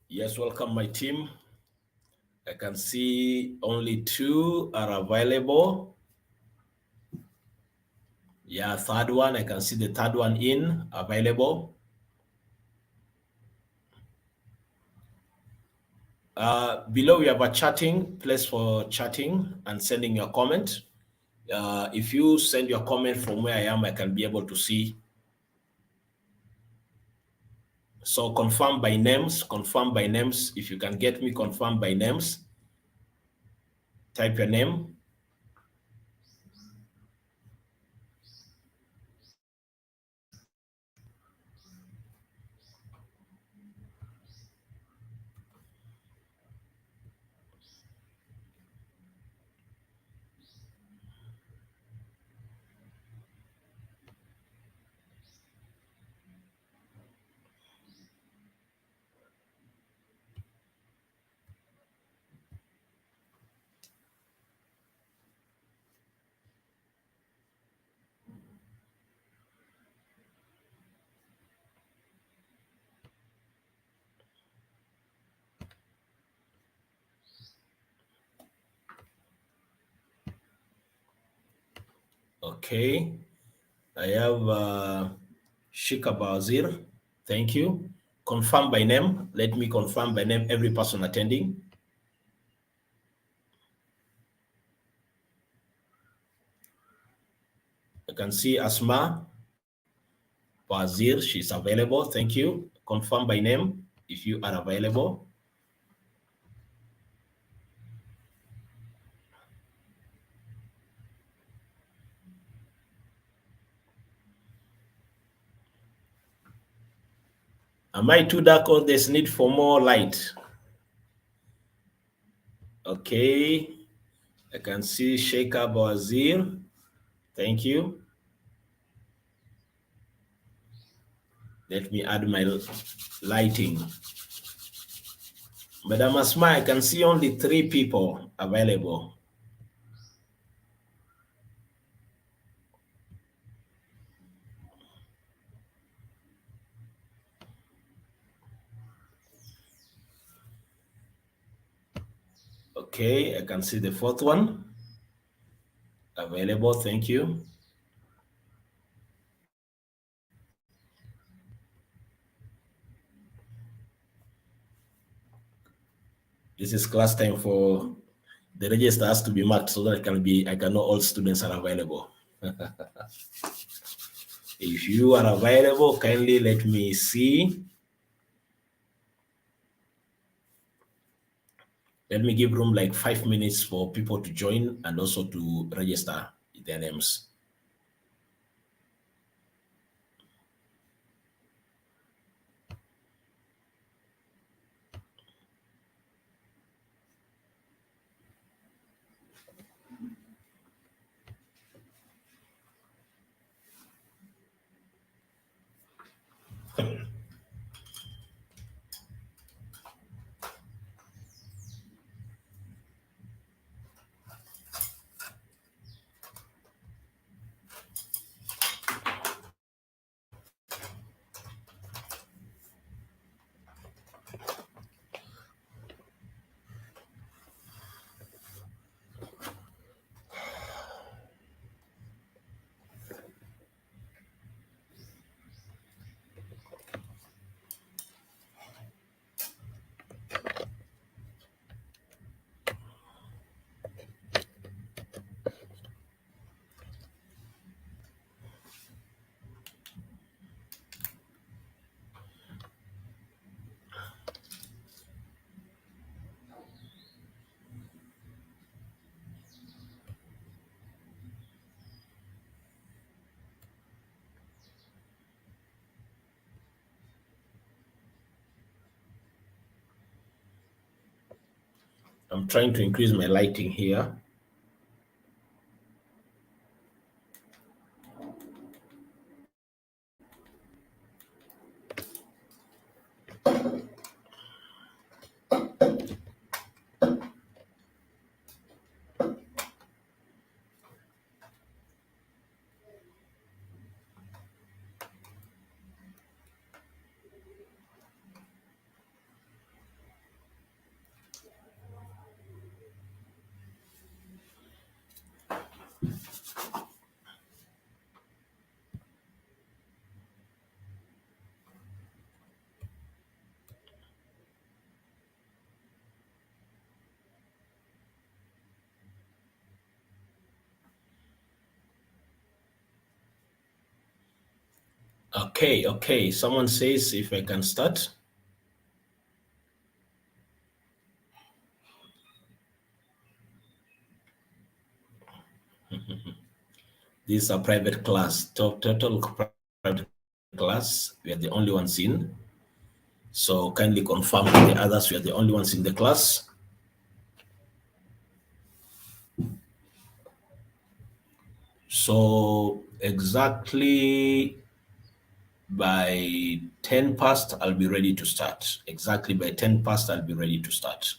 Yes, welcome my team. I can see only 2 are available. Yeah, third one, I can see the third one in available. Below we have a chatting place for chatting and sending your comment. If you send your comment from where I am, I can be able to see. So confirm by names, If you can get me, confirm by names. Type your name. Okay, I have Shika Bazir. Thank you. Confirm by name. Let me confirm by name every person attending. I can see Asma Bazir. She's available. Thank you. Confirm by name if you are available. Am I too dark or there's need for more light? Okay. I can see Sheikha Bazir. Thank you. Let me add my lighting. Madam Asma, I can see only 3 people available. Okay, I can see the 4th one available. Thank you. This is class time for the register has to be marked so that I can know all students are available. If you are available, kindly let me see. Let me give room like 5 minutes for people to join and also to register their names. I'm trying to increase my lighting here. Okay. Someone says if I can start. This is a private class, total private class. We are the only ones in. So kindly confirm to the others we are the only ones in the class. So exactly by 10 past, I'll be ready to start. Exactly by 10 past, I'll be ready to start.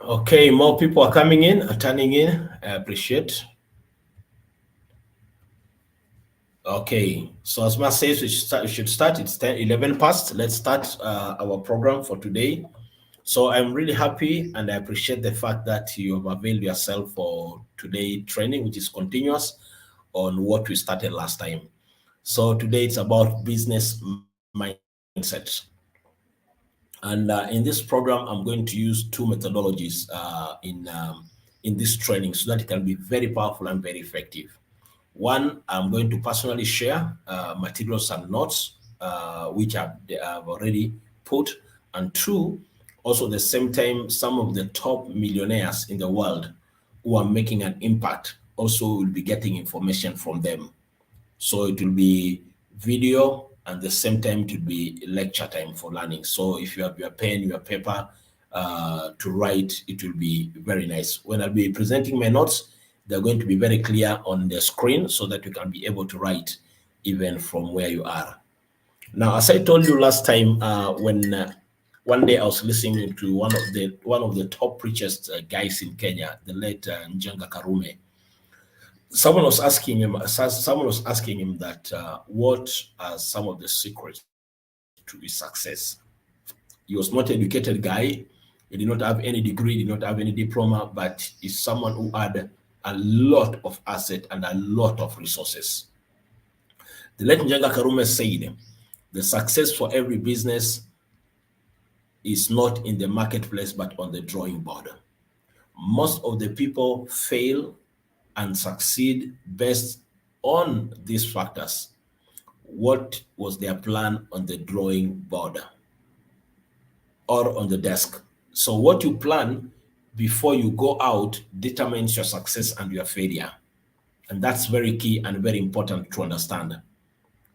Okay, more people are coming in, are turning in. I appreciate. Okay, so as Mas says, we should start. It's 11 past. Let's start our program for today. So I'm really happy and I appreciate the fact that you have availed yourself for today training, which is continuous on what we started last time. So today it's about business mindset. And in this program, I'm going to use two methodologies in this training so that it can be very powerful and very effective. One, I'm going to personally share materials and notes which I've already put. And two, also at the same time, some of the top millionaires in the world who are making an impact also will be getting information from them. So it will be video and the same time it will be lecture time for learning. So if you have your pen, your paper to write, it will be very nice. When I'll be presenting my notes, they're going to be very clear on the screen so that you can be able to write even from where you are. Now, as I told you last time, when one day I was listening to one of the top richest guys in Kenya, the late Njenga Karume. Someone was asking him that what are some of the secrets to his success. He was not an educated guy. He did not have any degree, did not have any diploma, but is someone who had a lot of asset and a lot of resources. The late Njenga Karume said, the success for every business is not in the marketplace, but on the drawing board. Most of the people fail and succeed based on these factors. What was their plan on the drawing board or on the desk? So what you plan before you go out determines your success and your failure. And that's very key and very important to understand.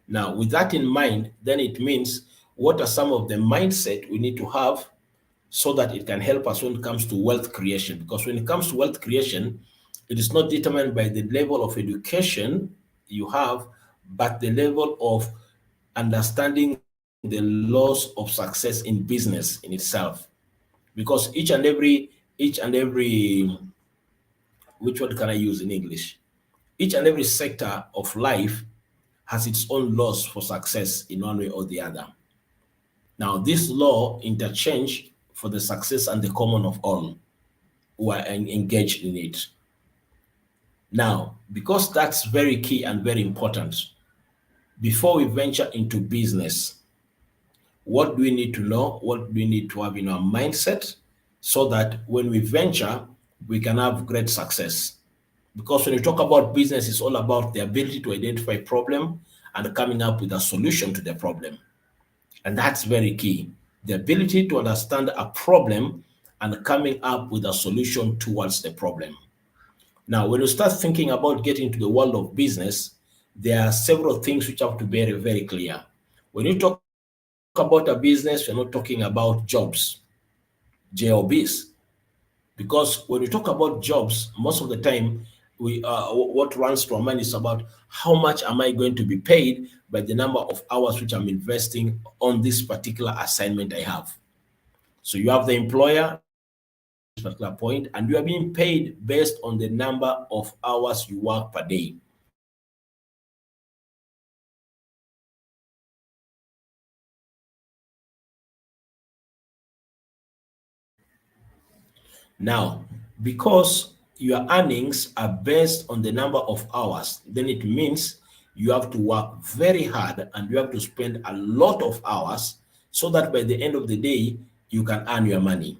Now, with that in mind, then it means what are some of the mindset we need to have so that it can help us when it comes to wealth creation? Because when it comes to wealth creation, it is not determined by the level of education you have, but the level of understanding the laws of success in business in itself. Because each and every, which word can I use in English? Each and every sector of life has its own laws for success in one way or the other. Now, this law interchange for the success and the common of all who are engaged in it. Now, because that's very key and very important, before we venture into business, what do we need to know? What do we need to have in our mindset so that when we venture, we can have great success? Because when you talk about business, it's all about the ability to identify problem and coming up with a solution to the problem. And that's very key. The ability to understand a problem and coming up with a solution towards the problem. Now, when you start thinking about getting to the world of business, there are several things which have to be very, very clear. When you talk about a business, you're not talking about jobs, JOBs. Because when you talk about jobs, most of the time, what runs to our mind is about how much am I going to be paid by the number of hours which I'm investing on this particular assignment I have. So you have the employer, particular point, and you are being paid based on the number of hours you work per day. Now, because your earnings are based on the number of hours, then it means you have to work very hard and you have to spend a lot of hours so that by the end of the day, you can earn your money.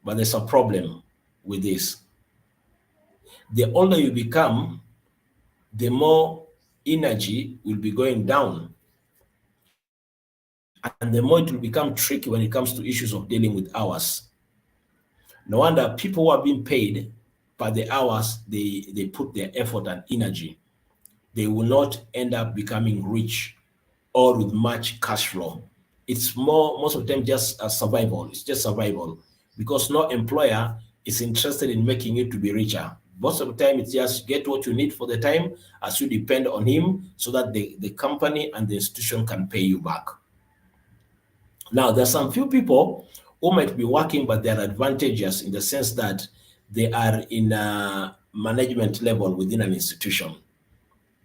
But there's a problem with this. The older you become, the more energy will be going down. And the more it will become tricky when it comes to issues of dealing with hours. No wonder people who are being paid by the hours they put their effort and energy, they will not end up becoming rich or with much cash flow. It's most of the time just a survival. It's just survival because no employer is interested in making you to be richer. Most of the time, it's just get what you need for the time as you depend on him so that the company and the institution can pay you back. Now, there's some few people who might be working, but they're advantageous in the sense that they are in a management level within an institution.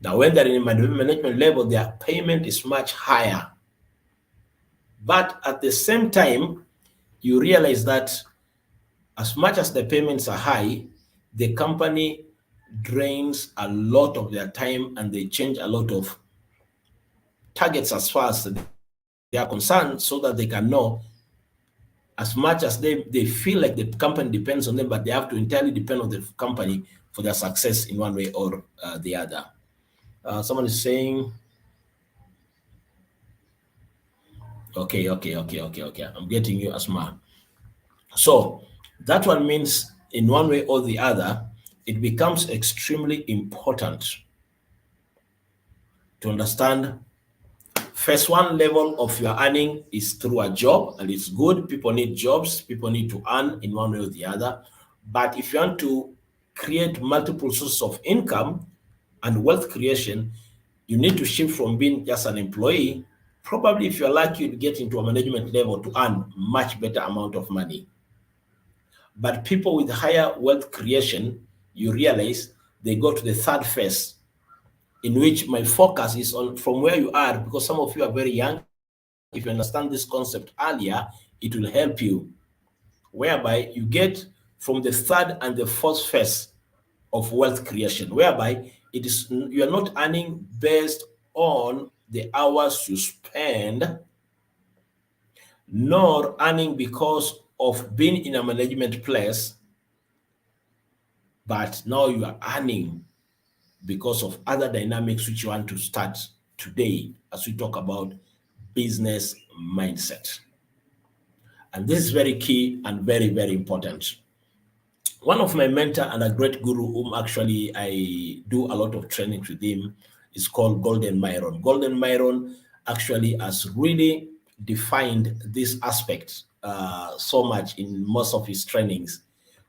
Now, when they're in a management level, their payment is much higher. But at the same time, you realize that as much as the payments are high, the company drains a lot of their time and they change a lot of targets as far as they are concerned so that they can know, as much as they feel like the company depends on them, but they have to entirely depend on the company for their success in one way or the other. Someone is saying, okay. I'm getting you, Asma. So that one means in one way or the other, it becomes extremely important to understand. First one level of your earning is through a job, and it's good. People need jobs. People need to earn in one way or the other. But if you want to create multiple sources of income and wealth creation, you need to shift from being just an employee. Probably if you're lucky, you'd get into a management level to earn much better amount of money. But people with higher wealth creation, you realize they go to the third phase, in which my focus is on from where you are, because some of you are very young. If you understand this concept earlier, it will help you, whereby you get from the third and the fourth phase of wealth creation, whereby it is you are not earning based on the hours you spend, nor earning because of being in a management place, but now you are earning because of other dynamics which you want to start today as we talk about business mindset. And this is very key and very, very important. One of my mentor and a great guru whom actually I do a lot of training with him is called Golden Myron. Golden Myron actually has really defined this aspect so much in most of his trainings,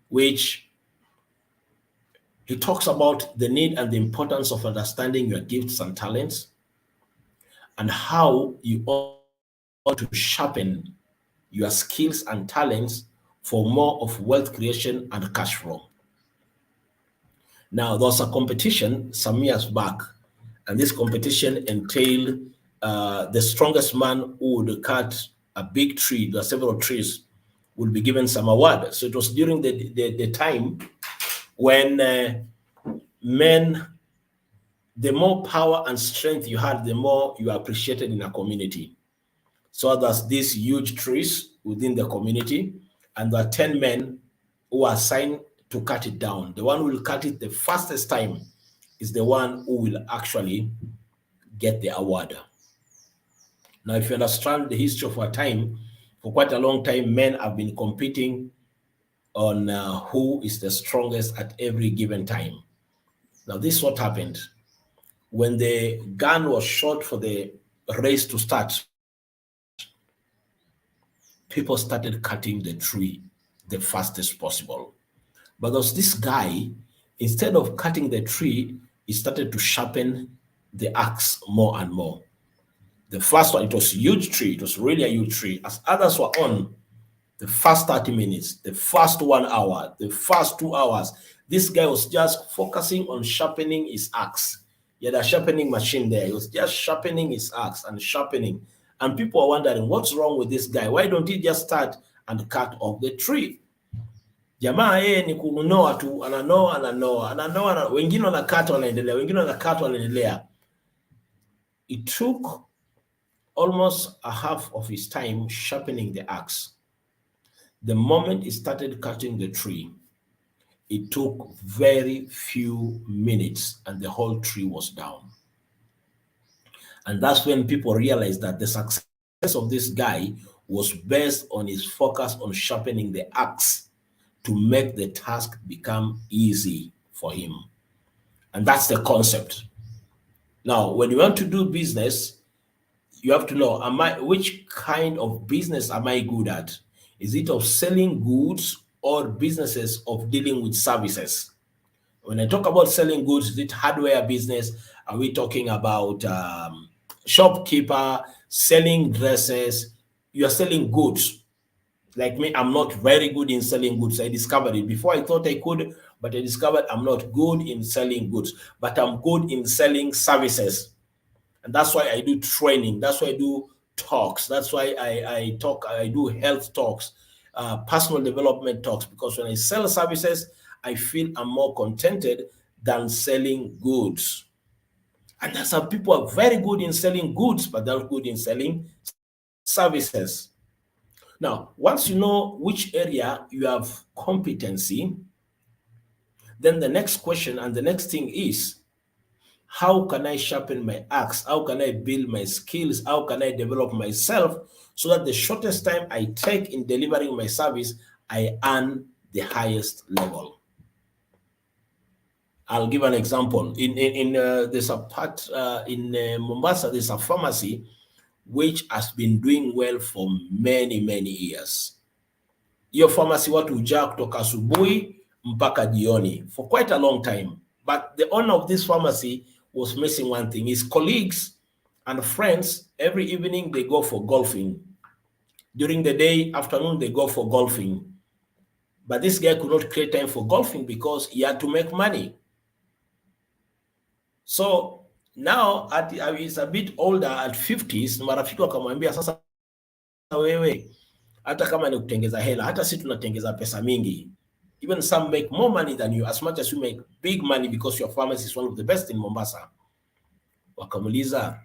which he talks about the need and the importance of understanding your gifts and talents and how you ought to sharpen your skills and talents for more of wealth creation and cash flow. Now, there was a competition some years back, and this competition entailed the strongest man who would cut a big tree, there are several trees, would be given some award. So it was during the time when men, the more power and strength you had, the more you are appreciated in a community. So there's these huge trees within the community, and there are 10 men who are assigned to cut it down. The one who will cut it the fastest time is the one who will actually get the award. Now, if you understand the history of our time, for quite a long time, men have been competing on who is the strongest at every given time. Now, this is what happened. When the gun was shot for the race to start, people started cutting the tree the fastest possible. But there was this guy, instead of cutting the tree, he started to sharpen the axe more and more. The first one, it was a huge tree. It was really a huge tree. As others were on, the first 30 minutes, the first 1 hour, the first 2 hours, this guy was just focusing on sharpening his axe. He had a sharpening machine there. He was just sharpening his axe and sharpening. And people are wondering, what's wrong with this guy? Why don't he just start and cut off the tree? Jamaa yeye ni kunoa tu, ananoa, wengine wanakata wanaendelea, wengine wanakata wanaendelea. It took almost a half of his time sharpening the axe. The moment he started cutting the tree, it took very few minutes and the whole tree was down. And that's when people realized that the success of this guy was based on his focus on sharpening the axe to make the task become easy for him. And that's the concept. Now, when you want to do business, you have to know, which kind of business am I good at? Is it of selling goods or businesses of dealing with services? When I talk about selling goods, is it hardware business? Are we talking about shopkeeper, selling dresses? You are selling goods. Like me, I'm not very good in selling goods. I discovered it. Before I thought I could, but I discovered I'm not good in selling goods, but I'm good in selling services. And that's why I do training. That's why I do talks. That's why I do health talks. personal development talks, because when I sell services, I feel I'm more contented than selling goods. And there are some people who are very good in selling goods, but they're not good in selling services. Now, once you know which area you have competency, then the next question and the next thing is, how can I sharpen my axe? How can I build my skills? How can I develop myself so that the shortest time I take in delivering my service, I earn the highest level? I'll give an example. There's a part in Mombasa, there's a pharmacy which has been doing well for many, many years. Hiyo pharmacy watu hujaa kutoka asubuhi mpaka jioni for quite a long time. But the owner of this pharmacy was missing one thing. His colleagues and friends, every evening they go for golfing. During the day, afternoon, they go for golfing. But this guy could not create time for golfing because he had to make money. So now he's a bit older, at 50s, marafiki wakamwambia, sasa wewe, hata kama ni kutengeza hela, hata si tunatengeza pesa mingi. Even some make more money than you, as much as you make big money because your pharmacy is one of the best in Mombasa. Wakamuliza,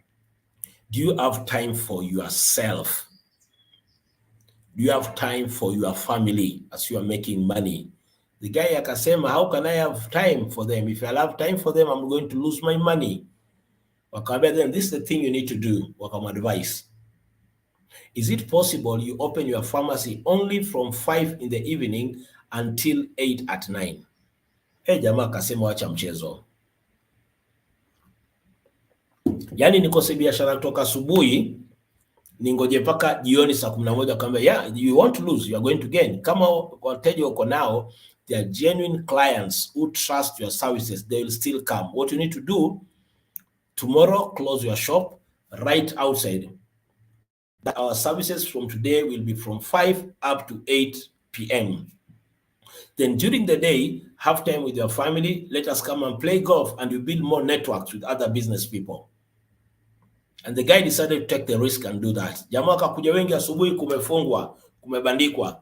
do you have time for yourself? Do you have time for your family as you are making money? The guy akasema, how can I have time for them? If I have time for them, I'm going to lose my money. Wakamwambia, then this is the thing you need to do. Wakamadvise, is it possible you open your pharmacy only from 5 in the evening until 8 at night? Jamaa akasema wacha mchezo. Yani nikose biashara kutoka asubuhi ningoje paka jioni saa 11 akamwambia, yeah, you won't lose, you are going to gain. Kama wateja uko nao, they are genuine clients who trust your services, they will still come. What you need to do, tomorrow close your shop, right outside that our services from today will be from 5 up to 8 p.m. Then during the day, have time with your family, let us come and play golf, and you build more networks with other business people. And the guy decided to take the risk and do that. Jamaa kakuja wengi, asubuhi kumefungwa, kumebandikwa.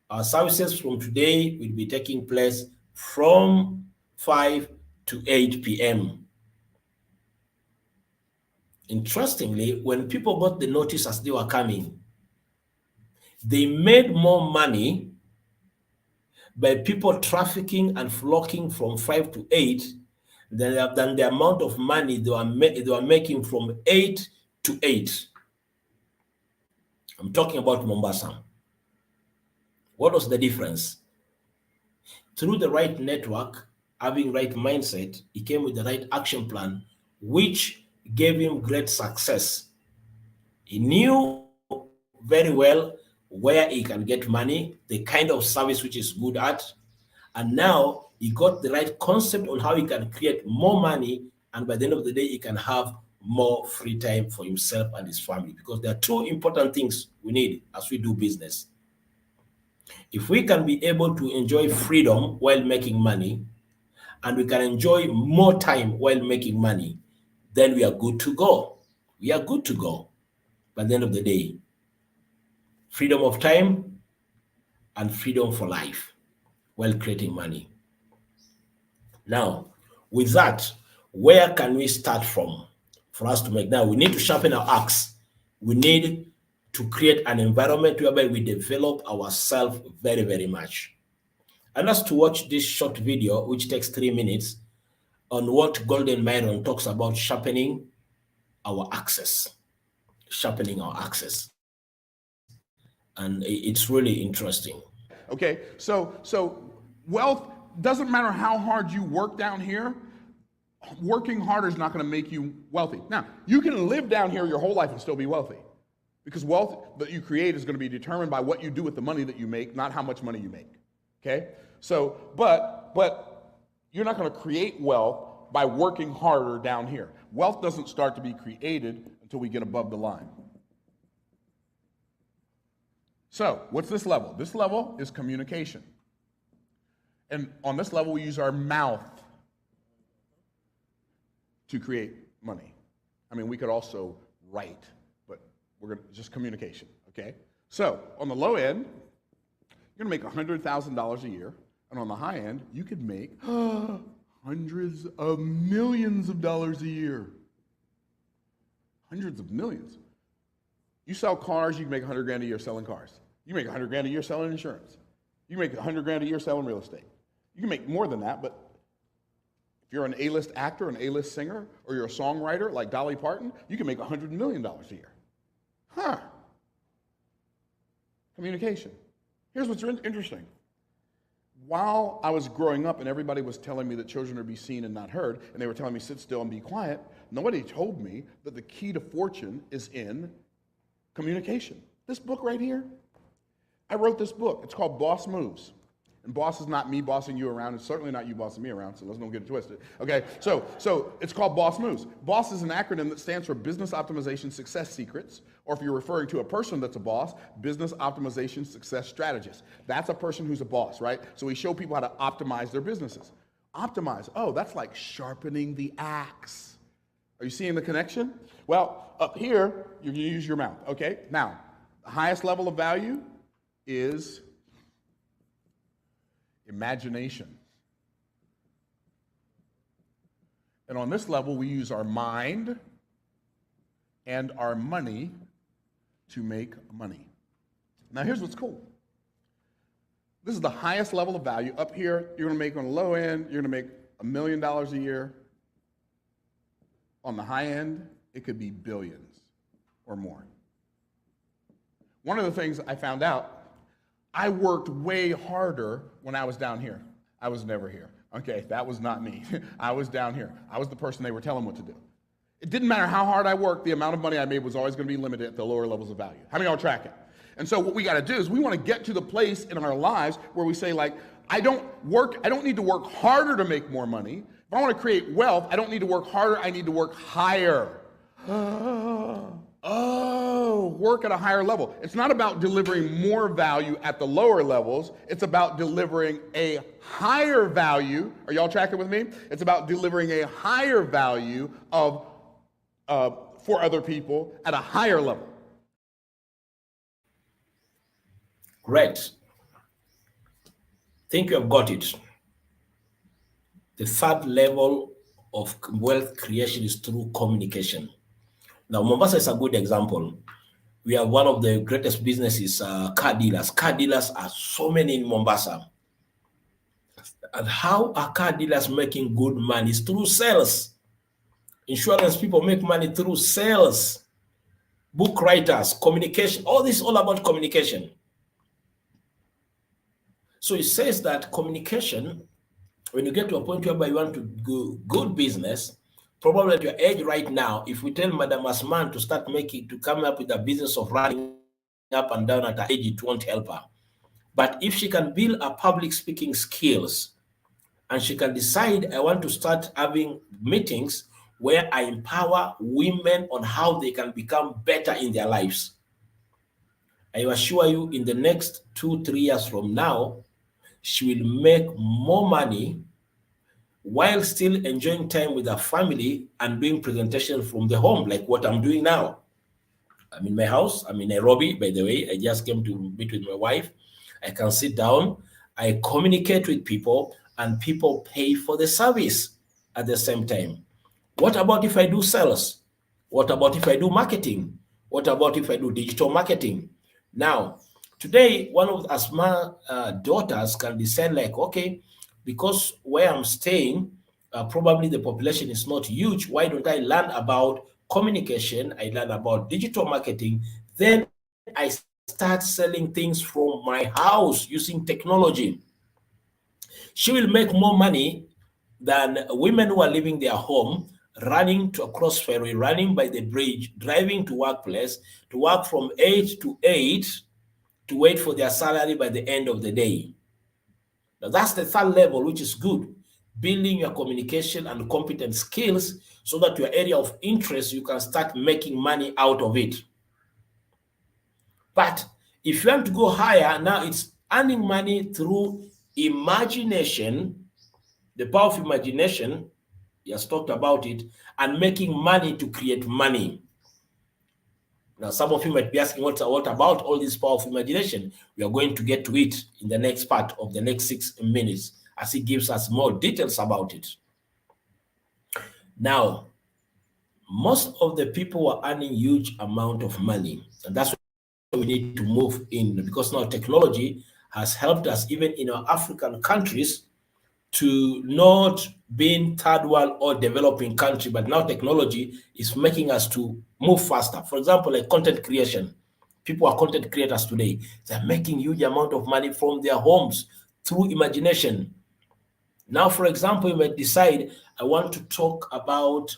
Our services from today will be taking place from 5 to 8 p.m. Interestingly, when people got the notice as they were coming, they made more money by people trafficking and flocking from 5 to 8 than the amount of money they were making from 8 to 8. I'm talking about Mombasa. What was the difference? Through the right network, having right mindset, he came with the right action plan, which gave him great success. He knew very well where he can get money, the kind of service which is good at, and now he got the right concept on how he can create more money, and by the end of the day, he can have more free time for himself and his family, because there are two important things we need as we do business. If we can be able to enjoy freedom while making money, and we can enjoy more time while making money, then we are good to go. We are good to go by the end of the day. Freedom of time and freedom for life while creating money. Now, with that, where can we start from for us to make? Now, we need to sharpen our axe. We need to create an environment whereby we develop ourselves very, very much. And us to watch this short video, which takes 3 minutes, on what Golden Myron talks about sharpening our axes. Sharpening our axes. And it's really interesting. Okay, so wealth doesn't matter how hard you work down here. Working harder is not going to make you wealthy. Now, you can live down here your whole life and still be wealthy, because wealth that you create is going to be determined by what you do with the money that you make, not how much money you make. Okay, so but you're not going to create wealth by working harder down here. Wealth doesn't start to be created until we get above the line. So, what's this level? This level is communication. And on this level, we use our mouth to create money. I mean, we could also write, but we're going to just communication, okay? So, on the low end, You're going to make $100,000 a year. And on the high end, you could make hundreds of millions of dollars a year. Hundreds of millions. You sell cars, you can make 100 grand a year selling cars. You make 100 grand a year selling insurance. You make 100 grand a year selling real estate. You can make more than that, but if you're an A-list actor, an A-list singer, or you're a songwriter like Dolly Parton, you can make $100 million a year. Huh. Communication. Here's what's interesting. While I was growing up and everybody was telling me that children are to be seen and not heard, and they were telling me sit still and be quiet, nobody told me that the key to fortune is in communication. This book right here, I wrote this book. It's called Boss Moves. And boss is not me bossing you around. It's certainly not you bossing me around, so let's don't get it twisted. Okay, so it's called Boss Moves. BOSS is an acronym that stands for Business Optimization Success Secrets, or if you're referring to a person that's a boss, Business Optimization Success Strategist. That's a person who's a boss, right? So we show people how to optimize their businesses. Optimize, oh, that's like sharpening the axe. Are you seeing the connection? Well, up here, you're gonna use your mouth, okay? Now, the highest level of value is imagination. And on this level, we use our mind and our money to make money. Now, here's what's cool. This is the highest level of value. Up here, you're gonna make on the low end, you're gonna make $1 million a year. On the high end, it could be billions or more. One of the things I found out, I worked way harder when I was down here. I was never here. Okay, that was not me. I was down here. I was the person they were telling what to do. It didn't matter how hard I worked, the amount of money I made was always going to be limited at the lower levels of value. How many of y'all tracking? And so what we got to do is we want to get to the place in our lives where we say, like, I don't need to work harder to make more money. If I want to create wealth, I don't need to work harder, I need to work higher. Oh, work at a higher level. It's not about delivering more value at the lower levels. It's about delivering a higher value. Are y'all tracking with me? It's about delivering a higher value for other people at a higher level. Great. Think you have got it. The third level of wealth creation is through communication. Now, Mombasa is a good example. We have one of the greatest businesses, car dealers. Car dealers are so many in Mombasa. And how are car dealers making good money? It's through sales. Insurance people make money through sales. Book writers, communication, all this is all about communication. So it says that communication, when you get to a point whereby you want to do good business, probably at your age right now, if we tell Madam Asman to come up with a business of running up and down at her age, it won't help her. But if she can build a public speaking skills and she can decide, I want to start having meetings where I empower women on how they can become better in their lives. I assure you, in the next 2-3 years from now, she will make more money while still enjoying time with her family and doing presentations from the home, like what I'm doing now. I'm in my house. I'm in Nairobi, by the way. I just came to meet with my wife. I can sit down. I communicate with people, and people pay for the service at the same time. What about if I do sales? What about if I do marketing? What about if I do digital marketing? Now, today, one of Asma's daughters can decide, like, okay, because where I'm staying, probably the population is not huge. Why don't I learn about communication? I learn about digital marketing. Then I start selling things from my house using technology. She will make more money than women who are leaving their home, running to a cross ferry, running by the bridge, driving to workplace, to work from 8 to 8, to wait for their salary by the end of the day. Now, that's the third level, which is good. Building your communication and competent skills so that your area of interest, you can start making money out of it. But if you want to go higher, now it's earning money through imagination, the power of imagination, he has talked about it, and making money to create money. Now, some of you might be asking, what about all this power of imagination? We are going to get to it in the next part of the next 6 minutes as he gives us more details about it. Now, most of the people are earning huge amount of money, and that's what we need to move in, because now technology has helped us even in our African countries to not being third world or developing country, but now technology is making us to move faster. For example, like content creation. People are content creators today. They're making huge amount of money from their homes through imagination. Now, for example, you might decide, I want to talk about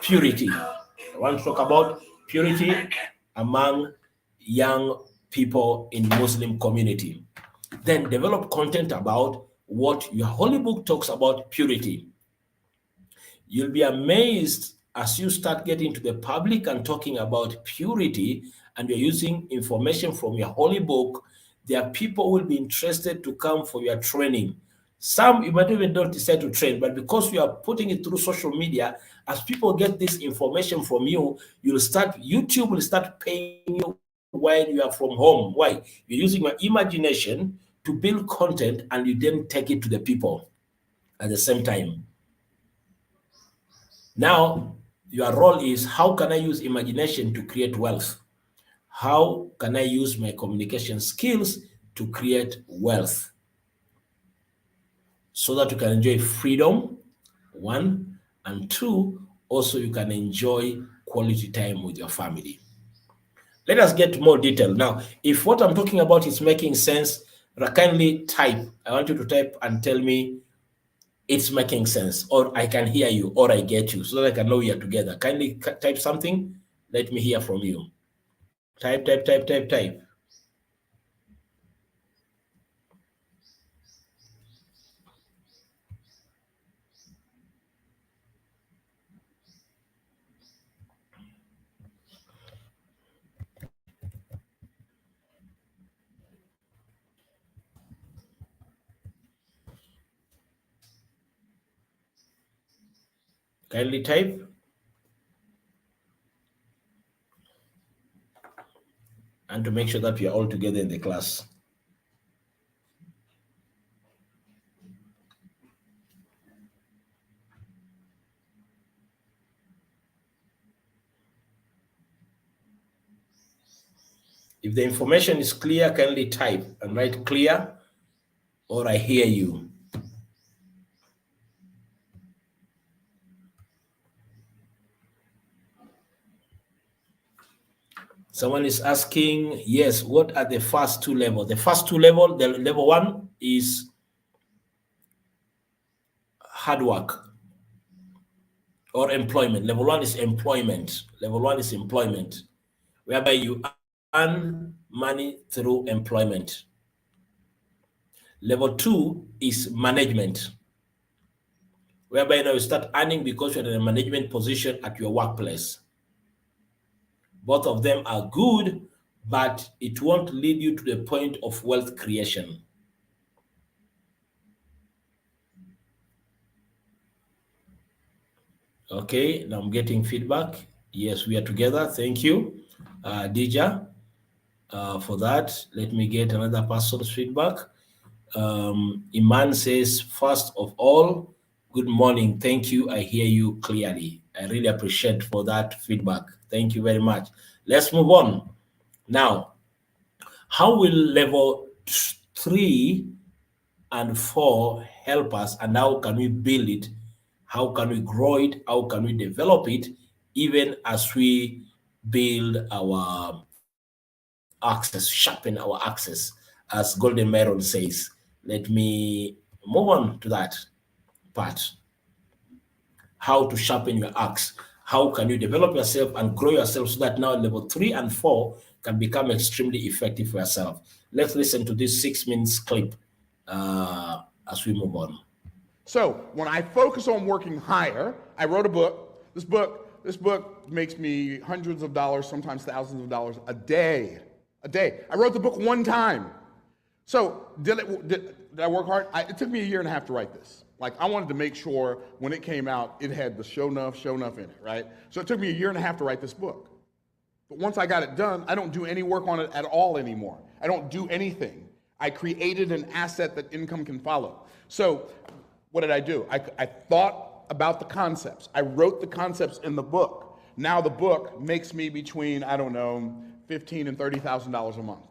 purity. I want to talk about purity among young people in Muslim community. Then develop content about what your holy book talks about purity. You'll be amazed as you start getting to the public and talking about purity, and you're using information from your holy book. There are people who will be interested to come for your training. Some you might even don't decide to train, but because you are putting it through social media, as people get this information from you, YouTube will start paying you while you are from home. Why? You're using your imagination to build content, and you then take it to the people at the same time. Now, your role is, how can I use imagination to create wealth? How can I use my communication skills to create wealth? So that you can enjoy freedom, one, and two, also you can enjoy quality time with your family. Let us get more detail. Now, if what I'm talking about is making sense, kindly type. I want you to type and tell me it's making sense, or I can hear you, or I get you, so that I can know we are together. Kindly type something. Let me hear from you. Type. Kindly type. And to make sure that we are all together in the class. If the information is clear, kindly type and write clear, or I hear you. Someone is asking, yes, what are the first two levels? The first two levels, the level one is hard work or employment. Level one is employment. Level one is employment, whereby you earn money through employment. Level two is management, whereby now you start earning because you're in a management position at your workplace. Both of them are good, but it won't lead you to the point of wealth creation. Okay, now I'm getting feedback. Yes, we are together. Thank you, Dija, for that. Let me get another person's feedback. Iman says, first of all, good morning. Thank you. I hear you clearly. I really appreciate for that feedback. Thank you very much. Let's move on. Now, how will level 3 and 4 help us, and how can we build it? How can we grow it? How can we develop it, even as we build our access, sharpen our access, as Golden Meron says? Let me move on to that part. How to sharpen your axe. How can you develop yourself and grow yourself so that now level 3 and 4 can become extremely effective for yourself? Let's listen to this 6 minutes clip as we move on. So when I focus on working higher, I wrote a book. This book makes me hundreds of dollars, sometimes thousands of dollars a day. I wrote the book one time. So did I work hard? It took me a year and a half to write this. Like, I wanted to make sure when it came out, it had the show enough in it, right? So it took me a year and a half to write this book. But once I got it done, I don't do any work on it at all anymore. I don't do anything. I created an asset that income can follow. So what did I do? I thought about the concepts. I wrote the concepts in the book. Now the book makes me between, I don't know, $15,000 and $30,000 a month.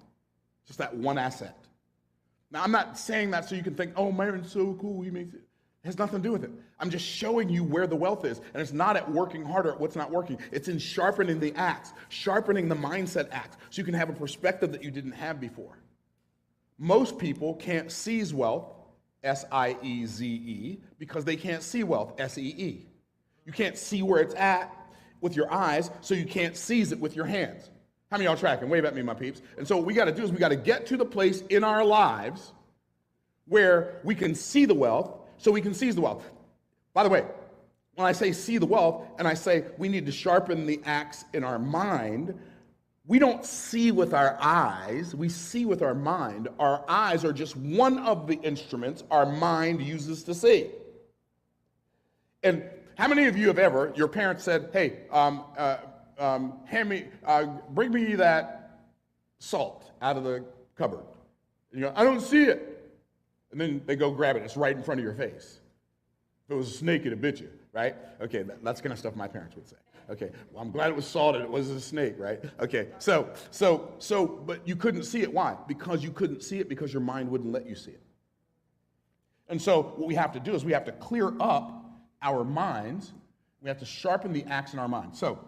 Just that one asset. Now I'm not saying that so you can think, oh, Myron's so cool, he makes it. It has nothing to do with it. I'm just showing you where the wealth is. And it's not at working harder at what's not working. It's in sharpening the axe, sharpening the mindset axe, so you can have a perspective that you didn't have before. Most people can't seize wealth, S-I-E-Z-E, because they can't see wealth, S-E-E. You can't see where it's at with your eyes, so you can't seize it with your hands. How many of y'all tracking? Wave at me, my peeps. And so what we got to do is we got to get to the place in our lives where we can see the wealth, so we can seize the wealth. By the way, when I say see the wealth, and I say we need to sharpen the axe in our mind, we don't see with our eyes, we see with our mind. Our eyes are just one of the instruments our mind uses to see. And how many of you have ever, your parents said, hey, bring me that salt out of the cupboard. And you go, I don't see it. And then they go grab it. It's right in front of your face. If it was a snake, it'd bit you, right? Okay, that's the kind of stuff my parents would say. Okay, well, I'm glad it was salted. It wasn't a snake, right? Okay, but you couldn't see it. Why? Because you couldn't see it because your mind wouldn't let you see it. And so what we have to do is we have to clear up our minds. We have to sharpen the axe in our minds. So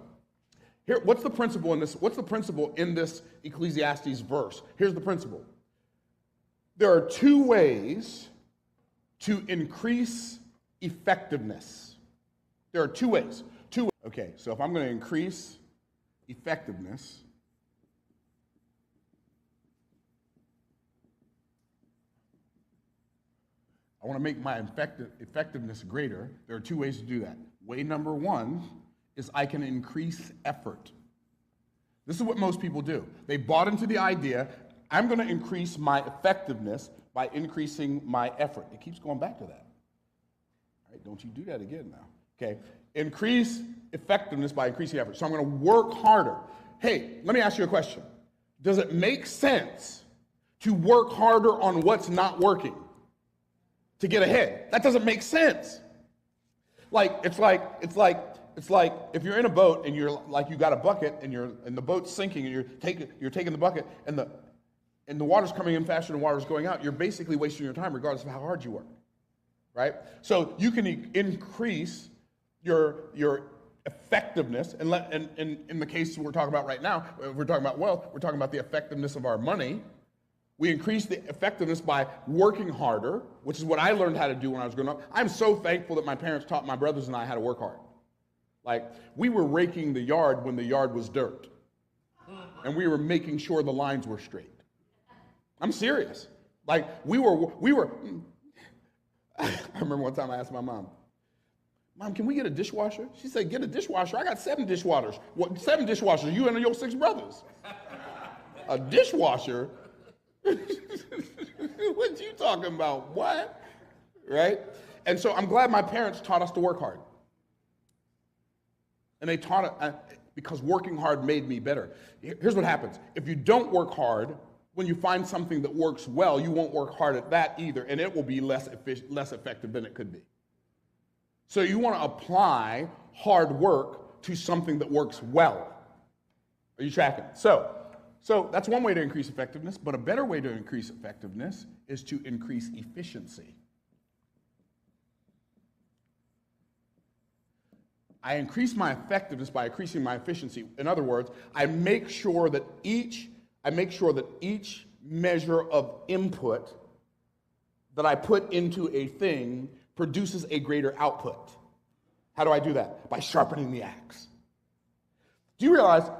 here, what's the principle in this? What's the principle in this Ecclesiastes verse? Here's the principle. There are two ways to increase effectiveness. There are two ways. Okay, so if I'm going to increase effectiveness, I want to make my effectiveness greater. There are two ways to do that. Way number one is I can increase effort. This is what most people do. They bought into the idea, I'm going to increase my effectiveness by increasing my effort. It keeps going back to that. All right, don't you do that again now. Okay, increase effectiveness by increasing effort. So I'm going to work harder. Hey, let me ask you a question. Does it make sense to work harder on what's not working to get ahead? That doesn't make sense. It's like if you're in a boat and you're like you got a bucket and the boat's sinking and you're taking the bucket and the water's coming in faster than water's going out, you're basically wasting your time regardless of how hard you work, right? So you can increase your effectiveness, and in the case we're talking about right now, we're talking about wealth, we're talking about the effectiveness of our money. We increase the effectiveness by working harder, which is what I learned how to do when I was growing up. I'm so thankful that my parents taught my brothers and I how to work hard. Like, we were raking the yard when the yard was dirt, and we were making sure the lines were straight. I'm serious. Like, we were. I remember one time I asked my mom, Mom, can we get a dishwasher? She said, get a dishwasher? I got 7 dishwashers. What, 7 dishwashers? You and your 6 brothers. A dishwasher? What you talking about? What? Right? And so I'm glad my parents taught us to work hard. And they taught it because working hard made me better. Here's what happens. If you don't work hard, when you find something that works well, you won't work hard at that either, and it will be less effective than it could be. So you want to apply hard work to something that works well. Are you tracking? So that's one way to increase effectiveness, but a better way to increase effectiveness is to increase efficiency. I increase my effectiveness by increasing my efficiency. In other words, I make sure that each measure of input that I put into a thing produces a greater output. How do I do that? By sharpening the axe. Do you realize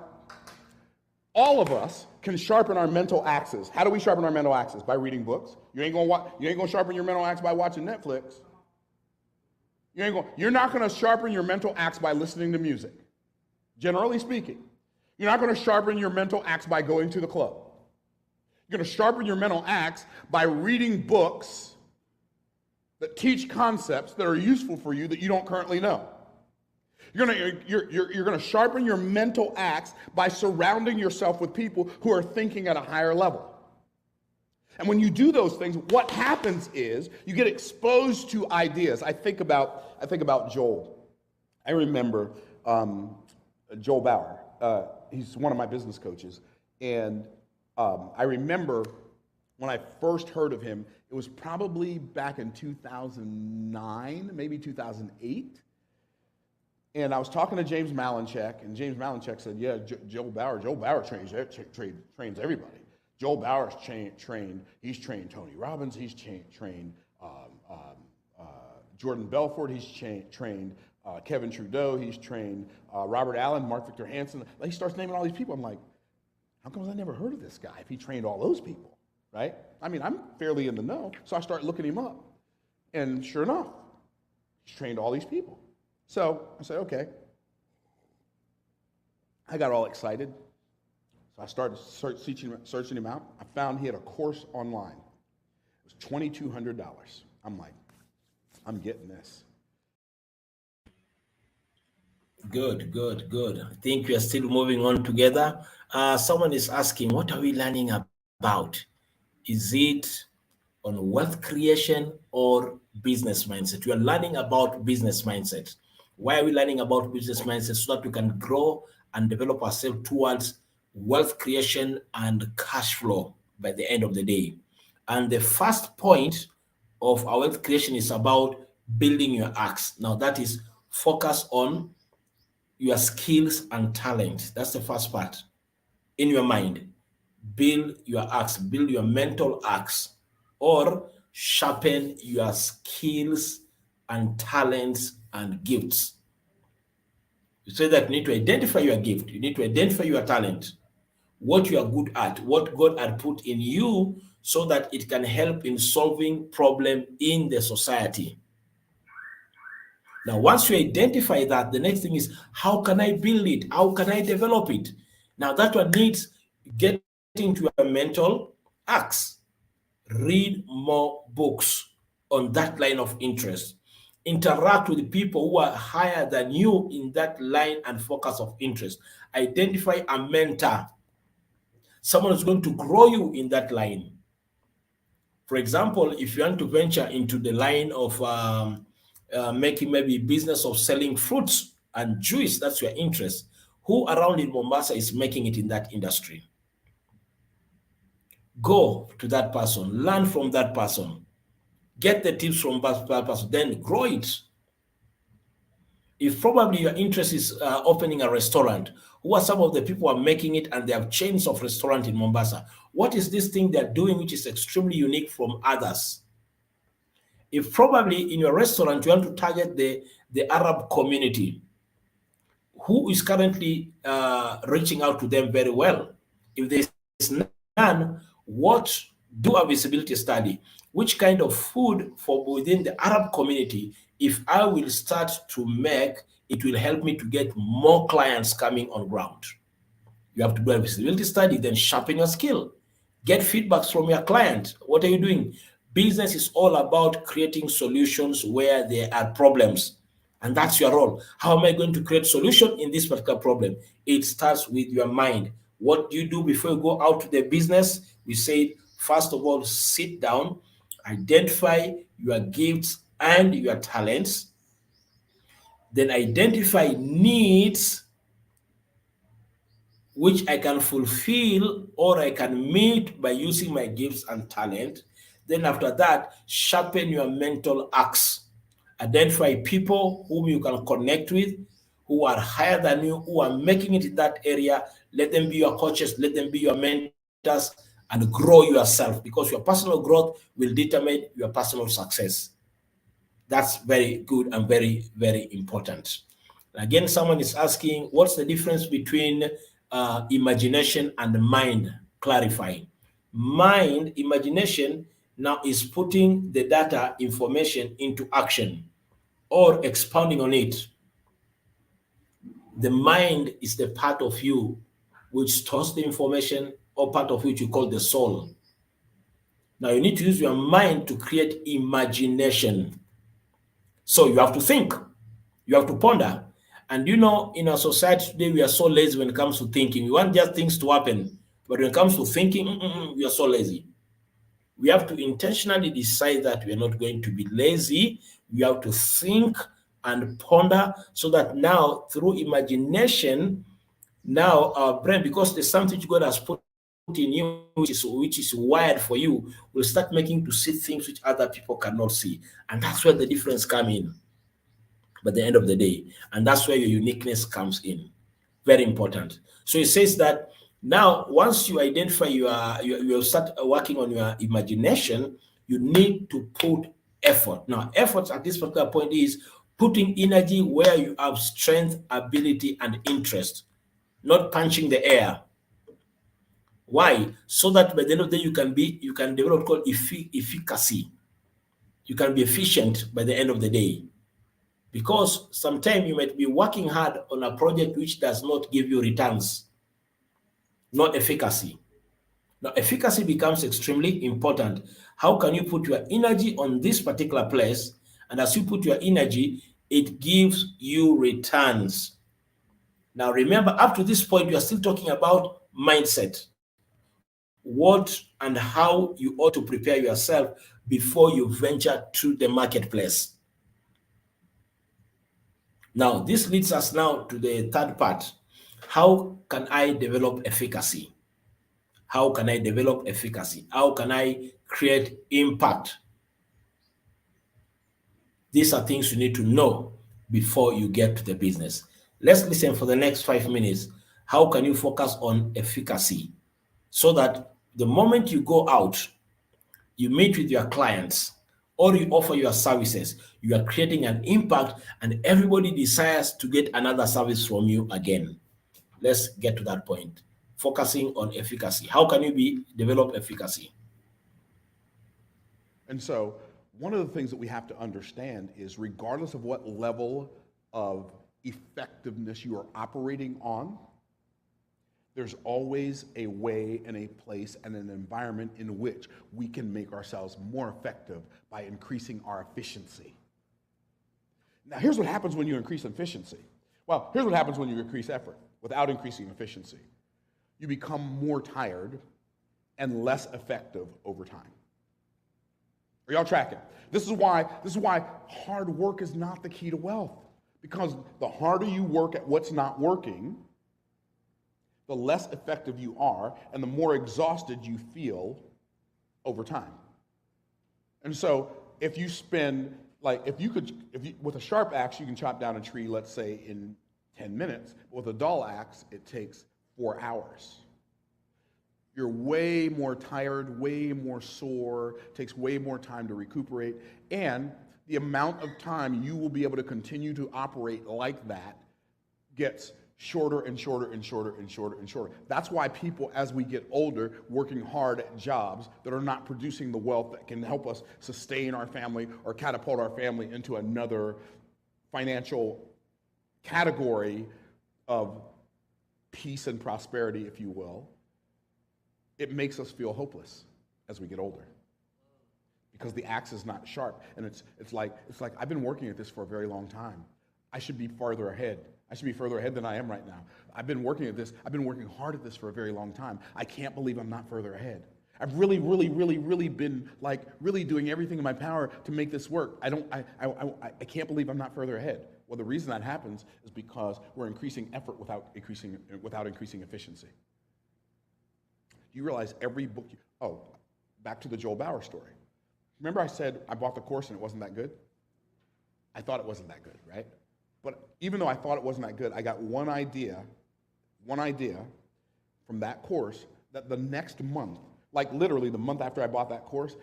all of us can sharpen our mental axes? How do we sharpen our mental axes? By reading books. You ain't gonna sharpen your mental axe by watching Netflix. You're not gonna sharpen your mental axe by listening to music. Generally speaking. You're not gonna sharpen your mental axe by going to the club. You're gonna sharpen your mental axe by reading books that teach concepts that are useful for you that you don't currently know. You're gonna sharpen your mental axe by surrounding yourself with people who are thinking at a higher level. And when you do those things, what happens is you get exposed to ideas. I think about Joel. I remember Joel Bauer. He's one of my business coaches, and I remember when I first heard of him. It was probably back in 2009, maybe 2008. And I was talking to James Malinchak, and James Malinchak said, "Yeah, Joel Bauer trains everybody. Joel Bauer's trained. He's trained Tony Robbins. He's trained Jordan Belfort. He's trained Kevin Trudeau. He's trained Robert Allen, Mark Victor Hansen." He starts naming all these people. I'm like, how come I never heard of this guy if he trained all those people? Right? I mean, I'm fairly in the know, so I start looking him up. And sure enough, he's trained all these people. So I said, okay. I got all excited. So I started searching him out. I found he had a course online. It was $2,200. I'm like, I'm getting this. Good, good, good. I think we are still moving on together. Someone is asking, what are we learning about? Is it on wealth creation or business mindset? We are learning about business mindset. Why are we learning about business mindset? So that we can grow and develop ourselves towards wealth creation and cash flow by the end of the day. And the first point of our wealth creation is about building your axe. Now that is focus on your skills and talent. That's the first part. In your mind, build your axe, build your mental axe, or sharpen your skills and talents and gifts. You say that you need to identify your gift, you need to identify your talent, what you are good at, what God had put in you so that it can help in solving problems in the society. Now, once you identify that, the next thing is, how can I build it? How can I develop it? Now, that one needs getting to a mental axe. Read more books on that line of interest. Interact with the people who are higher than you in that line and focus of interest. Identify a mentor, someone who's going to grow you in that line. For example, if you want to venture into the line of making maybe business of selling fruits and juice, that's your interest. Who around in Mombasa is making it in that industry? Go to that person, learn from that person, get the tips from that person, then grow it. If probably your interest is opening a restaurant, who are some of the people who are making it and they have chains of restaurant in Mombasa? What is this thing they're doing which is extremely unique from others? If probably in your restaurant you want to target the Arab community, who is currently reaching out to them very well? If there's none, do a visibility study. Which kind of food for within the Arab community, if I will start to make, it will help me to get more clients coming on ground. You have to do a visibility study, then sharpen your skill. Get feedbacks from your client. What are you doing? Business is all about creating solutions where there are problems. And that's your role. How am I going to create solution in this particular problem? It starts with your mind. What do you do before you go out to the business? We say, first of all, sit down, identify your gifts and your talents, then identify needs which I can fulfill or I can meet by using my gifts and talent. Then after that, sharpen your mental axe. Identify people whom you can connect with, who are higher than you, who are making it in that area. Let them be your coaches, let them be your mentors, and grow yourself, because your personal growth will determine your personal success. That's very good and very, very important. Again, someone is asking, what's the difference between imagination and mind? Clarifying. Mind, imagination, now is putting the data, information into action or expounding on it. The mind is the part of you which stores the information, or part of which you call the soul. Now you need to use your mind to create imagination. So you have to think, you have to ponder. And you know, in our society today, we are so lazy when it comes to thinking. We want just things to happen. But when it comes to thinking, we are so lazy. We have to intentionally decide that we are not going to be lazy. We have to think and ponder so that now, through imagination, now our brain, because there's something God has put in you, which is wired for you, will start making to see things which other people cannot see. And that's where the difference comes in by the end of the day. And that's where your uniqueness comes in. Very important. So it says that now, once you identify you start working on your imagination, you need to put effort. Now, effort at this particular point is putting energy where you have strength, ability, and interest, not punching the air. Why? So that by the end of the day, you can develop what called efficacy. You can be efficient by the end of the day. Because sometimes you might be working hard on a project which does not give you returns, not efficacy. Now, efficacy becomes extremely important. How can you put your energy on this particular place? And as you put your energy, it gives you returns. Now, remember, up to this point, you are still talking about mindset. What and how you ought to prepare yourself before you venture to the marketplace. Now, this leads us now to the third part. How can I develop efficacy? How can I develop efficacy? How can I create impact? These are things you need to know before you get to the business. Let's listen for the next 5 minutes. How can you focus on efficacy so that the moment you go out, you meet with your clients, or you offer your services, you are creating an impact and everybody desires to get another service from you again. Let's get to that point. Focusing on efficacy. How can you develop efficacy? And so, one of the things that we have to understand is regardless of what level of effectiveness you are operating on, there's always a way and a place and an environment in which we can make ourselves more effective by increasing our efficiency. Now, here's what happens when you increase efficiency. Well, here's what happens when you increase effort without increasing efficiency. You become more tired and less effective over time. Are y'all tracking? This is why hard work is not the key to wealth. Because the harder you work at what's not working, the less effective you are, and the more exhausted you feel over time. And so, if you spend, with a sharp axe, you can chop down a tree, let's say, in 10 minutes. With a dull axe, it takes 4 hours. You're way more tired, way more sore, takes way more time to recuperate, and the amount of time you will be able to continue to operate like that gets shorter and shorter and shorter and shorter and shorter. That's why people, as we get older, working hard at jobs that are not producing the wealth that can help us sustain our family or catapult our family into another financial category of peace and prosperity, if you will, it makes us feel hopeless as we get older. Because the axe is not sharp, and it's like I've been working at this for a very long time. I should be farther ahead. I should be further ahead than I am right now. I've been working at this. I've been working hard at this for a very long time. I can't believe I'm not further ahead. I've really been really doing everything in my power to make this work. I can't believe I'm not further ahead. Well, the reason that happens is because we're increasing effort without increasing efficiency. Do you realize every book? Back to the Joel Bauer story. Remember I said I bought the course and it wasn't that good? I thought it wasn't that good, right? But even though I thought it wasn't that good, I got one idea from that course that the next month, like literally the month after I bought that course,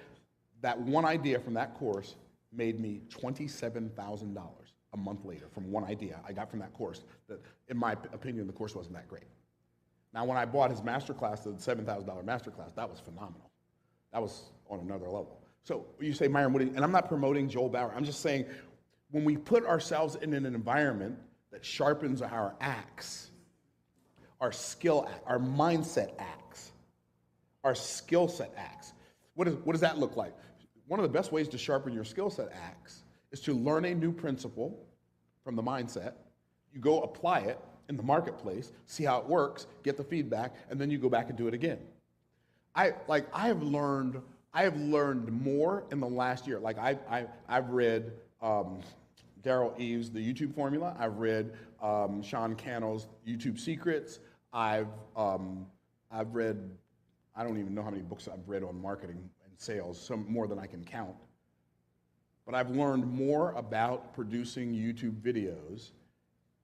that one idea from that course made me $27,000 a month later from one idea I got from that course that, in my opinion, the course wasn't that great. Now, when I bought his masterclass, the $7,000 masterclass, that was phenomenal. That was on another level. So you say, Myron, and I'm not promoting Joel Bauer. I'm just saying, when we put ourselves in an environment that sharpens our axe, our skill axe, our mindset axe, our skill set axe, what does that look like? One of the best ways to sharpen your skill set axe is to learn a new principle from the mindset, You go apply it in the marketplace, see how it works, get the feedback, and then you go back and do it again. I have learned more in the last year. Like I've read Daryl Eves, The YouTube Formula. I've read Sean Cannell's YouTube Secrets. I've read, I don't even know how many books I've read on marketing and sales, some more than I can count. But I've learned more about producing YouTube videos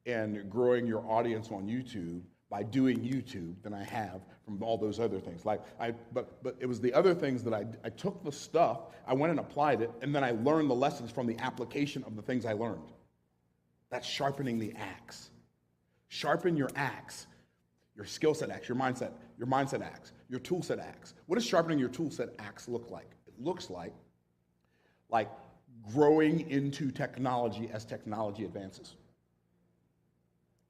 and growing your audience on YouTube by doing YouTube than I have from all those other things. But it was the other things that I took the stuff, I went and applied it, and then I learned the lessons from the application of the things I learned. That's sharpening the axe. Sharpen your axe. Your skill set axe, your mindset axe, your tool set axe. What does sharpening your tool set axe look like? It looks like growing into technology as technology advances.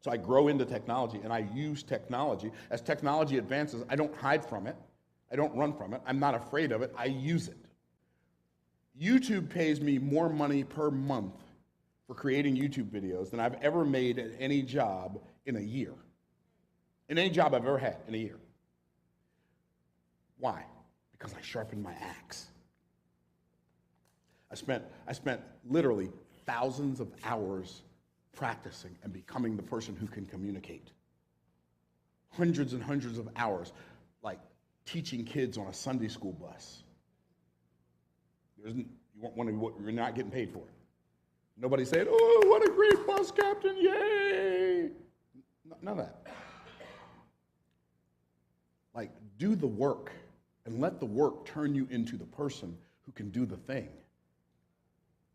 So I grow into technology and I use technology. As technology advances, I don't hide from it. I don't run from it. I'm not afraid of it. I use it. YouTube pays me more money per month for creating YouTube videos than I've ever made at any job in a year. In any job I've ever had in a year. Why? Because I sharpened my axe. I spent literally thousands of hours practicing and becoming the person who can communicate. Hundreds and hundreds of hours, like teaching kids on a Sunday school bus. You're not getting paid for it. Nobody said, "Oh, what a great bus captain, yay!" None of that. Like, do the work and let the work turn you into the person who can do the thing.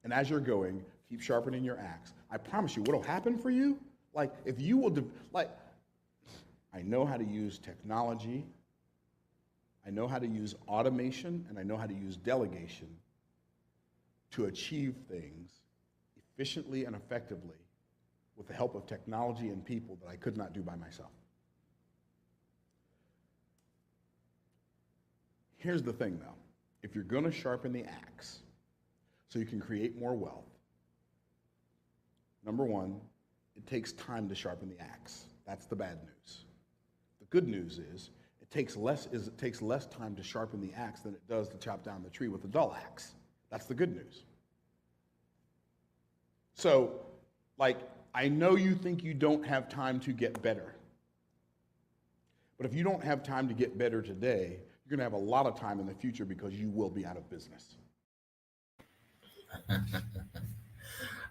And as you're going, keep sharpening your axe. I promise you, what'll happen for you, like, if you will, I know how to use technology, I know how to use automation, and I know how to use delegation to achieve things efficiently and effectively with the help of technology and people that I could not do by myself. Here's the thing, though. If you're going to sharpen the axe so you can create more wealth, number one, it takes time to sharpen the axe. That's the bad news. The good news is it takes less time to sharpen the axe than it does to chop down the tree with a dull axe. That's the good news. So, like, I know you think you don't have time to get better. But if you don't have time to get better today, you're going to have a lot of time in the future because you will be out of business.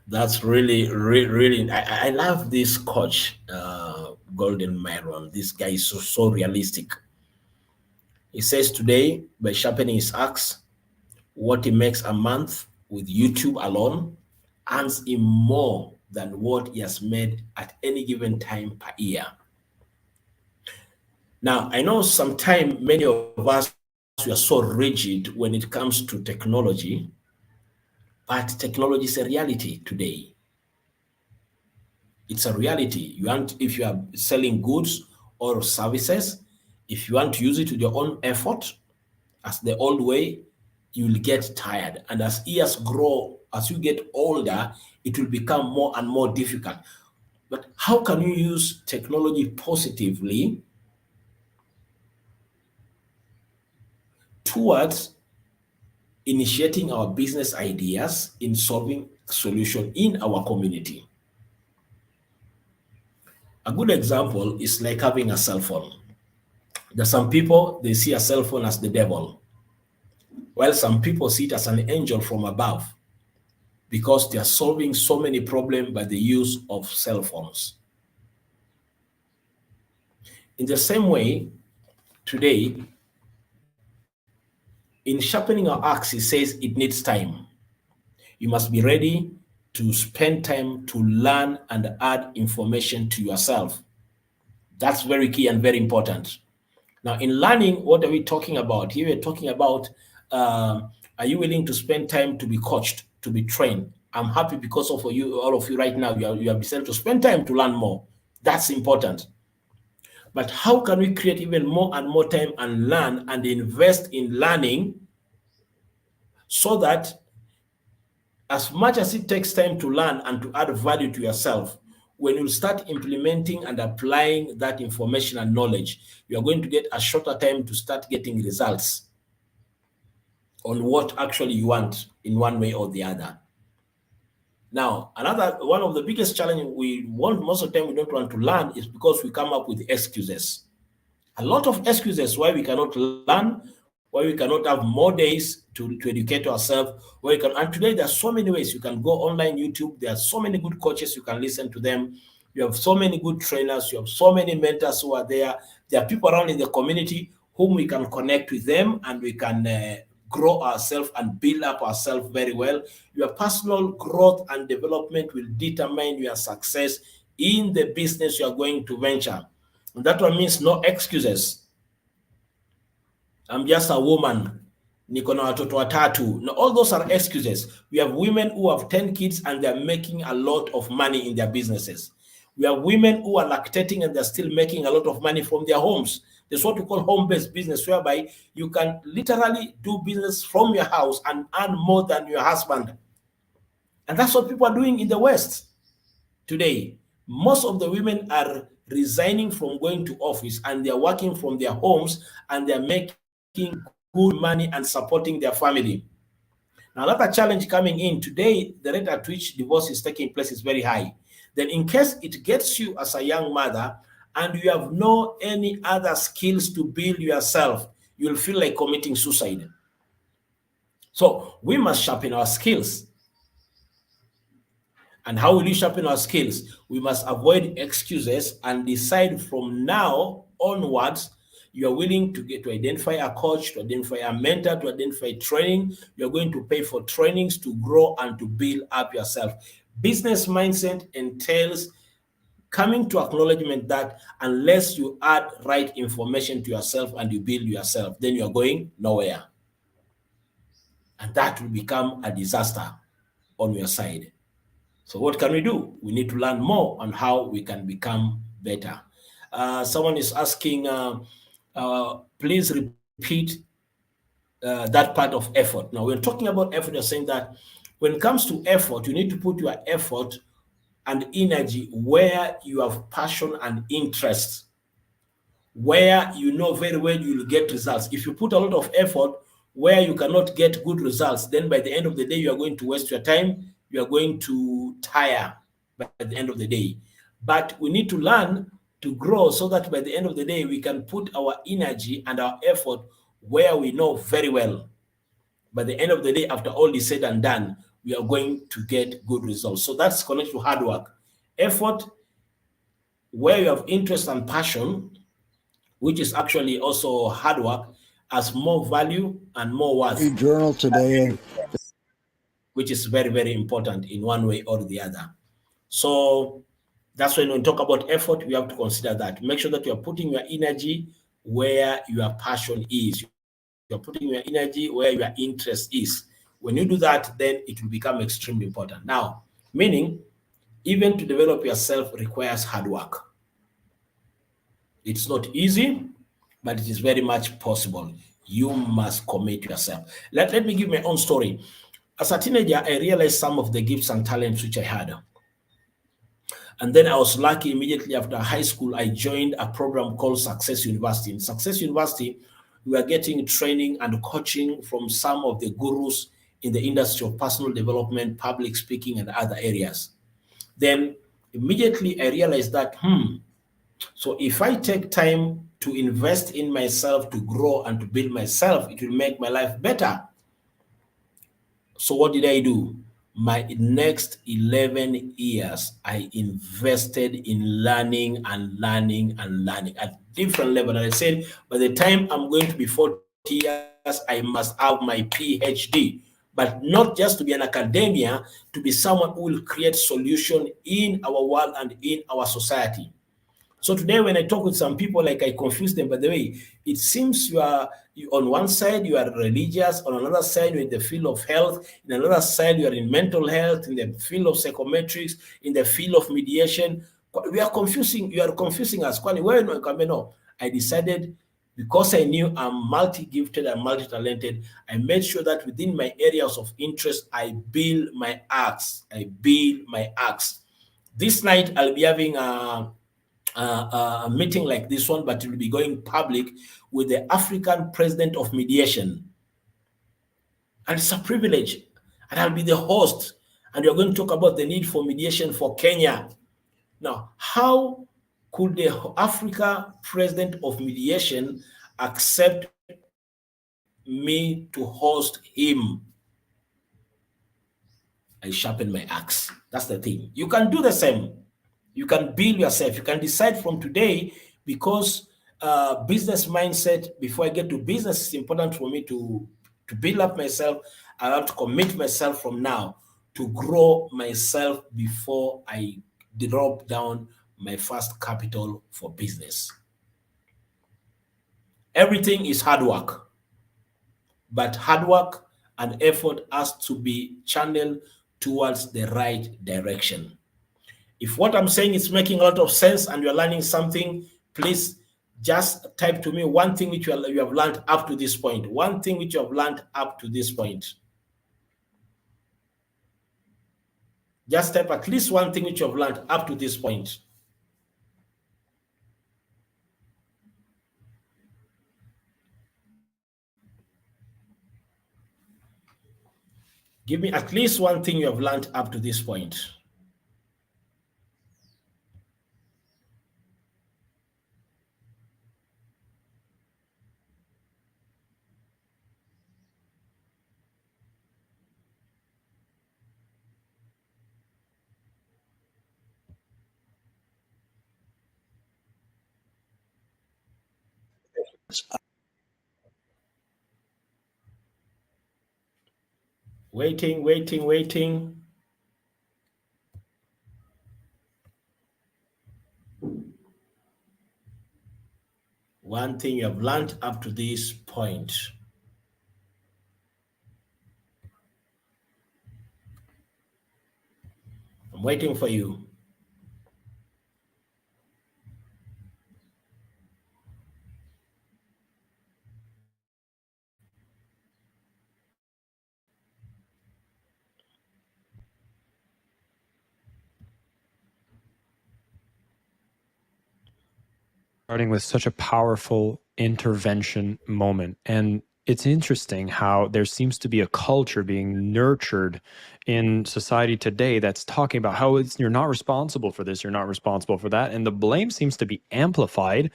That's really, really, I love this coach, Golden Myron. This guy is so realistic. He says today, by sharpening his axe, what he makes a month with YouTube alone earns him more than what he has made at any given time per year. Now, I know sometimes many of us, we are so rigid when it comes to technology, but technology is a reality today. It's a reality. If you are selling goods or services, if you want to use it with your own effort, as the old way, you will get tired. And as years grow, as you get older, it will become more and more difficult. But how can you use technology positively towards initiating our business ideas in solving solution in our community? A good example is like having a cell phone. There's some people, they see a cell phone as the devil, while some people see it as an angel from above because they are solving so many problems by the use of cell phones. In the same way, today, in sharpening our axe, it says it needs time. You must be ready to spend time to learn and add information to yourself. That's very key and very important. Now, in learning, what are we talking about? Here we're talking about, are you willing to spend time to be coached, to be trained? I'm happy because of you, all of you right now, you have decided to spend time to learn more. That's important. But how can we create even more and more time and learn and invest in learning so that as much as it takes time to learn and to add value to yourself, when you start implementing and applying that information and knowledge, you are going to get a shorter time to start getting results on what actually you want in one way or the other. Now, one of the biggest challenges we want most of the time we don't want to learn is because we come up with excuses. A lot of excuses why we cannot learn, why we cannot have more days to educate ourselves. And today there are so many ways you can go online, YouTube. There are so many good coaches, you can listen to them. You have so many good trainers. You have so many mentors who are there. There are people around in the community whom we can connect with them, and we can grow ourselves and build up ourselves very well. Your personal growth and development will determine your success in the business you are going to venture. And that one means no excuses. I'm just a woman. Niko na watoto watatu. No, all those are excuses. We have women who have 10 kids and they're making a lot of money in their businesses. We have women who are lactating and they're still making a lot of money from their homes. There's what we call home-based business, whereby you can literally do business from your house and earn more than your husband. And that's what people are doing in the West today. Most of the women are resigning from going to office and they're working from their homes and they're making good money and supporting their family. Now, another challenge coming in today, the rate at which divorce is taking place is very high. Then in case it gets you as a young mother and you have no any other skills to build yourself, you'll feel like committing suicide. So we must sharpen our skills. And how will you sharpen our skills? We must avoid excuses and decide from now onwards, you are willing to identify a coach, to identify a mentor, to identify training. You're going to pay for trainings to grow and to build up yourself. Business mindset entails coming to acknowledgement that unless you add right information to yourself and you build yourself, then you're going nowhere. And that will become a disaster on your side. So what can we do? We need to learn more on how we can become better. Someone is asking, please repeat that part of effort. Now, we're talking about effort. You're saying that when it comes to effort, you need to put your effort and energy where you have passion and interest, where you know very well you will get results. If you put a lot of effort where you cannot get good results, then by the end of the day, you are going to waste your time. You are going to tire by the end of the day. But we need to learn to grow so that by the end of the day, we can put our energy and our effort where we know very well. By the end of the day, after all is said and done, we are going to get good results. So that's connected to hard work. Effort, where you have interest and passion, which is actually also hard work, has more value and more worth. Journal today, which is very, very important in one way or the other. So that's when we talk about effort, we have to consider that. Make sure that you're putting your energy where your passion is. You're putting your energy where your interest is. When you do that, then it will become extremely important. Now, meaning, even to develop yourself requires hard work. It's not easy, but it is very much possible. You must commit yourself. Let me give my own story. As a teenager, I realized some of the gifts and talents which I had. And then I was lucky. Immediately after high school, I joined a program called Success University. In Success University, we are getting training and coaching from some of the gurus in the industry of personal development, public speaking, and other areas. Then immediately I realized that, so if I take time to invest in myself, to grow and to build myself, it will make my life better. So what did I do? My next 11 years, I invested in learning and learning and learning at different levels. And I said, by the time I'm going to be 40 years, I must have my PhD. But not just to be an academia, to be someone who will create solution in our world and in our society. So today when I talk with some people, like I confuse them, by the way, it seems you on one side, you are religious, on another side, you're in the field of health, in another side, you are in mental health, in the field of psychometrics, in the field of mediation. You are confusing us. No, I decided, because I knew I'm multi-gifted and multi-talented, I made sure that within my areas of interest, I build my acts. This night, I'll be having a meeting like this one, but it will be going public with the African President of Mediation. And it's a privilege. And I'll be the host. And we're going to talk about the need for mediation for Kenya. Now, how could the Africa President of Mediation accept me to host him? I sharpen my axe. That's the thing. You can do the same. You can build yourself. You can decide from today, because business mindset, before I get to business, it's important for me to build up myself. I have to commit myself from now to grow myself before I drop down my first capital for business. Everything is hard work, but hard work and effort has to be channeled towards the right direction. If what I'm saying is making a lot of sense and you're learning something, please just type to me one thing which you have learned up to this point. One thing which you have learned up to this point. Just type at least one thing which you have learned up to this point. Give me at least one thing you have learned up to this point. Waiting. One thing you have learned up to this point. I'm waiting for you. Starting with such a powerful intervention moment. And it's interesting how there seems to be a culture being nurtured in society today that's talking about how you're not responsible for this, you're not responsible for that. And the blame seems to be amplified.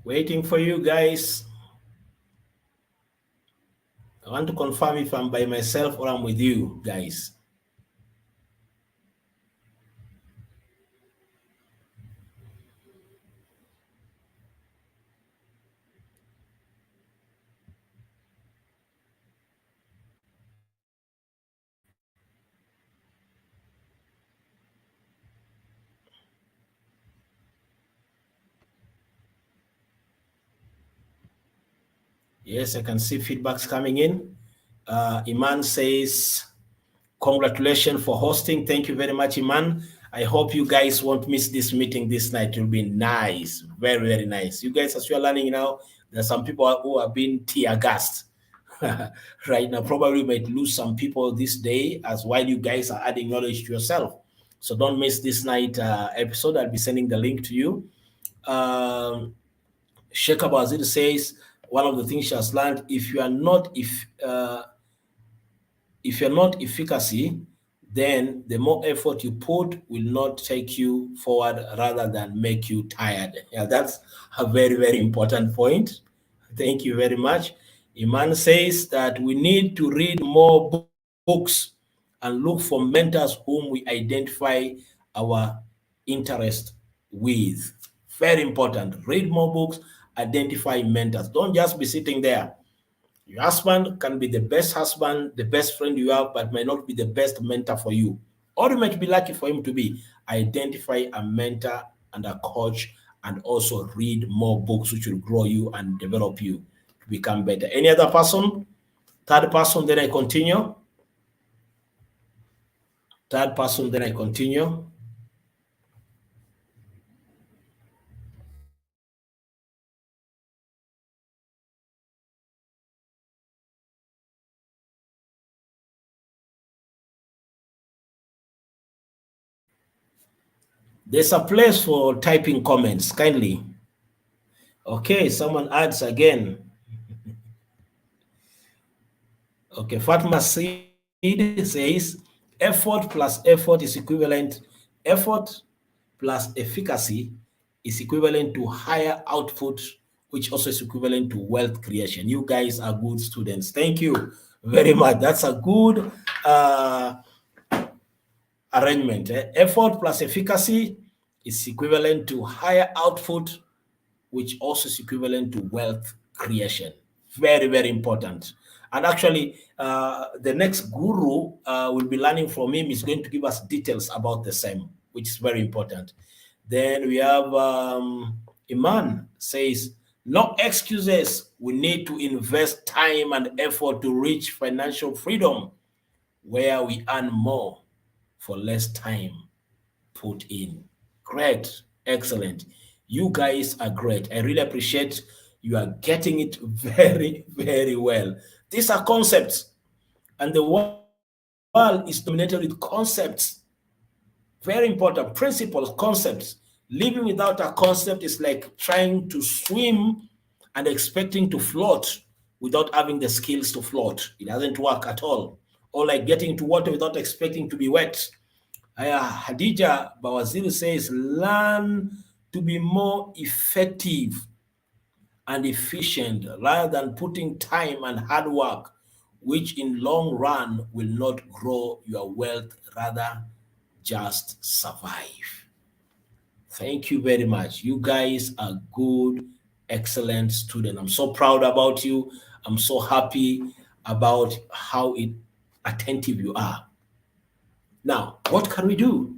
Waiting for you guys. I want to confirm if I'm by myself or I'm with you guys. Yes, I can see feedbacks coming in. Iman says, congratulations for hosting. Thank you very much, Iman. I hope you guys won't miss this meeting this night. It will be nice. Very, very nice. You guys, as you're learning now, there are some people who have been tear gassed right now. Probably might lose some people this day as while you guys are adding knowledge to yourself. So don't miss this night episode. I'll be sending the link to you. Sheikh Abu Azir says, one of the things she has learned, if you're not efficacy, then the more effort you put will not take you forward rather than make you tired. Yeah, that's a very, very important point. Thank you very much. Iman says that we need to read more books and look for mentors whom we identify our interest with. Very important. Read more books, identify mentors. Don't just be sitting there. Your husband can be the best husband, the best friend you have, but may not be the best mentor for you. Or you might be lucky for him to be. Identify a mentor and a coach, and also read more books which will grow you and develop you to become better. Any other person? Third person, then I continue. Third person, then I continue. There's a place for typing comments, kindly. Okay, someone adds again. Okay, Fatma Seed says, effort plus effort is equivalent, effort plus efficacy is equivalent to higher output, which also is equivalent to wealth creation. You guys are good students. Thank you very much. That's a good arrangement. Effort plus efficacy is equivalent to higher output, which also is equivalent to wealth creation. Very, very important. And actually, the next guru we'll be learning from him is going to give us details about the same, which is very important. Then we have Iman says, no excuses. We need to invest time and effort to reach financial freedom where we earn more for less time put in. Great. Excellent. You guys are great. I really appreciate you are getting it very, very well. These are concepts, and the world is dominated with concepts. Very important. Principles, concepts. Living without a concept is like trying to swim and expecting to float without having the skills to float. It doesn't work at all. Or like getting to water without expecting to be wet. Hadija Bawaziri says, learn to be more effective and efficient rather than putting time and hard work, which in long run will not grow your wealth, rather just survive. Thank you very much. You guys are good, excellent students. I'm so proud about you. I'm so happy about how attentive you are. Now, what can we do?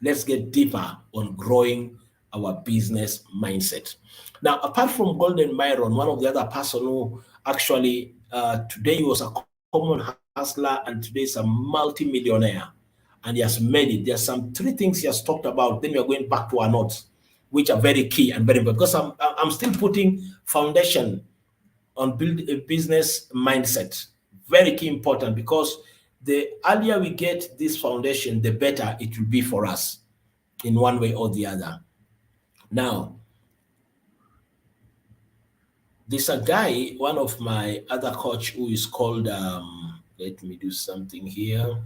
Let's get deeper on growing our business mindset. Now, apart from Golden Myron, one of the other person who actually today was a common hustler and today is a multi-millionaire, and he has made it. There's some 3 things he has talked about. Then we are going back to our notes, which are very key and very important, because I'm still putting foundation on build a business mindset. Very key, important, because the earlier we get this foundation, the better it will be for us in one way or the other. Now, there's a guy, one of my other coach, who is called, let me do something here.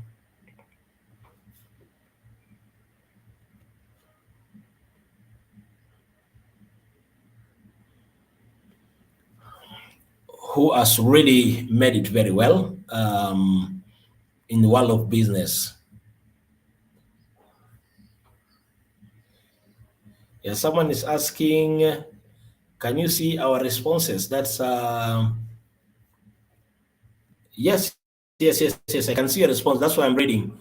Who has really made it very well in the world of business. Yeah, someone is asking, can you see our responses? That's yes, I can see a response. That's why I'm reading.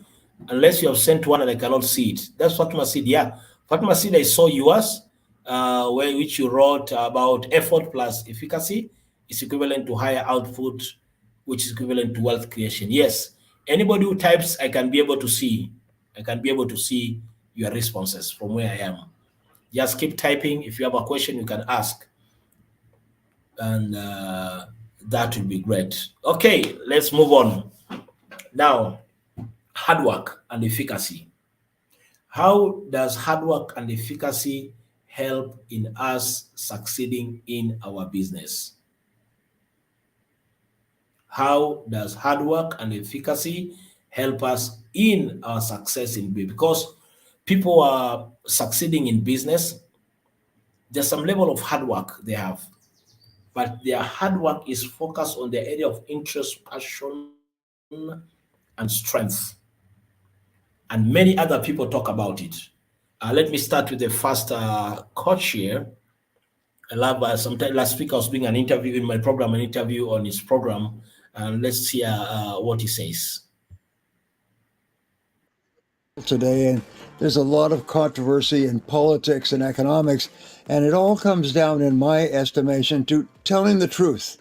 Unless you have sent one and I cannot see it. That's Fatma Seed. Yeah, Fatma Seed, I saw yours, which you wrote about effort plus efficacy is equivalent to higher output, which is equivalent to wealth creation. Yes, anybody who types, I can be able to see. I can be able to see your responses from where I am. Just keep typing. If you have a question, you can ask. And that will be great. Okay, let's move on. Now, hard work and efficacy. How does hard work and efficacy help in us succeeding in our business? How does hard work and efficacy help us in our success in business? Because people are succeeding in business, there's some level of hard work they have, but their hard work is focused on the area of interest, passion, and strength. And many other people talk about it. Let me start with the first coach here. I love sometime last week I was doing an interview in my program, an interview on his program, and let's hear what he says. Today, and there's a lot of controversy in politics and economics, and it all comes down, in my estimation, to telling the truth.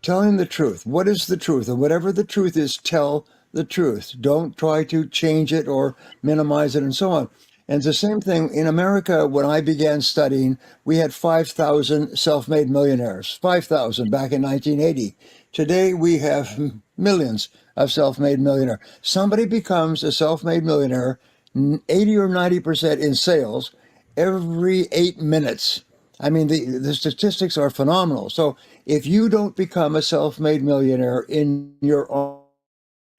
Telling the truth. What is the truth? And whatever the truth is, tell the truth. Don't try to change it or minimize it and so on. And it's the same thing in America. When I began studying, we had 5,000 self-made millionaires, 5,000 back in 1980. Today, we have millions of self-made millionaires. Somebody becomes a self-made millionaire 80 or 90% in sales every 8 minutes. I mean, the statistics are phenomenal. So if you don't become a self-made millionaire in your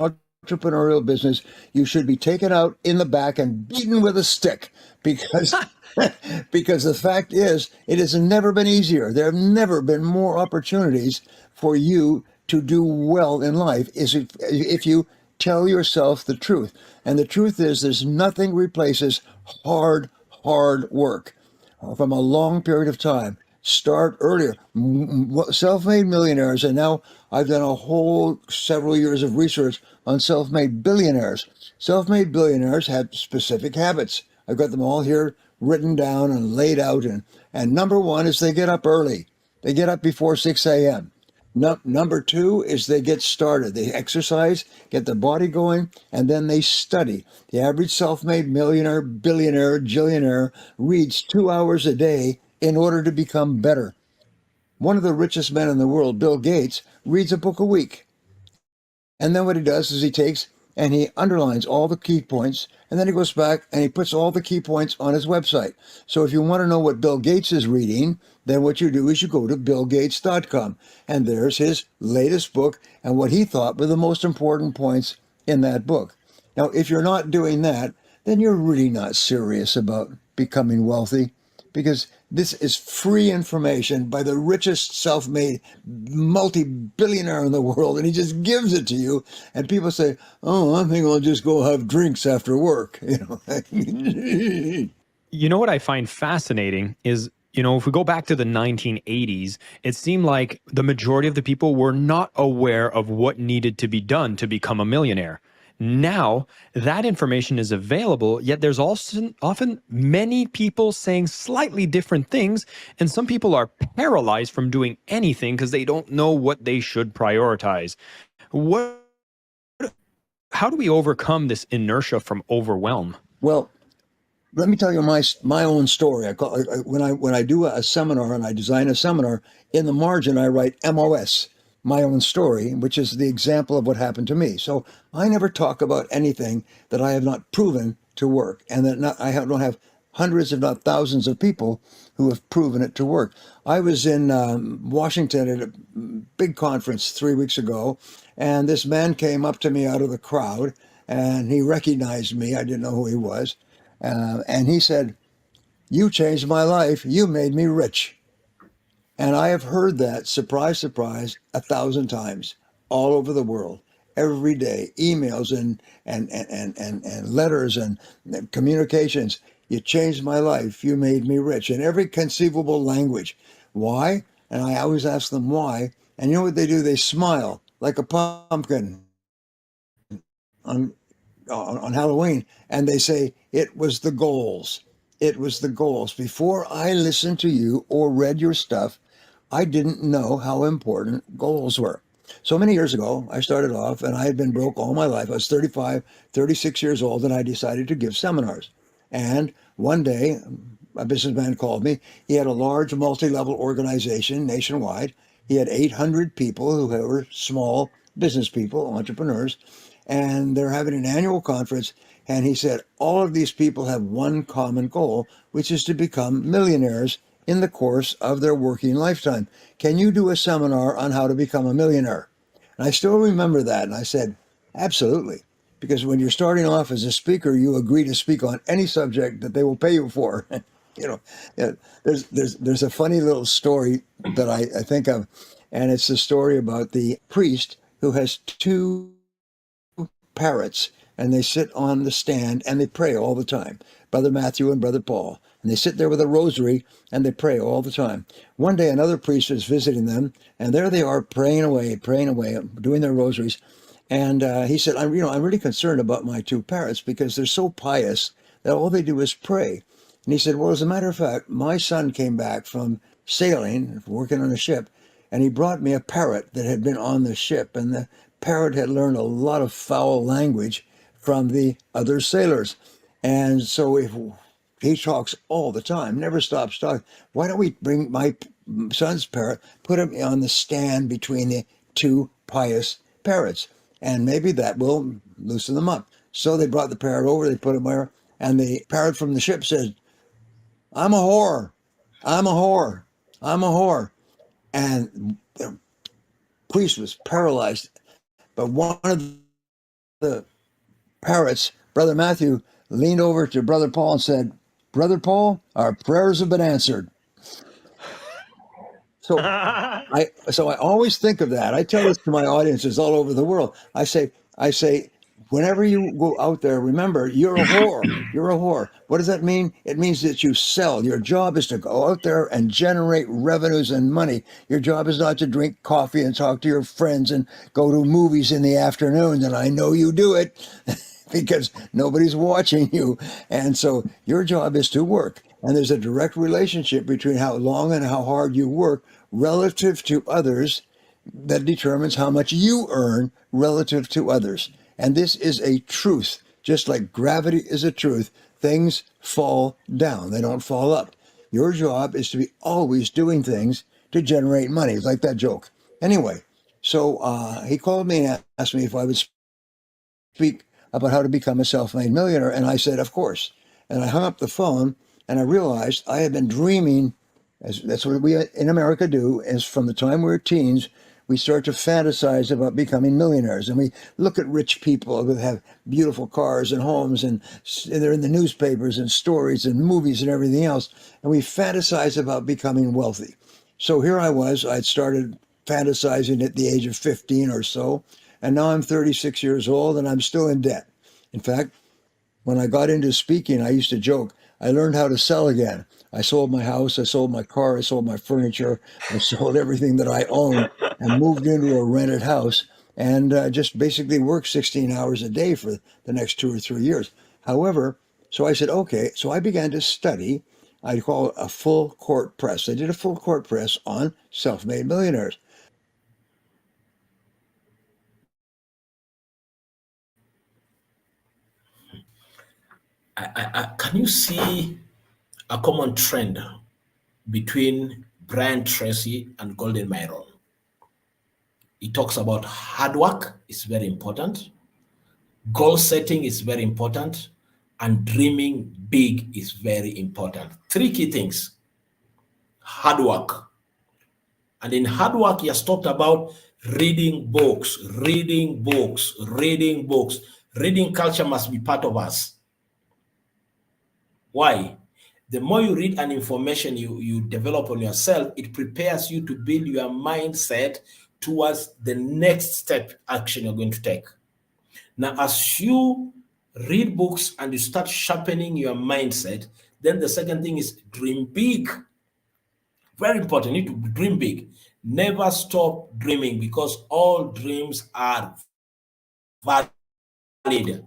entrepreneurial business, you should be taken out in the back and beaten with a stick because because the fact is, it has never been easier. There have never been more opportunities for you to do well in life is if you tell yourself the truth. And the truth is, there's nothing replaces hard work from a long period of time. Start earlier. Self-made millionaires, and now I've done a whole several years of research on self-made billionaires. Self-made billionaires have specific habits. I've got them all here written down and laid out. And number one is they get up early. They get up before 6 a.m. Number two is they get started. They exercise, get their body going, and then they study. The average self-made millionaire, billionaire, jillionaire reads 2 hours a day in order to become better. One of the richest men in the world, Bill Gates, reads a book a week. And then what he does is he takes and he underlines all the key points, and then he goes back and he puts all the key points on his website. So if you want to know what Bill Gates is reading, then what you do is you go to billgates.com, and there's his latest book and what he thought were the most important points in that book. Now, if you're not doing that, then you're really not serious about becoming wealthy, because this is free information by the richest self-made multi-billionaire in the world, and he just gives it to you. And people say, "Oh, I think I'll just go have drinks after work." You know what I find fascinating is, if we go back to the 1980s, it seemed like the majority of the people were not aware of what needed to be done to become a millionaire. Now that information is available, yet there's also often many people saying slightly different things, and some people are paralyzed from doing anything because they don't know what they should prioritize. How do we overcome this inertia from overwhelm? Well, let me tell you my own story. When I do a seminar and I design a seminar, in the margin I write MOS, my own story, which is the example of what happened to me. So I never talk about anything that I have not proven to work, and that I don't have hundreds, if not thousands, of people who have proven it to work. I was in Washington at a big conference 3 weeks ago, and this man came up to me out of the crowd, and he recognized me. I didn't know who he was. And he said, "You changed my life. You made me rich." And I have heard that, surprise, surprise, 1,000 times all over the world, every day, emails and letters and communications. "You changed my life. You made me rich," in every conceivable language. Why? And I always ask them why. And you know what they do? They smile like a pumpkin on Halloween, and they say, "It was the goals. It was the goals. Before I listened to you or read your stuff, I didn't know how important goals were." So many years ago, I started off, and I had been broke all my life. I was 35, 36 years old, and I decided to give seminars. And one day, a businessman called me. He had a large multi-level organization nationwide. He had 800 people who were small business people, entrepreneurs, and they're having an annual conference. And he said, all of these people have one common goal, which is to become millionaires in the course of their working lifetime. Can you do a seminar on how to become a millionaire? And I still remember that. And I said, absolutely. Because when you're starting off as a speaker, you agree to speak on any subject that they will pay you for. There's a funny little story that I think of, and it's the story about the priest who has two parrots, and they sit on the stand and they pray all the time, Brother Matthew and Brother Paul. And they sit there with a rosary and they pray all the time. One day another priest was visiting them, and there they are praying away, doing their rosaries. And he said, I'm really concerned about my two parrots because they're so pious that all they do is pray. And he said, well, as a matter of fact, my son came back from sailing, working on a ship, and he brought me a parrot that had been on the ship. And the parrot had learned a lot of foul language from the other sailors. And so if he talks all the time, never stops talking, why don't we bring my son's parrot, put him on the stand between the two pious parrots, and maybe that will loosen them up. So they brought the parrot over, they put him there, And the parrot from the ship said, I'm a whore. I'm a whore. I'm a whore. And the priest was paralyzed. But one of the parrots, Brother Matthew, leaned over to Brother Paul and said, Brother Paul, our prayers have been answered. So I always think of that. I tell this to my audiences all over the world. I say, whenever you go out there, remember, you're a whore. You're a whore. What does that mean? It means that you sell. Your job is to go out there and generate revenues and money. Your job is not to drink coffee and talk to your friends and go to movies in the afternoon. And I know you do it because nobody's watching you. And so your job is to work. And there's a direct relationship between how long and how hard you work relative to others that determines how much you earn relative to others. And this is a truth. Just like gravity is a truth, things fall down. They don't fall up. Your job is to be always doing things to generate money. It's like that joke. Anyway, so he called me and asked me if I would speak about how to become a self-made millionaire. And I said, of course. And I hung up the phone and I realized I had been dreaming, as that's what we in America do, is from the time we're teens, we start to fantasize about becoming millionaires. And we look at rich people who have beautiful cars and homes, and they're in the newspapers and stories and movies and everything else. And we fantasize about becoming wealthy. So here I was, I'd started fantasizing at the age of 15 or so. And now I'm 36 years old and I'm still in debt. In fact, when I got into speaking, I used to joke, I learned how to sell again. I sold my house, I sold my car, I sold my furniture, I sold everything that I owned and moved into a rented house and just basically worked 16 hours a day for the next 2 or 3 years. However, so I said, okay, so I began to study. I call it a full court press. I did a full court press on self-made millionaires. Can you see a common trend between Brian Tracy and Golden Myron? He talks about hard work is very important, goal setting is very important, and dreaming big is very important. 3 key things. Hard work. And in hard work, he has talked about reading books, reading books, reading books. Reading culture must be part of us. Why? The more you read and information you develop on yourself, it prepares you to build your mindset towards the next step action you're going to take. Now, as you read books and you start sharpening your mindset, then the second thing is dream big. Very important. You need to dream big. Never stop dreaming, because all dreams are valid.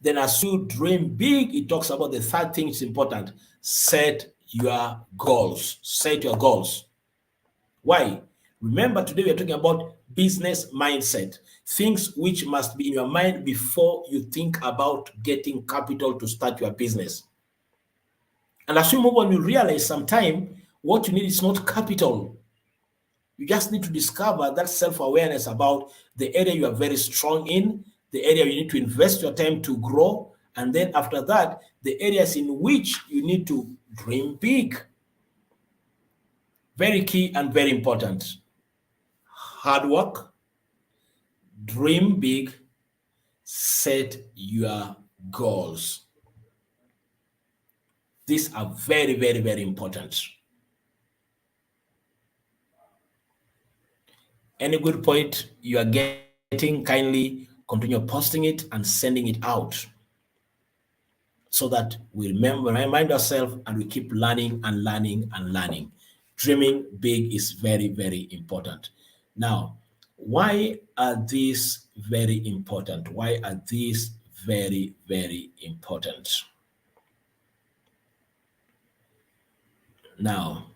Then as you dream big, it talks about the third thing is important. Set your goals. Set your goals. Why? Remember, today we are talking about business mindset. Things which must be in your mind before you think about getting capital to start your business. And as you move on, you realize sometime what you need is not capital. You just need to discover that self-awareness about the area you are very strong in, the area you need to invest your time to grow, and then after that, the areas in which you need to dream big. Very key and very important. Hard work, dream big, set your goals. These are very, very, very important. Any good point you are getting, kindly continue posting it and sending it out so that we remind ourselves and we keep learning and learning and learning. Dreaming big is very, very important. Now, why are these very important? Why are these very, very important? Now,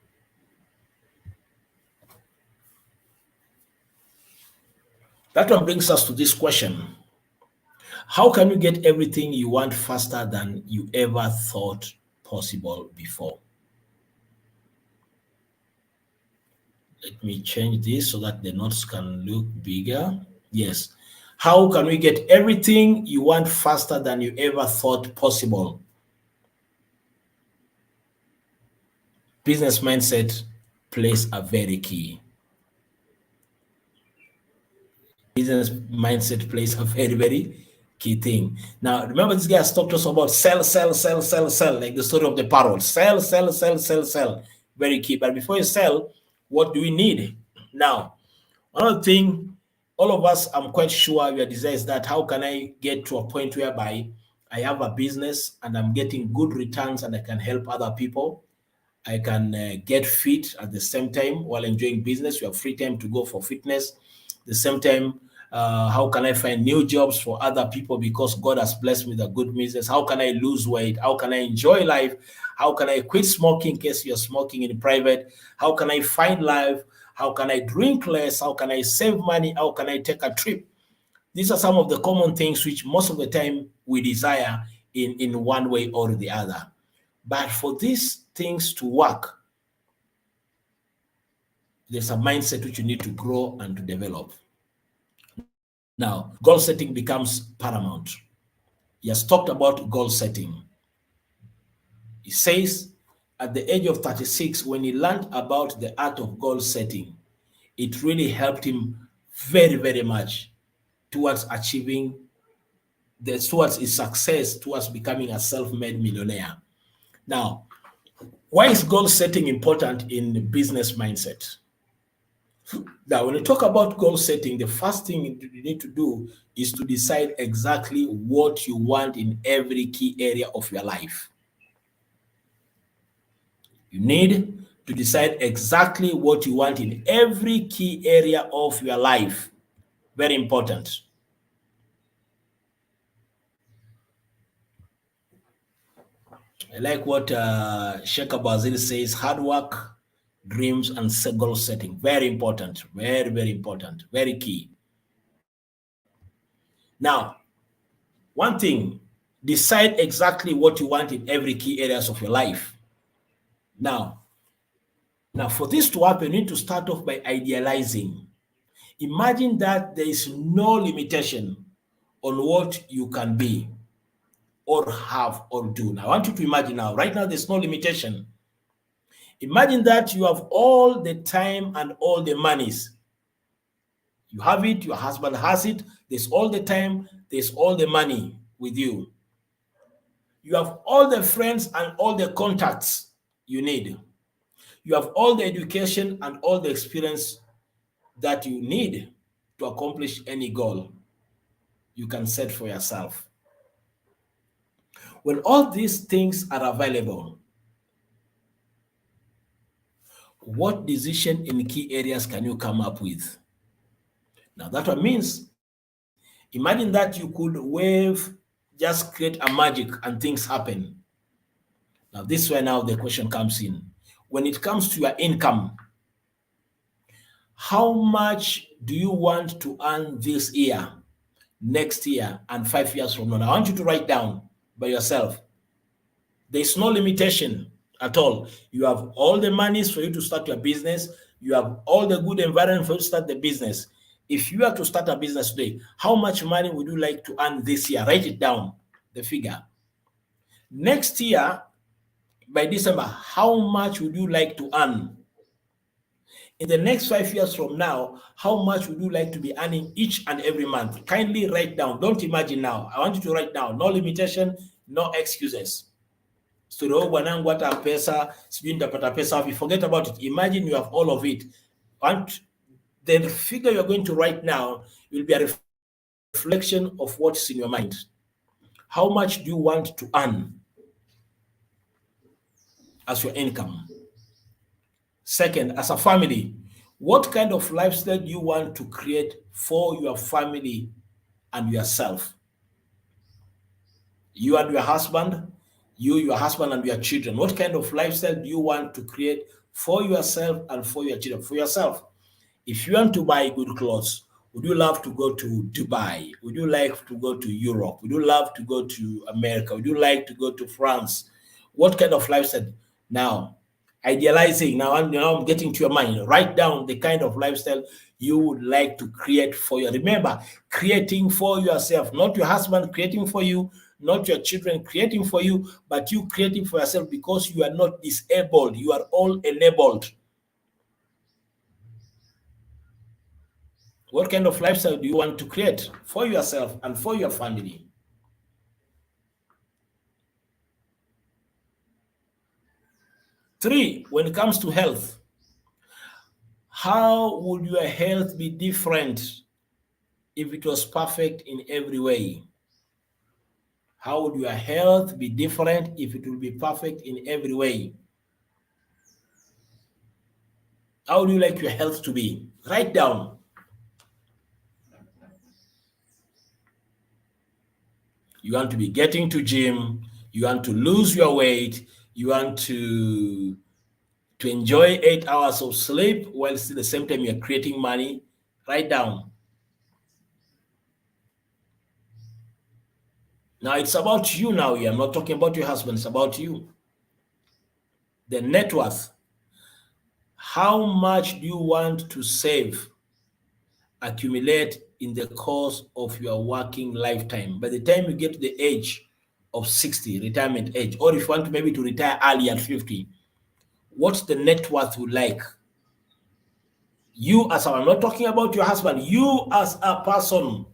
that one brings us to this question. How can you get everything you want faster than you ever thought possible before? Let me change this so that the notes can look bigger. Yes. How can we get everything you want faster than you ever thought possible? Business mindset plays a very key. Business mindset plays a very, very key thing. Now, remember this guy has talked to us about sell, sell, sell, sell, sell, like the story of the parrot. Sell, sell, sell, sell, sell. Very key. But before you sell, what do we need? Now, another thing, all of us, I'm quite sure your desire is that how can I get to a point whereby I have a business and I'm getting good returns and I can help other people. I can get fit at the same time while enjoying business. You have free time to go for fitness. The same time, how can I find new jobs for other people because God has blessed me with a good business? How can I lose weight? How can I enjoy life? How can I quit smoking in case you're smoking in private? How can I find life? How can I drink less? How can I save money? How can I take a trip? These are some of the common things which most of the time we desire in one way or the other. But for these things to work, there's a mindset which you need to grow and to develop. Now, goal setting becomes paramount. He has talked about goal setting. He says at the age of 36, when he learned about the art of goal setting, it really helped him very, very much towards achieving towards his success, towards becoming a self-made millionaire. Now, why is goal setting important in the business mindset? Now, when you talk about goal setting, the first thing you need to do is to decide exactly what you want in every key area of your life. You need to decide exactly what you want in every key area of your life. Very important. I like what Sheikh Abazil says, hard work, dreams, and goal setting. Very important. Very, very important. Very key. Now, one thing, decide exactly what you want in every key areas of your life. Now, for this to happen, you need to start off by idealizing. Imagine that there is no limitation on what you can be or have or do. Now, I want you to imagine now, right now, there's no limitation. Imagine that you have all the time and all the monies. You have it, your husband has it, there's all the time, there's all the money with you. You have all the friends and all the contacts you need. You have all the education and all the experience that you need to accomplish any goal you can set for yourself. When all these things are available, what decision in key areas can you come up with? Now that one means, imagine that you could just create a magic and things happen. Now this is where now the question comes in. When it comes to your income, how much do you want to earn this year, next year, and 5 years from now? I want you to write down by yourself. There's no limitation at all. You have all the monies for you to start your business. You have all the good environment for you to start the business. If you are to start a business today, how much money would you like to earn this year? Write it down, the figure. Next year, by December, how much would you like to earn? In the next 5 years from now, how much would you like to be earning each and every month? Kindly write down. Don't imagine now. I want you to write down. No limitation, no excuses. So forget about it. Imagine you have all of it. And the figure you're going to write now will be a reflection of what's in your mind. How much do you want to earn as your income? Second, as a family, what kind of lifestyle do you want to create for your family and yourself? You and your husband, your husband and your children. What kind of lifestyle do you want to create for yourself and for your children? For yourself, if you want to buy good clothes, would you love to go to Dubai? Would you like to go to Europe? Would you love to go to America? Would you like to go to France? What kind of lifestyle? Now, Idealizing. Now I'm getting to your mind. Write down the kind of lifestyle you would like to create for you. Remember, creating for yourself, not your husband creating for you, not your children creating for you, but you creating for yourself, because you are not disabled. You are all enabled. What kind of lifestyle do you want to create for yourself and for your family? Three, when it comes to health, how would your health be different if it was perfect in every way? How would your health be different if it would be perfect in every way? How would you like your health to be? Write down. You want to be getting to gym, you want to lose your weight, you want to enjoy 8 hours of sleep while still at the same time you're creating money. Write down. Now it's about you now here. I'm not talking about your husband, it's about you. The net worth. How much do you want to save, accumulate in the course of your working lifetime? By the time you get to the age of 60, retirement age, or if you want maybe to retire early at 50, what's the net worth you like? You as I'm not talking about your husband, you as a person.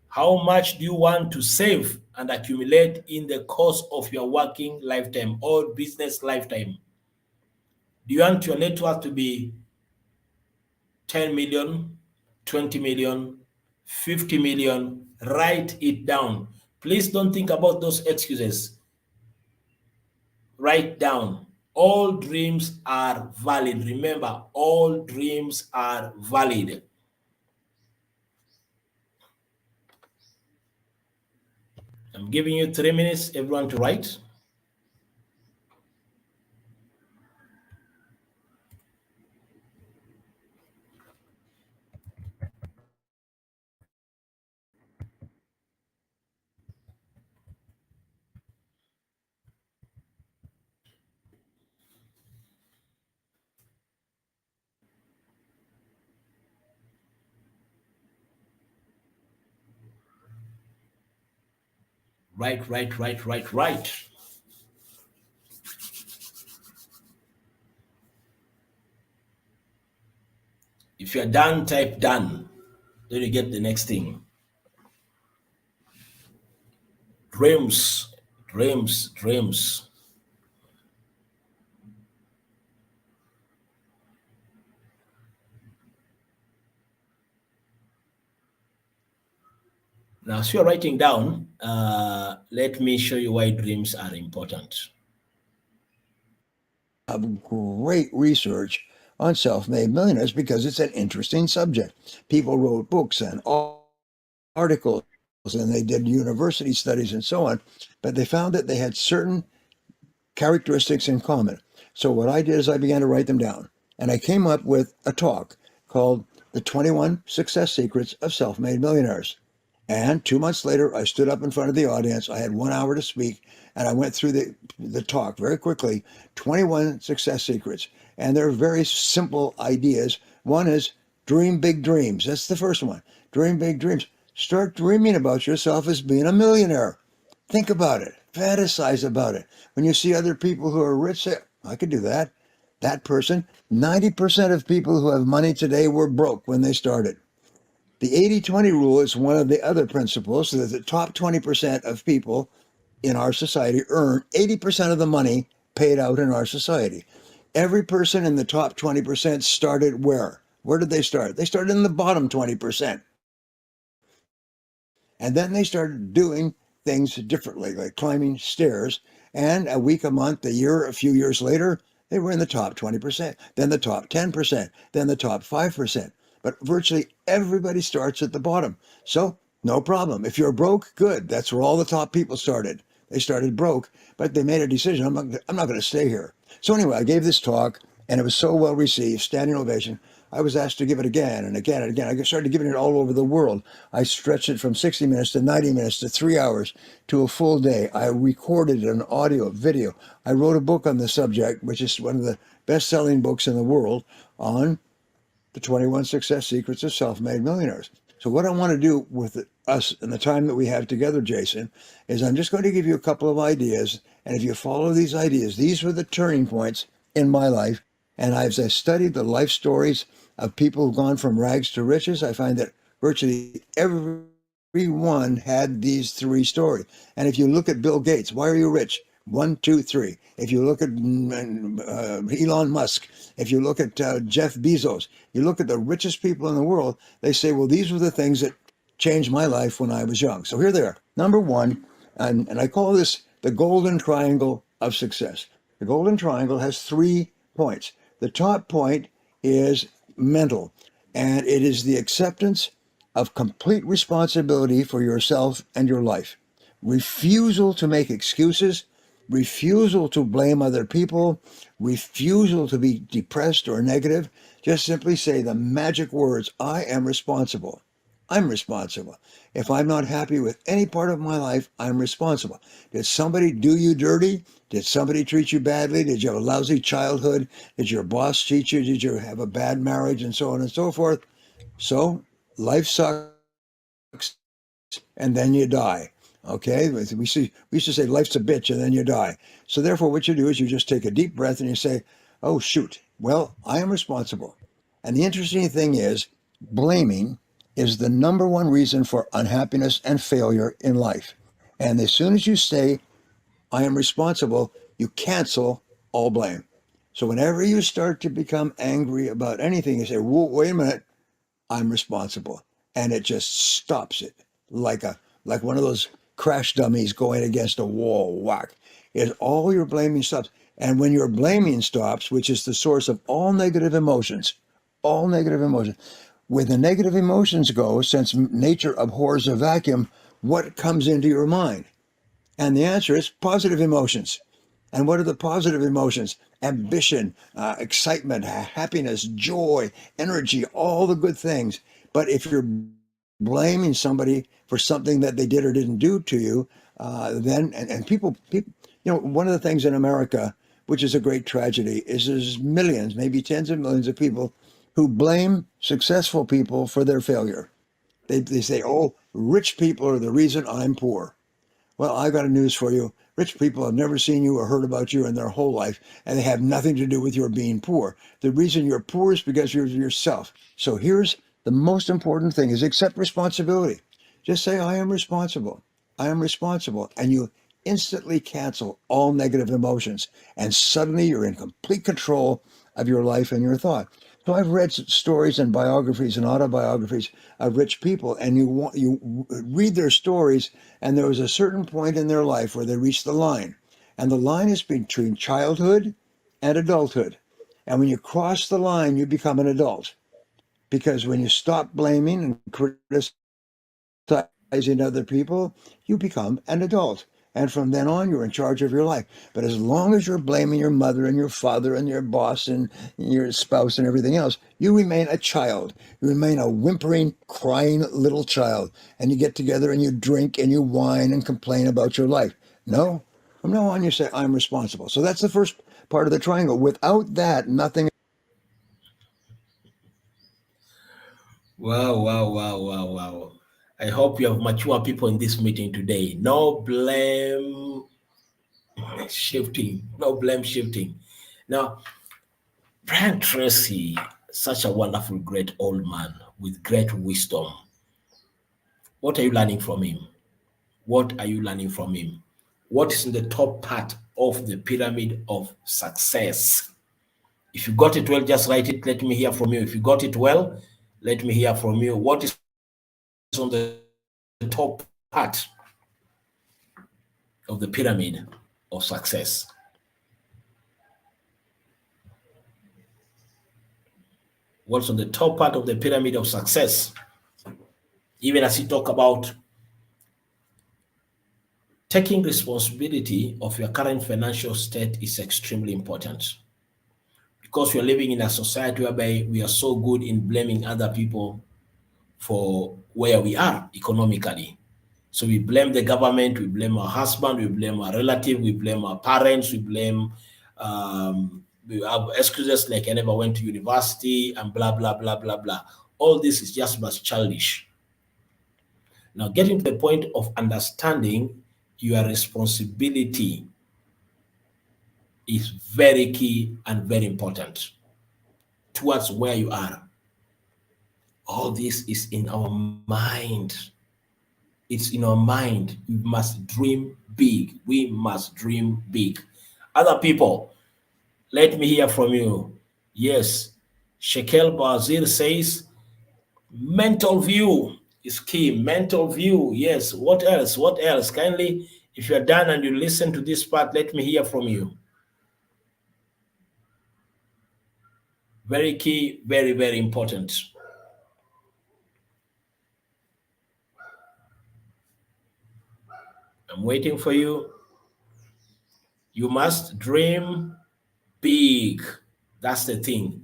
How much do you want to save and accumulate in the course of your working lifetime or business lifetime? Do you want your net worth to be 10 million, 20 million, 50 million? Write it down. Please don't think about those excuses. Write down. All dreams are valid. Remember, all dreams are valid. I'm giving you 3 minutes, everyone, to write. Right. If you're done, type done. Then you get the next thing. Dreams. Now, as you're writing down, let me show you why dreams are important. Of great research on self-made millionaires because it's an interesting subject. People wrote books and articles and they did university studies and so on, but they found that they had certain characteristics in common. So what I did is I began to write them down, and I came up with a talk called The 21 Success Secrets of Self-Made Millionaires. And 2 months later, I stood up in front of the audience. I had 1 hour to speak, and I went through the talk very quickly, 21 success secrets. And they're very simple ideas. One is dream big dreams. That's the first one. Dream big dreams. Start dreaming about yourself as being a millionaire. Think about it. Fantasize about it. When you see other people who are rich, say, I could do that. That person, 90% of people who have money today were broke when they started. The 80-20 rule is one of the other principles, so that the top 20% of people in our society earn 80% of the money paid out in our society. Every person in the top 20% started where? Where did they start? They started in the bottom 20%. And then they started doing things differently, like climbing stairs. And a week, a month, a year, a few years later, they were in the top 20%, then the top 10%, then the top 5%. But virtually everybody starts at the bottom. So no problem. If you're broke, good. That's where all the top people started. They started broke, but they made a decision. I'm not going to stay here. So anyway, I gave this talk, And it was so well received, standing ovation. I was asked to give it again and again and again. I started giving it all over the world. I stretched it from 60 minutes to 90 minutes to 3 hours to a full day. I recorded an audio, video. I wrote a book on the subject, which is one of the best-selling books in the world, on the 21 Success Secrets of Self-Made Millionaires. So what I want to do with us and the time that we have together, Jason, is I'm just going to give you a couple of ideas. And if you follow these ideas, these were the turning points in my life. And as I studied the life stories of people who've gone from rags to riches, I find that virtually everyone had these three stories. And if you look at Bill Gates, why are you rich? 1, 2, 3. If you look at Elon Musk, if you look at Jeff Bezos, you look at the richest people in the world, they say, well, these were the things that changed my life when I was young. So here they are. Number one, and I call this the golden triangle of success. The golden triangle has 3 points. The top point is mental, and it is the acceptance of complete responsibility for yourself and your life. Refusal to make excuses, refusal to blame other people, refusal to be depressed or negative. Just simply say the magic words, I am responsible. I'm responsible. If I'm not happy with any part of my life, I'm responsible. Did somebody do you dirty? Did somebody treat you badly? Did you have a lousy childhood? Did your boss cheat you? Did you have a bad marriage? And so on and so forth. So life sucks and then you die. Okay, we used to say life's a bitch and then you die. So therefore what you do is you just take a deep breath and you say, oh shoot, well, I am responsible. And the interesting thing is, blaming is the number one reason for unhappiness and failure in life. And as soon as you say, I am responsible, you cancel all blame. So whenever you start to become angry about anything, you say, whoa, wait a minute, I'm responsible. And it just stops it like one of those crash dummies going against a wall, whack. Is all your blaming stops. And when your blaming stops, which is the source of all negative emotions, where the negative emotions go, since nature abhors a vacuum, what comes into your mind? And the answer is positive emotions. And what are the positive emotions? Ambition, excitement, happiness, joy, energy, all the good things. But if you're blaming somebody for something that they did or didn't do to you, then people, one of the things in America, which is a great tragedy, is there's millions, maybe tens of millions of people who blame successful people for their failure. They say, oh, rich people are the reason I'm poor. Well, I got a news for you. Rich people have never seen you or heard about you in their whole life, and they have nothing to do with your being poor. The reason you're poor is because you're yourself. So here's the most important thing is accept responsibility. Just say, I am responsible. I am responsible. And you instantly cancel all negative emotions. And suddenly you're in complete control of your life and your thought. So I've read stories and biographies and autobiographies of rich people, and you read their stories, and there was a certain point in their life where they reached the line. And the line is between childhood and adulthood. And when you cross the line, you become an adult. Because when you stop blaming and criticizing other people, you become an adult. And from then on, you're in charge of your life. But as long as you're blaming your mother and your father and your boss and your spouse and everything else, you remain a child. You remain a whimpering, crying little child. And you get together and you drink and you whine and complain about your life. No, from now on, you say, I'm responsible. So that's the first part of the triangle. Without that, nothing. Wow. I hope you have mature people in this meeting today. No blame shifting. Now, Brian Tracy, such a wonderful, great old man with great wisdom. What are you learning from him? What is in the top part of the pyramid of success? If you got it well, just write it. Let me hear from you. If you got it well, let me hear from you. What is on the top part of the pyramid of success? What's on the top part of the pyramid of success? Even as you talk about taking responsibility of your current financial state is extremely important. because we are living in a society whereby we are so good in blaming other people for where we are economically. So we blame the government, we blame our husband, we blame our relative, we blame our parents, we blame, we have excuses like I never went to university and blah, blah, blah, blah, blah. All this is just much childish. Now, getting to the point of understanding your responsibility is very key and very important towards where you are. All this is in our mind. It's in our mind. We must dream big. We must dream big. Other people, let me hear from you. Yes, Shekel Bazir says, mental view is key. Mental view. Yes. What else? What else? Kindly, if you're done and you listen to this part, let me hear from you. Very key, very, very important. I'm waiting for you. You must dream big. That's the thing.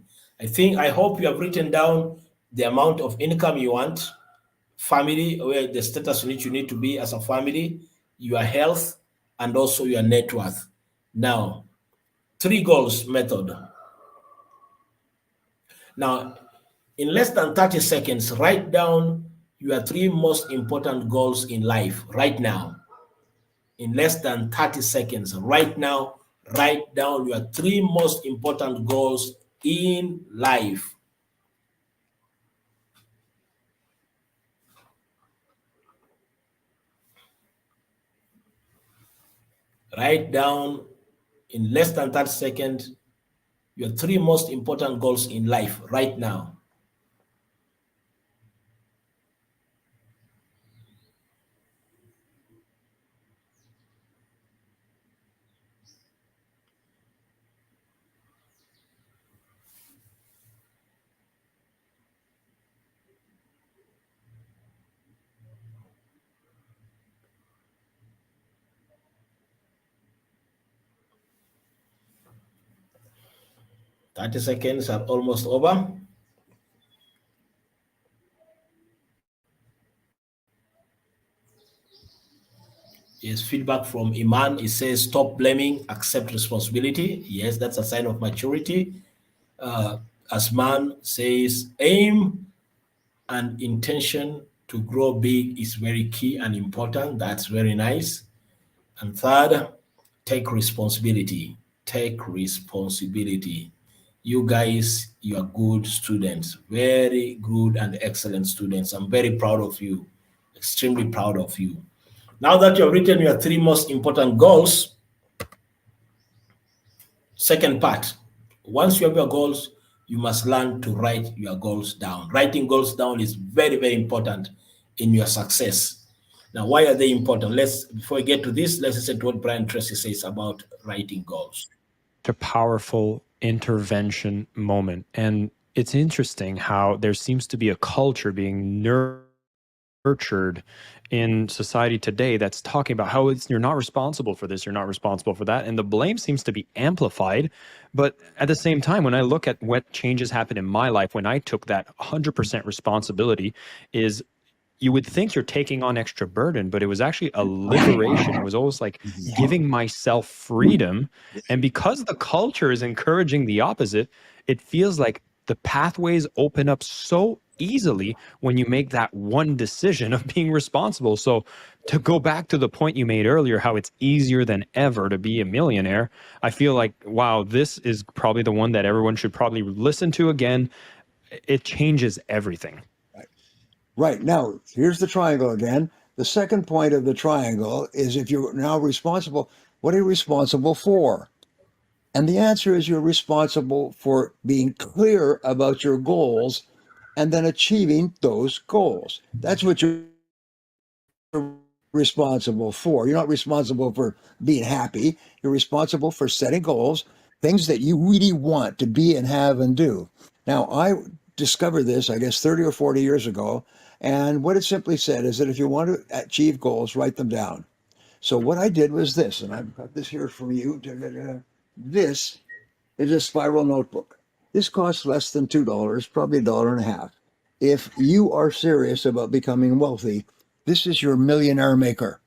I hope you have written down the amount of income you want, family, where the status in which you need to be as a family, your health, and also your net worth. Now, 3 goals method. Now, in less than 30 seconds, write down your 3 most important goals in life right now. In less than 30 seconds, right now, write down your 3 most important goals in life. Write down in less than 30 seconds your 3 most important goals in life right now. Thirty seconds are almost over. Yes, feedback from Iman. It says, stop blaming, accept responsibility. Yes, that's a sign of maturity. Asman says, aim and intention to grow big is very key and important. That's very nice. And third, take responsibility. Take responsibility. You guys, you are good students, very good and excellent students. I'm very proud of you, extremely proud of you. Now that you have written your 3 most important goals, second part, once you have your goals, you must learn to write your goals down. Writing goals down is very, very important in your success. Now, why are they important? Before we get to this, let's listen to what Brian Tracy says about writing goals. A powerful intervention moment. And it's interesting how there seems to be a culture being nurtured in society today that's talking about how you're not responsible for this, you're not responsible for that. And the blame seems to be amplified. But at the same time, when I look at what changes happened in my life when I took that 100% responsibility, is you would think you're taking on extra burden, but it was actually a liberation. It was almost like giving myself freedom. And because the culture is encouraging the opposite, it feels like the pathways open up so easily when you make that one decision of being responsible. So to go back to the point you made earlier, how it's easier than ever to be a millionaire, I feel like, wow, this is probably the one that everyone should probably listen to again. It changes everything. Right. Now, here's the triangle again. The second point of the triangle is if you're now responsible, what are you responsible for? And the answer is you're responsible for being clear about your goals and then achieving those goals. That's what you're responsible for. You're not responsible for being happy. You're responsible for setting goals, things that you really want to be and have and do. Now, I discovered this, I guess, 30 or 40 years ago. And what it simply said is that if you want to achieve goals, write them down. So what I did was this, and I've got this here from you. This It's a spiral notebook. This costs less than $2, probably $1.50. If you are serious about becoming wealthy, this is your millionaire maker.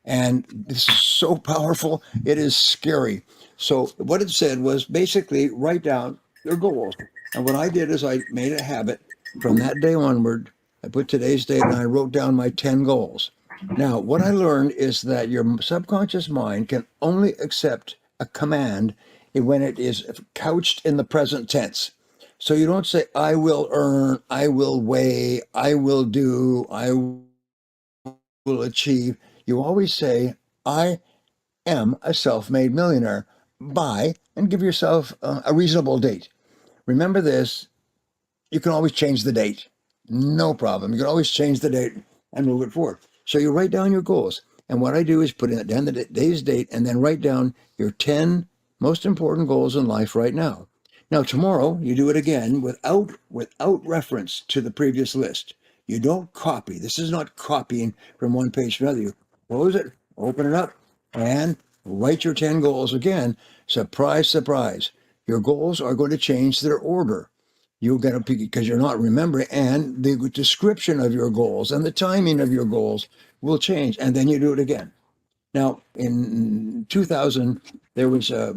And this is so powerful, it is scary. So what it said was basically write down your goals. And what I did is I made a habit from that day onward. I put today's date and I wrote down my 10 goals. Now, what I learned is that your subconscious mind can only accept a command when it is couched in the present tense. So you don't say, I will earn, I will weigh, I will do, I will achieve. You always say, I am a self-made millionaire by, and give yourself a reasonable date. Remember this, you can always change the date. No problem. You can always change the date and move it forward. So you write down your goals. And what I do is put in the day's date and then write down your 10 most important goals in life right now. Now, tomorrow, you do it again without reference to the previous list. You don't copy. This is not copying from one page to another. You close it, open it up, and write your 10 goals again. Surprise, surprise. Your goals are going to change their order. You're going to, because you're not remembering, and the description of your goals and the timing of your goals will change. And then you do it again. Now, in 2000, there was a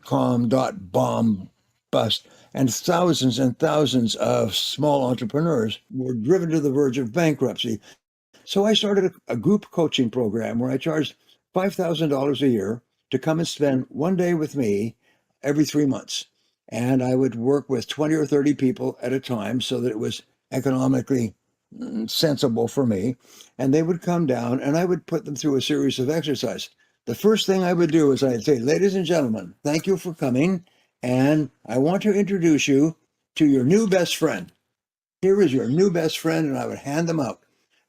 .com .bomb bust, and thousands of small entrepreneurs were driven to the verge of bankruptcy. So I started a group coaching program where I charged $5,000 a year to come and spend one day with me every 3 months. And I would work with 20 or 30 people at a time so that it was economically sensible for me. And they would come down and I would put them through a series of exercises. The first thing I would do is I'd say, ladies and gentlemen, thank you for coming. And I want to introduce you to your new best friend. Here is your new best friend. And I would hand them out.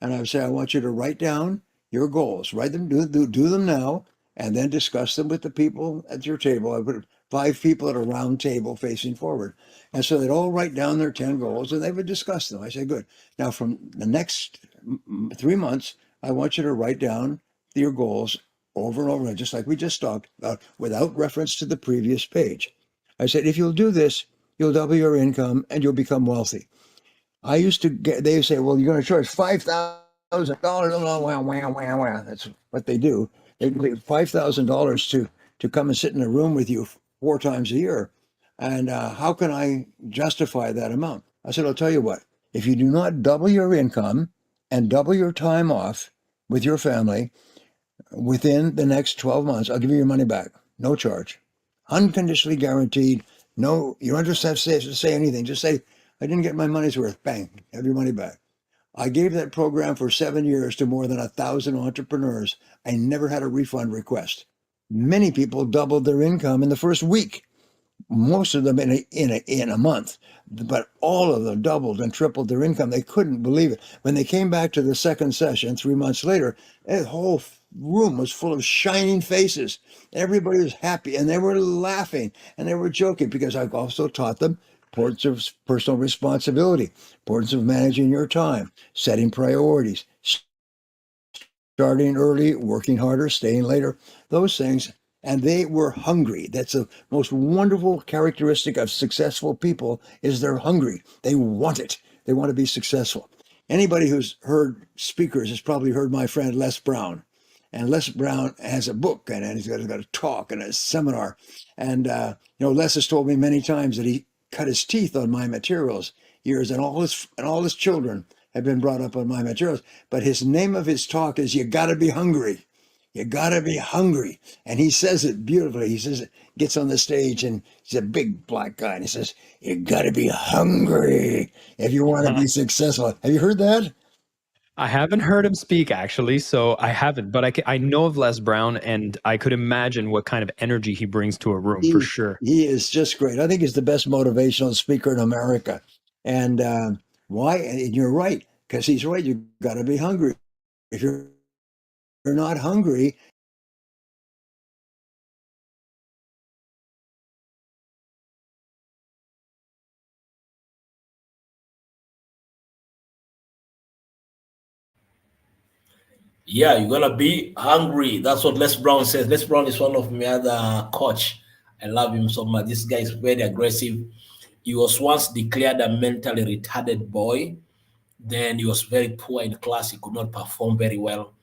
And I would say, I want you to write down your goals. Write them, do them now, and then discuss them with the people at your table. I put 5 people at a round table facing forward. And so they'd all write down their 10 goals and they would discuss them. I say, good. Now, from the next 3 months, I want you to write down your goals over and over, just like we just talked about, without reference to the previous page. I said, if you'll do this, you'll double your income and you'll become wealthy. I used to get, they say, well, you're going to charge $5,000. That's what they do. They pay $5,000 to come and sit in a room with you 4 times a year. And how can I justify that amount? I said, I'll tell you what, if you do not double your income and double your time off with your family within the next 12 months, I'll give you your money back. No charge. Unconditionally guaranteed. No, you don't just have to say anything. Just say, I didn't get my money's worth. Bang, have your money back. I gave that program for 7 years to more than 1,000 entrepreneurs. I never had a refund request. Many people doubled their income in the first week. Most of them in a month, but all of them doubled and tripled their income. They couldn't believe it. When they came back to the second session 3 months later, the whole room was full of shining faces. Everybody was happy and they were laughing and they were joking because I've also taught them importance of personal responsibility, importance of managing your time, setting priorities, starting early, working harder, staying later, those things. And they were hungry. That's the most wonderful characteristic of successful people is they're hungry. They want it. They want to be successful. Anybody who's heard speakers has probably heard my friend Les Brown. And Les Brown has a book and he's got a talk and a seminar. And, Les has told me many times that he cut his teeth on my materials years, and all his children have been brought up on my materials. But his name of his talk is "You Gotta Be Hungry." You gotta be hungry. And he says it beautifully. He says, gets on the stage and he's a big black guy and he says, you gotta be hungry if you want to be successful. Have you heard that? I haven't heard him speak actually, so I haven't, but I know of Les Brown and I could imagine what kind of energy he brings to a room for sure. He is just great. I think he's the best motivational speaker in America. And why? And you're right, because he's right. You gotta be hungry. If you're not hungry, Yeah, you're gonna be hungry. That's what Les Brown says. Les Brown is one of my other coach. I love him so much. This guy is very aggressive. He was once declared a mentally retarded boy. Then he was very poor in class. He could not perform very well.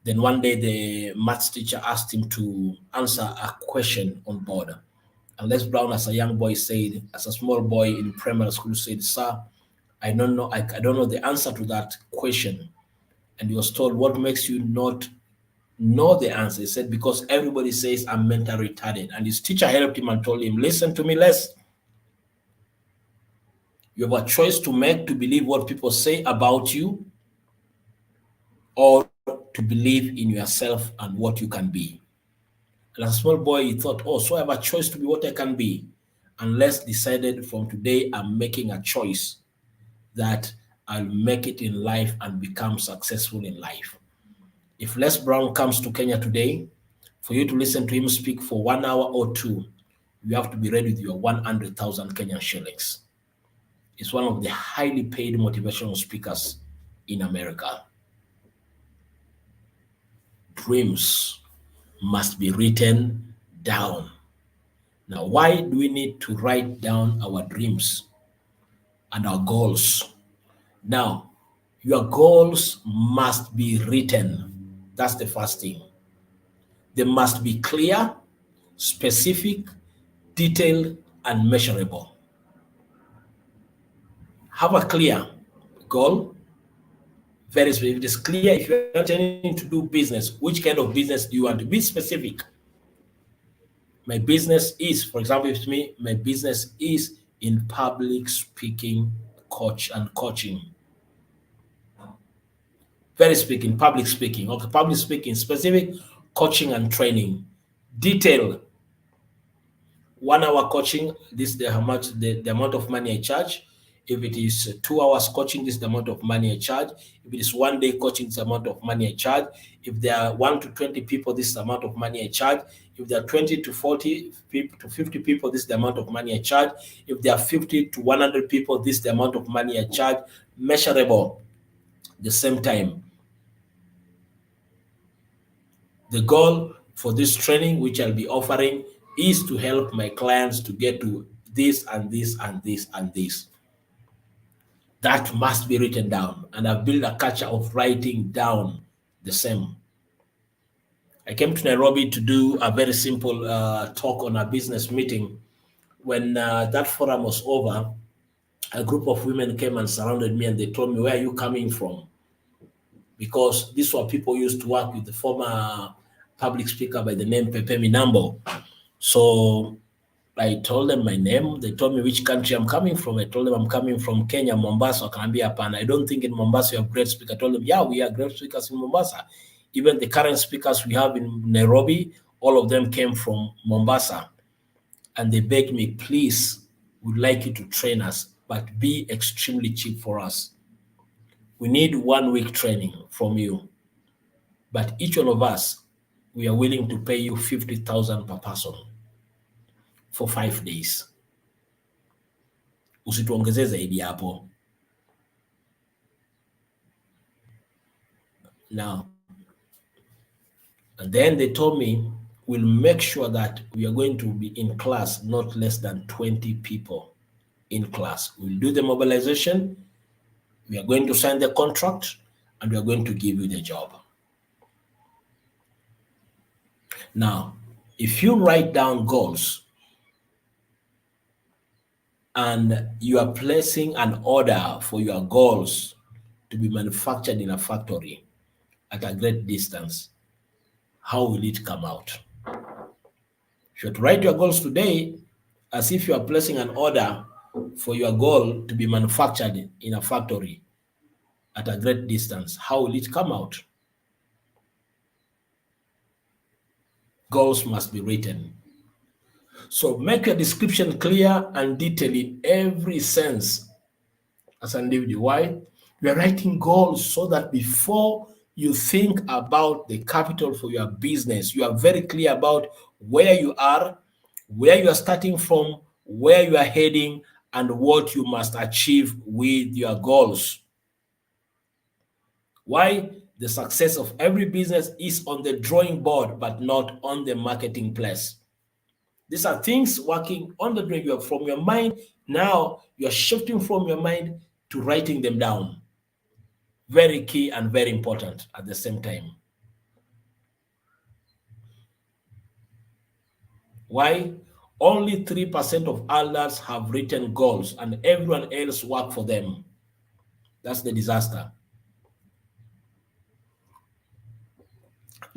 Then one day the maths teacher asked him to answer a question on board. And Les Brown, as a young boy, said, as a small boy in primary school, said, "Sir, I don't know the answer to that question." And he was told, "What makes you not know the answer?" He said, "Because everybody says I'm mentally retarded." And his teacher helped him and told him, "Listen to me, Les. You have a choice to make to believe what people say about you or to believe in yourself and what you can be." And as a small boy, he thought, "Oh, so I have a choice to be what I can be." And Les decided, from today, I'm making a choice that I'll make it in life and become successful in life. If Les Brown comes to Kenya today, for you to listen to him speak for 1 hour or two, you have to be ready with your 100,000 Kenyan shillings. He's one of the highly paid motivational speakers in America. Dreams must be written down. Now, why do we need to write down our dreams and our goals? Now, your goals must be written. That's the first thing. They must be clear, specific, detailed, and measurable. Have a clear goal. Very specific. It is clear if you're intending to do business, which kind of business do you want to be specific? My business is, for example, if me, my business is in public speaking coaching. Very speaking, public speaking. Okay, public speaking, specific, coaching and training. Detail. 1 hour coaching, this is how much the amount of money I charge. If it is 2 hours coaching, this is the amount of money I charge. If it is 1 day coaching, this is the amount of money I charge. If there are 1 to 20 people, this is the amount of money I charge. If there are 20 to 40 to 50 people, this is the amount of money I charge. If there are 50 to 100 people, this is the amount of money I charge. Measurable. The same time. The goal for this training, which I'll be offering, is to help my clients to get to this and this and this and this. That must be written down. And I've built a culture of writing down the same. I came to Nairobi to do a very simple talk on a business meeting. When that forum was over, a group of women came and surrounded me and they told me, "Where are you coming from?" Because these were people who used to work with the former public speaker by the name Pepe Minambo. So I told them my name. They told me which country I'm coming from. I told them I'm coming from Kenya, Mombasa, Kanambia, Pan. I don't think in Mombasa you have great speakers. I told them, yeah, we are great speakers in Mombasa. Even the current speakers we have in Nairobi, all of them came from Mombasa. And they begged me, please, we'd like you to train us, but be extremely cheap for us. We need 1 week training from you. But each one of us, we are willing to pay you 50,000 per person for 5 days. Usituongezee zaidi hapo. Now, and then they told me, we'll make sure that we are going to be in class not less than 20 people in class. We'll do the mobilization, we are going to sign the contract, and we are going to give you the job. Now, if you write down goals and you are placing an order for your goals to be manufactured in a factory at a great distance, how will it come out? You should write your goals today as if you are placing an order for your goal to be manufactured in a factory at a great distance. How will it come out? Goals must be written. So make your description clear and detailed in every sense as an individual. Why? We are writing goals so that before you think about the capital for your business, you are very clear about where you are starting from, where you are heading, and what you must achieve with your goals. Why? The success of every business is on the drawing board, but not on the marketing place. These are things working on the brain. You are from your mind. Now you're shifting from your mind to writing them down. Very key and very important at the same time. Why? Only 3% of adults have written goals and everyone else work for them. That's the disaster.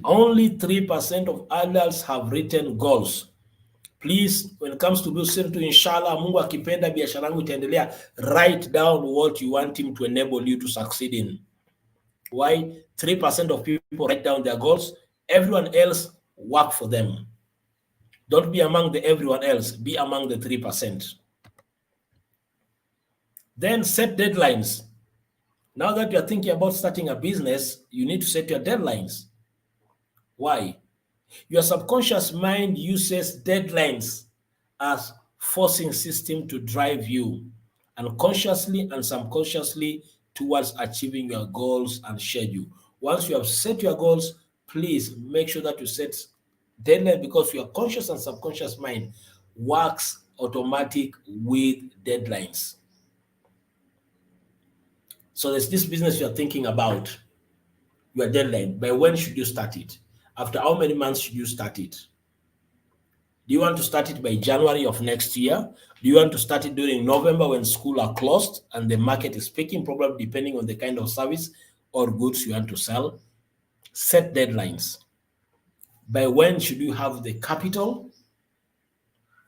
Only 3% of adults have written goals. Please, when it comes to Bill to inshallah, Mungu akipenda biashara yangu itaendelea, write down what you want him to enable you to succeed in. Why? 3% of people write down their goals. Everyone else work for them. Don't be among the everyone else. Be among the 3%. Then set deadlines. Now that you're thinking about starting a business, you need to set your deadlines. Why? Your subconscious mind uses deadlines as forcing system to drive you unconsciously and subconsciously towards achieving your goals and schedule. Once you have set your goals, please make sure that you set deadline, because your conscious and subconscious mind works automatic with deadlines. So there's this business you're thinking about, your deadline. By when should you start it? After how many months should you start it? Do you want to start it by January of next year? Do you want to start it during November when schools are closed and the market is peaking, probably depending on the kind of service or goods you want to sell? Set deadlines. By when should you have the capital?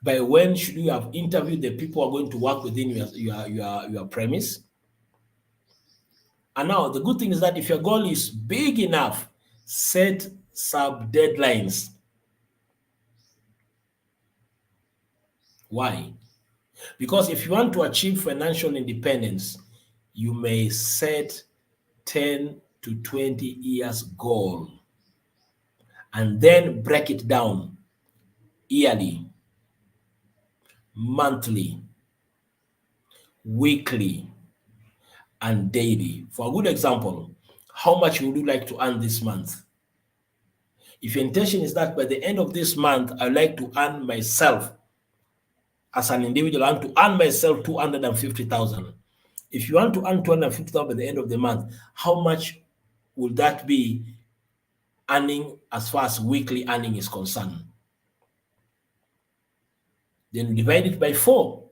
By when should you have interviewed the people who are going to work within your premise? And now the good thing is that if your goal is big enough, set sub-deadlines. Why? Because if you want to achieve financial independence, you may set 10 to 20 years goal and then break it down yearly, monthly, weekly, and daily. For a good example, how much would you like to earn this month? If your intention is that by the end of this month, I'd like to earn myself as an individual, I want to earn myself 250,000. If you want to earn 250,000 by the end of the month, how much would that be earning as far as weekly earning is concerned? Then we divide it by 4.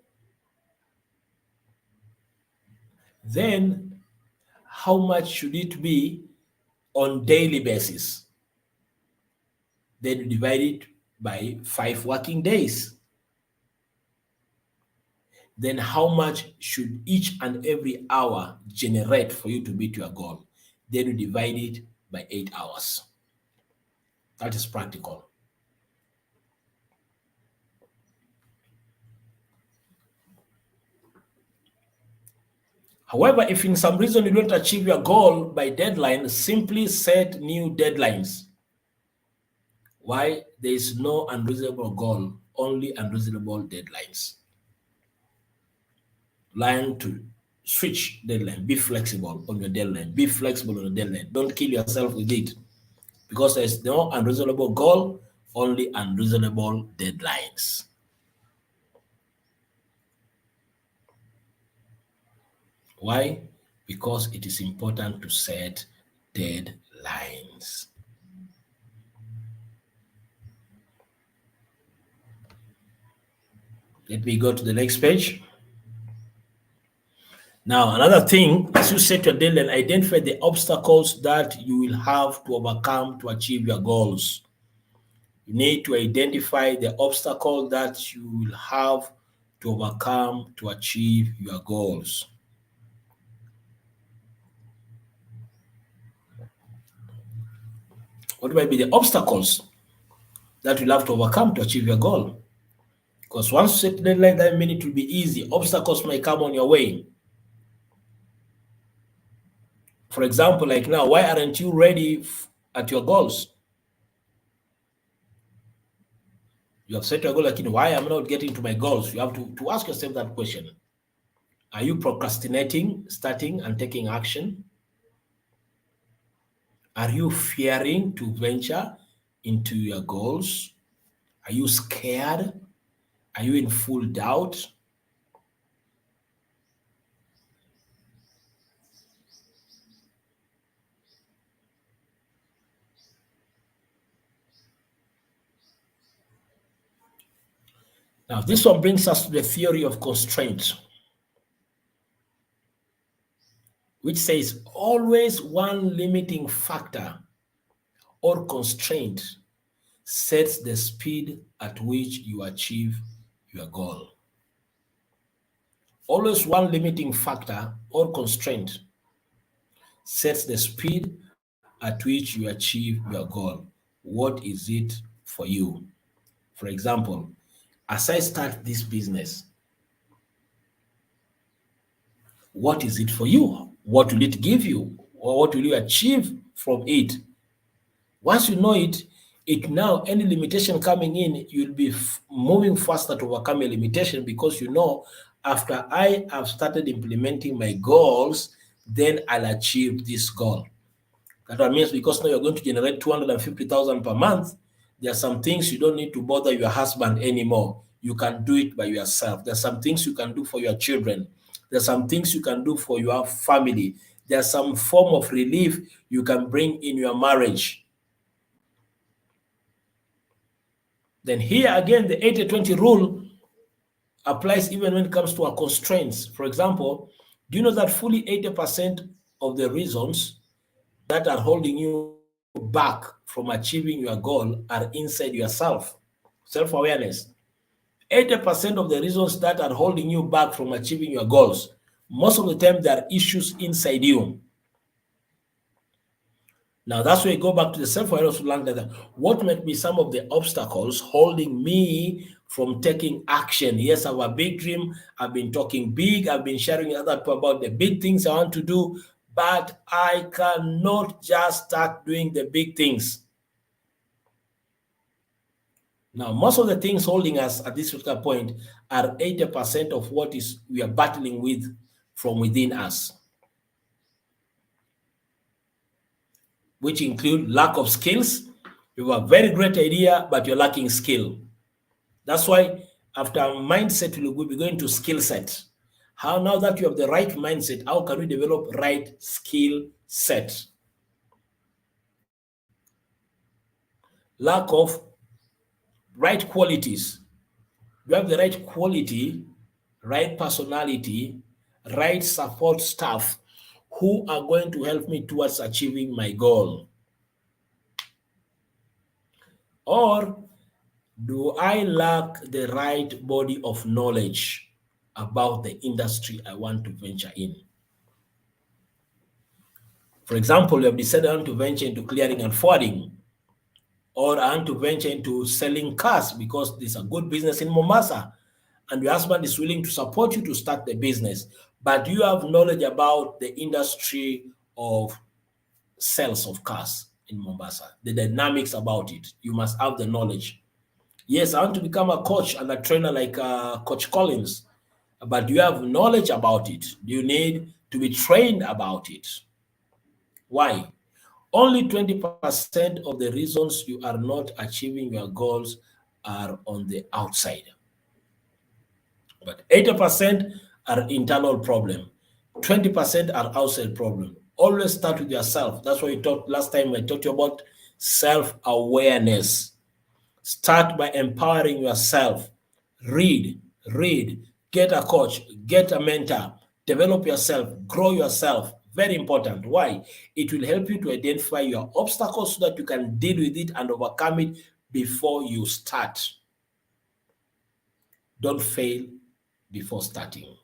Then how much should it be on daily basis? Then you divide it by 5 working days. Then how much should each and every hour generate for you to meet your goal? Then you divide it by 8 hours. That is practical. However, if in some reason you don't achieve your goal by deadline, simply set new deadlines. Why? There is no unreasonable goal, only unreasonable deadlines. Learn to switch deadline. Be flexible on your deadline. Be flexible on your deadline. Don't kill yourself with it, because there's no unreasonable goal, only unreasonable deadlines. Why? Because it is important to set deadlines. Let me go to the next page. Now, another thing, as you set your deadline, identify the obstacles that you will have to overcome to achieve your goals. You need to identify the obstacle that you will have to overcome to achieve your goals. What might be the obstacles that you'll have to overcome to achieve your goal? Because once you set the deadline, that means it will be easy. Obstacles may come on your way. For example, like now, why aren't you ready at your goals? You have set your goal, like, why am I not getting to my goals? You have to ask yourself that question. Are you procrastinating, starting and taking action? Are you fearing to venture into your goals? Are you scared? Are you in full doubt? Now, this one brings us to the theory of constraint, which says always one limiting factor or constraint sets the speed at which you achieve your goal. Always one limiting factor or constraint sets the speed at which you achieve your goal. What is it for you? For example, as I start this business, what is it for you? What will it give you? Or what will you achieve from it? Once you know it, now any limitation coming in, you'll be moving faster to overcome a limitation, because you know after I have started implementing my goals, then I'll achieve this goal. That means because now you're going to generate 250,000 per month, there are some things you don't need to bother your husband anymore. You can do it by yourself. There's some things you can do for your children. There's some things you can do for your family. There's some form of relief you can bring in your marriage. Then here again, the 80-20 rule applies even when it comes to our constraints. For example, do you know that fully 80% of the reasons that are holding you back from achieving your goal are inside yourself? Self-awareness. 80% of the reasons that are holding you back from achieving your goals, most of the time there are issues inside you. Now that's where you go back to the self-awareness to learn that what might be some of the obstacles holding me from taking action. Yes, I have a big dream. I've been talking big. I've been sharing with other people about the big things I want to do, but I cannot just start doing the big things. Now, most of the things holding us at this particular point are 80% of what we are battling with from within us, which include lack of skills. You have a very great idea, but you're lacking skill. That's why after mindset, we'll be going to skill set. How now that you have the right mindset, how can we develop right skill set? Lack of right qualities. You have the right quality, right personality, right support staff who are going to help me towards achieving my goal? Or do I lack the right body of knowledge about the industry I want to venture in? For example, you have decided I want to venture into clearing and forwarding, or I want to venture into selling cars because there's a good business in Mombasa, and your husband is willing to support you to start the business, but do you have knowledge about the industry of sales of cars in Mombasa, the dynamics about it? You must have the knowledge. Yes, I want to become a coach and a trainer like Coach Collins, but do you have knowledge about it? Do you need to be trained about it? Why? Only 20% of the reasons you are not achieving your goals are on the outside, but 80% are internal problem. 20% are outside problem. Always start with yourself. That's why we talked last time. I taught you about self-awareness. Start by empowering yourself. Read, get a coach, get a mentor, develop yourself, grow yourself. Very important. Why? It will help you to identify your obstacles so that you can deal with it and overcome it before you start. Don't fail before starting.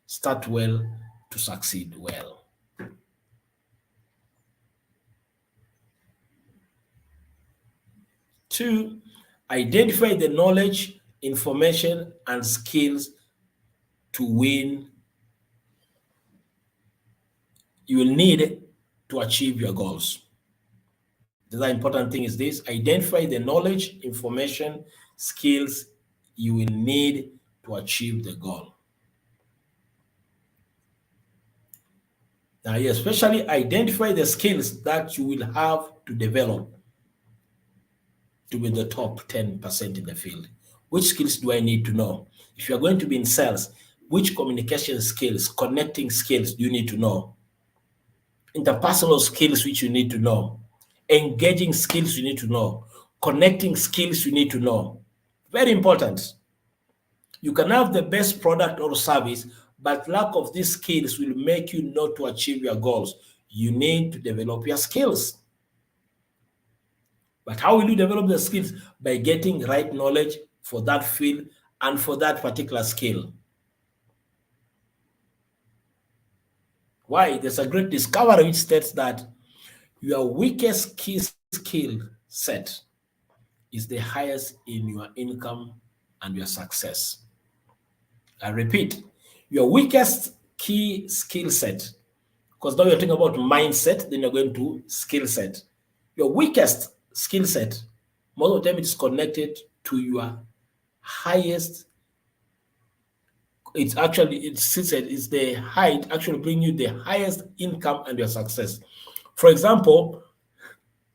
Start well to succeed well. Two, identify the knowledge, information, and skills to win you will need to achieve your goals. The other important thing is this: identify the knowledge, information, skills you will need to achieve the goal. Now, you especially identify the skills that you will have to develop to be the top 10% in the field? Which skills do I need to know? If you're going to be in sales, which communication skills, connecting skills do you need to know? Interpersonal skills which you need to know. Engaging skills you need to know. Connecting skills you need to know. Very important. You can have the best product or service, but lack of these skills will make you not to achieve your goals. You need to develop your skills. But how will you develop the skills? By getting right knowledge for that field and for that particular skill. Why? There's a great discovery which states that your weakest key skill set is the highest in your income and your success. I repeat, your weakest key skill set, because now you're talking about mindset, then you're going to skill set. Your weakest skill set, most of the time it's connected to your highest. It's the height actually bring you the highest income and your success. For example,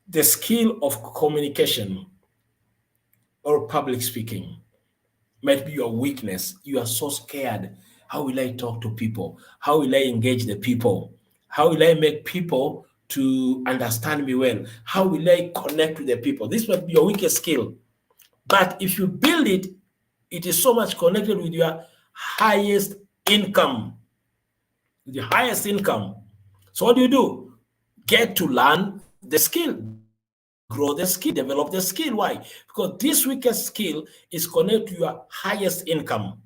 the skill of communication or public speaking might be your weakness. You are so scared. How will I talk to people? How will I engage the people? How will I make people to understand me well? How will I connect with the people? This might be your weakest skill. But if you build it, it is so much connected with your highest income. The highest income. So what do? Get to learn the skill. Grow the skill, develop the skill. Why? Because this weakest skill is connected to your highest income.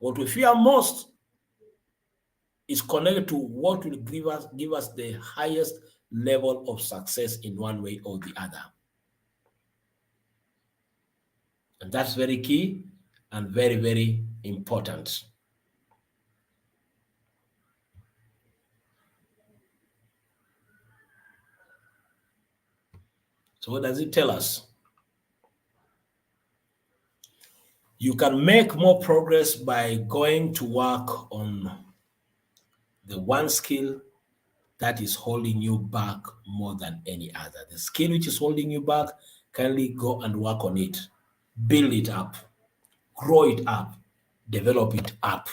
What we fear most is connected to what will give us the highest level of success in one way or the other. And that's very key and very, very important. So what does it tell us? You can make more progress by going to work on the one skill that is holding you back more than any other. The skill which is holding you back, kindly go and work on it. Build it up, grow it up, develop it up.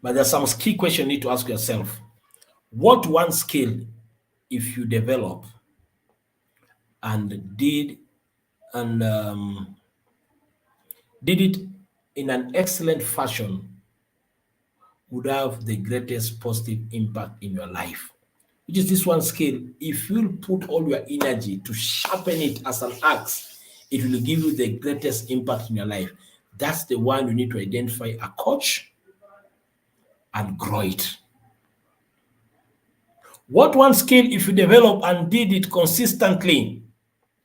But there's some key question you need to ask yourself. What one skill, if you develop and did it in an excellent fashion, would have the greatest positive impact in your life? Which is this one skill. If you put all your energy to sharpen it as an axe, it will give you the greatest impact in your life. That's the one you need to identify a coach and grow it. What one skill, if you develop and did it consistently,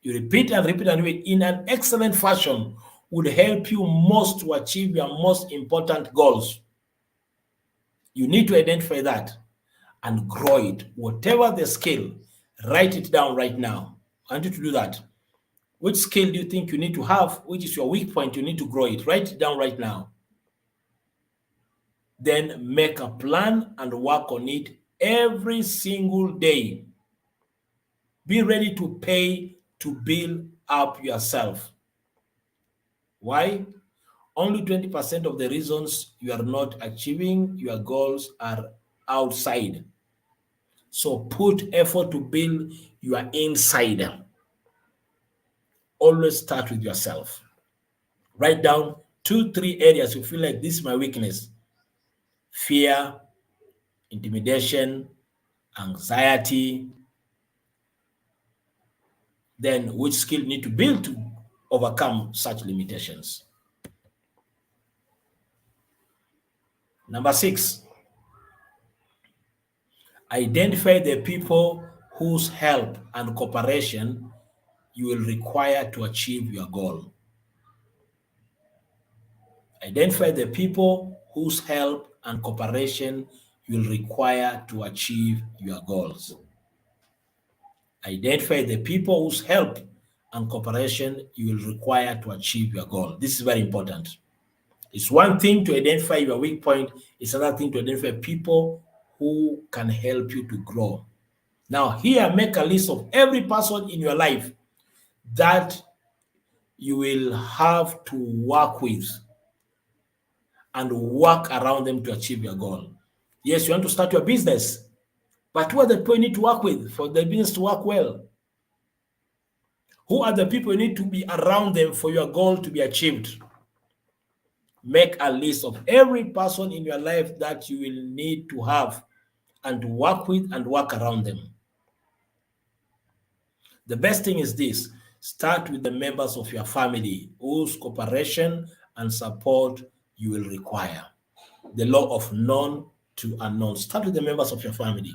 you repeat and repeat and repeat in an excellent fashion, would help you most to achieve your most important goals. You need to identify that and grow it. Whatever the skill, write it down right now. I want you to do that. Which skill do you think you need to have? Which is your weak point? You need to grow it. Write it down right now. Then make a plan and work on it every single day. Be ready to pay to build up yourself. Why? Only 20% of the reasons you are not achieving your goals are outside. So put effort to build your inside. Always start with yourself. Write down 2-3 areas you feel like this is my weakness. Fear, intimidation, anxiety. Then which skill you need to build to overcome such limitations. Number 6, identify the people whose help and cooperation you will require to achieve your goal. Identify the people whose help and cooperation you will require to achieve your goals. Identify the people whose help and cooperation you will require to achieve your goal. This is very important. It's one thing to identify your weak point. It's another thing to identify people who can help you to grow. Now, here, make a list of every person in your life that you will have to work with and work around them to achieve your goal. Yes, you want to start your business, but who are the people you need to work with for the business to work well? Who are the people you need to be around them for your goal to be achieved? Make a list of every person in your life that you will need to have and work with and work around them. The best thing is this: start with the members of your family whose cooperation and support you will require. The law of known to unknown. Start with the members of your family.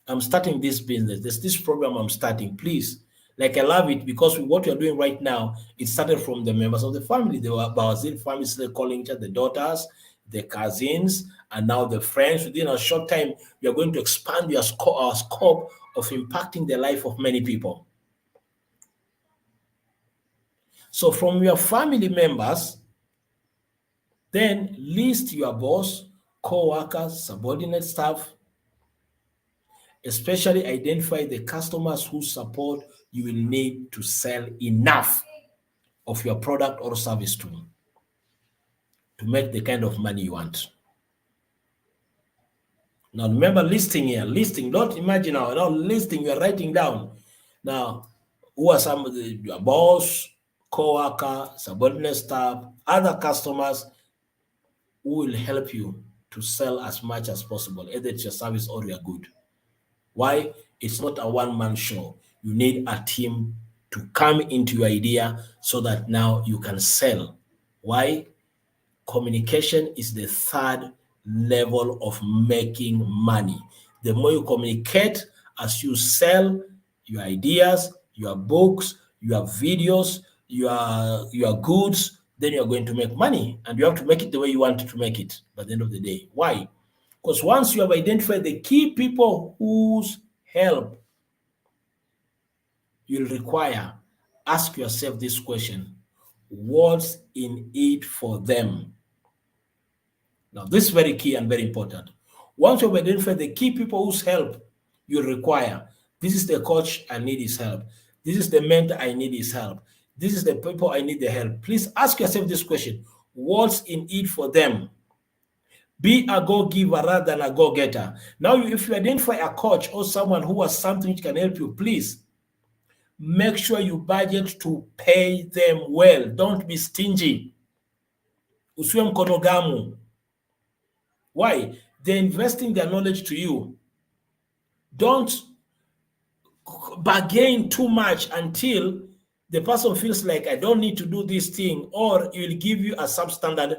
I'm starting this business. There's this program I'm starting. Please, like, I love it because what you're doing right now, it started from the members of the family. There were Brazil families still calling each other, the daughters, the cousins, and now the friends. Within a short time, you're going to expand your scope of impacting the life of many people. So from your family members, then list your boss, co-workers, subordinate staff, especially identify the customers whose support you will need to sell enough of your product or service to make the kind of money you want. Now remember, listing here, listing, don't imagine now listing, you're writing down. Now, who are some of your boss, co-worker, subordinate staff, other customers who will help you to sell as much as possible, either it's your service or your good. Why? It's not a one-man show. You need a team to come into your idea so that now you can sell. Why? Communication is the third level of making money. The more you communicate as you sell your ideas, your books, your videos, your goods, then you're going to make money, and you have to make it the way you want to make it by the end of the day. Why? Because once you have identified the key people whose help you'll require, ask yourself this question: what's in it for them? Now, this is very key and very important. Once you've identified the key people whose help you require, this is the coach, I need his help. This is the mentor, I need his help. This is the people, I need the help. Please ask yourself this question: what's in it for them? Be a go-giver rather than a go-getter. Now, if you identify a coach or someone who has something which can help you, please make sure you budget to pay them well. Don't be stingy. Usiwe mkonogamu. Why? They're investing their knowledge to you. Don't bargain too much until the person feels like, I don't need to do this thing, or it will give you a substandard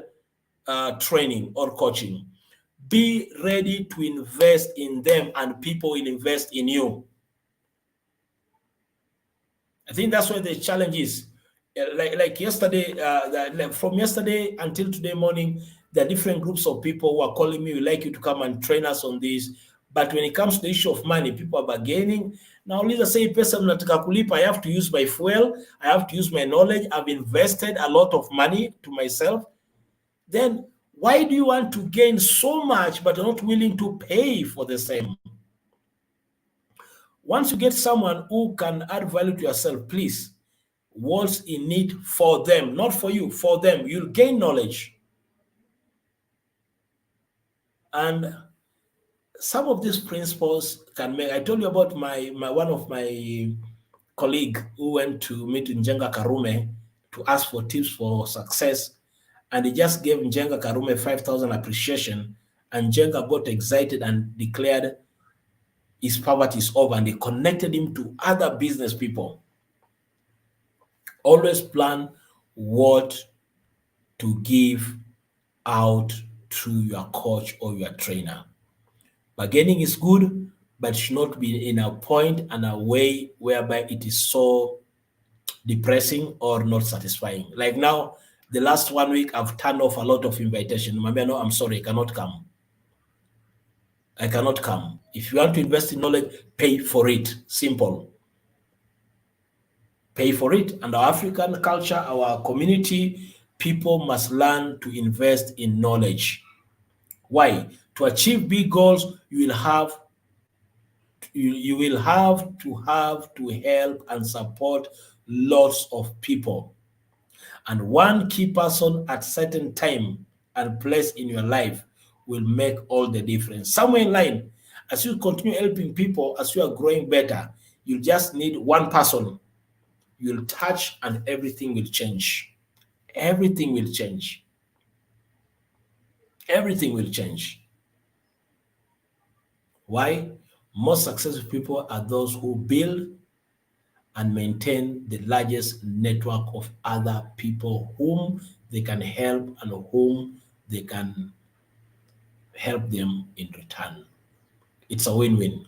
training or coaching. Be ready to invest in them, and people will invest in you. I think that's where the challenge is. Like yesterday, from yesterday until today morning, there are different groups of people who are calling me, we'd like you to come and train us on this. But when it comes to the issue of money, people are bargaining. Now, let's say, I have to use my fuel, I have to use my knowledge, I've invested a lot of money to myself. Then why do you want to gain so much but are not willing to pay for the same? Once you get someone who can add value to yourself, please, what's in it for them, not for you, for them. You'll gain knowledge. And some of these principles can make, I told you about one of my colleague who went to meet Njenga Karume to ask for tips for success. And he just gave Njenga Karume 5,000 appreciation, and Njenga got excited and declared his poverty is over, and he connected him to other business people. Always plan what to give out to your coach or your trainer. Bargaining is good, but it should not be in a point and a way whereby it is so depressing or not satisfying. Like now, the last 1 week, I've turned off a lot of invitations. Mami, no, I'm sorry, I cannot come. I cannot come. If you want to invest in knowledge, pay for it. Simple. Pay for it. And our African culture, our community, people must learn to invest in knowledge. Why? To achieve big goals, you you will have to help and support lots of people. And one key person at certain time and place in your life will make all the difference. Somewhere in line, as you continue helping people, as you are growing better, you just need one person you'll touch and everything will change. Everything will change. Everything will change. Why? Most successful people are those who build and maintain the largest network of other people whom they can help and whom they can help them in return. It's a win-win.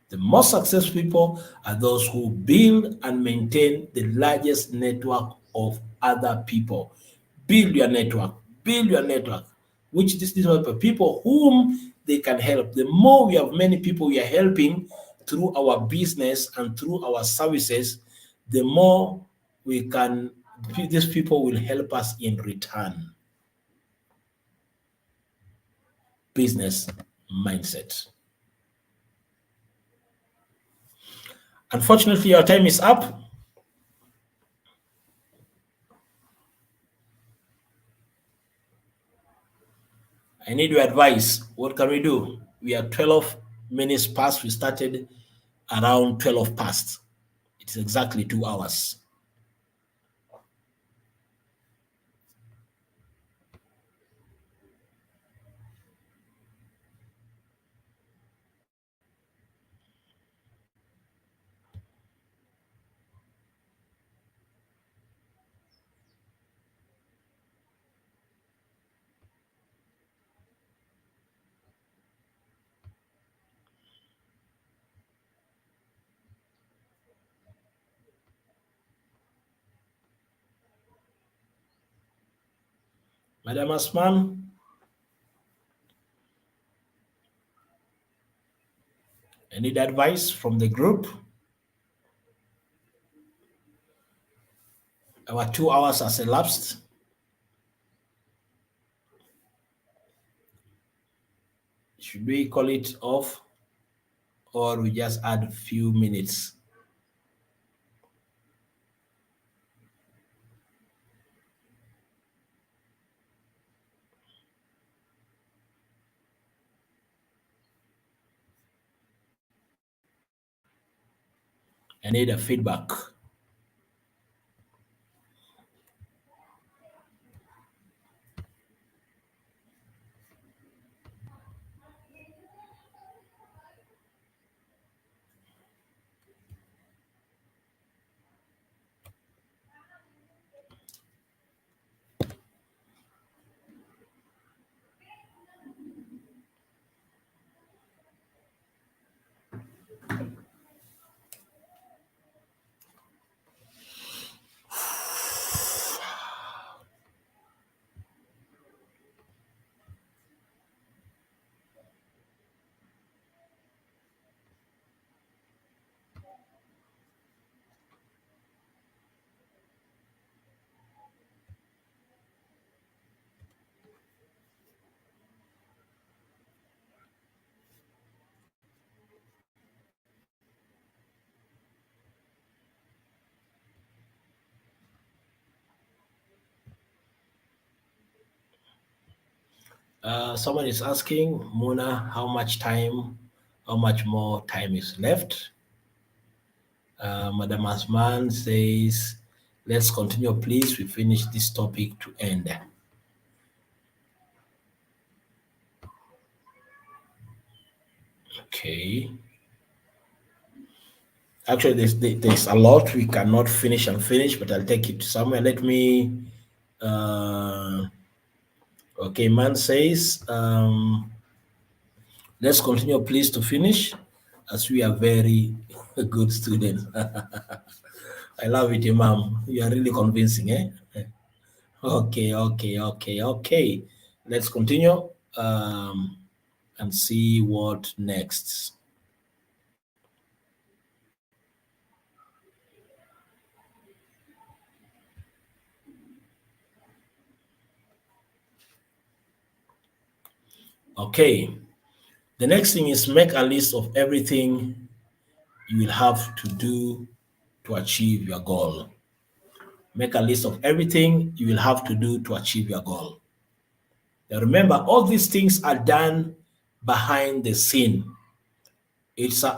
The most successful people are those who build and maintain the largest network of other people. Build your network, which this is people whom they can help. The more we have many people we are helping through our business and through our services, the more we can, these people will help us in return. Business mindset. Unfortunately, our time is up. I need your advice. What can we do? We are 12 minutes past. We started around 12 past. It's exactly 2 hours. Madam Asman, I need advice from the group. Our 2 hours has elapsed. Should we call it off or we just add a few minutes? I need a feedback. Someone is asking, Mona, how much more time is left? Madam Asman says, let's continue, please. We finish this topic to end. Okay. Actually, there's a lot we cannot finish, but I'll take it somewhere. Let me, okay, man says, let's continue, please, to finish, as we are very good students. I love it, Imam. You are really convincing, eh? Okay. Let's continue and see what next. Okay. The next thing is make a list of everything you will have to do to achieve your goal. Make a list of everything you will have to do to achieve your goal. Now remember, all these things are done behind the scene. It's a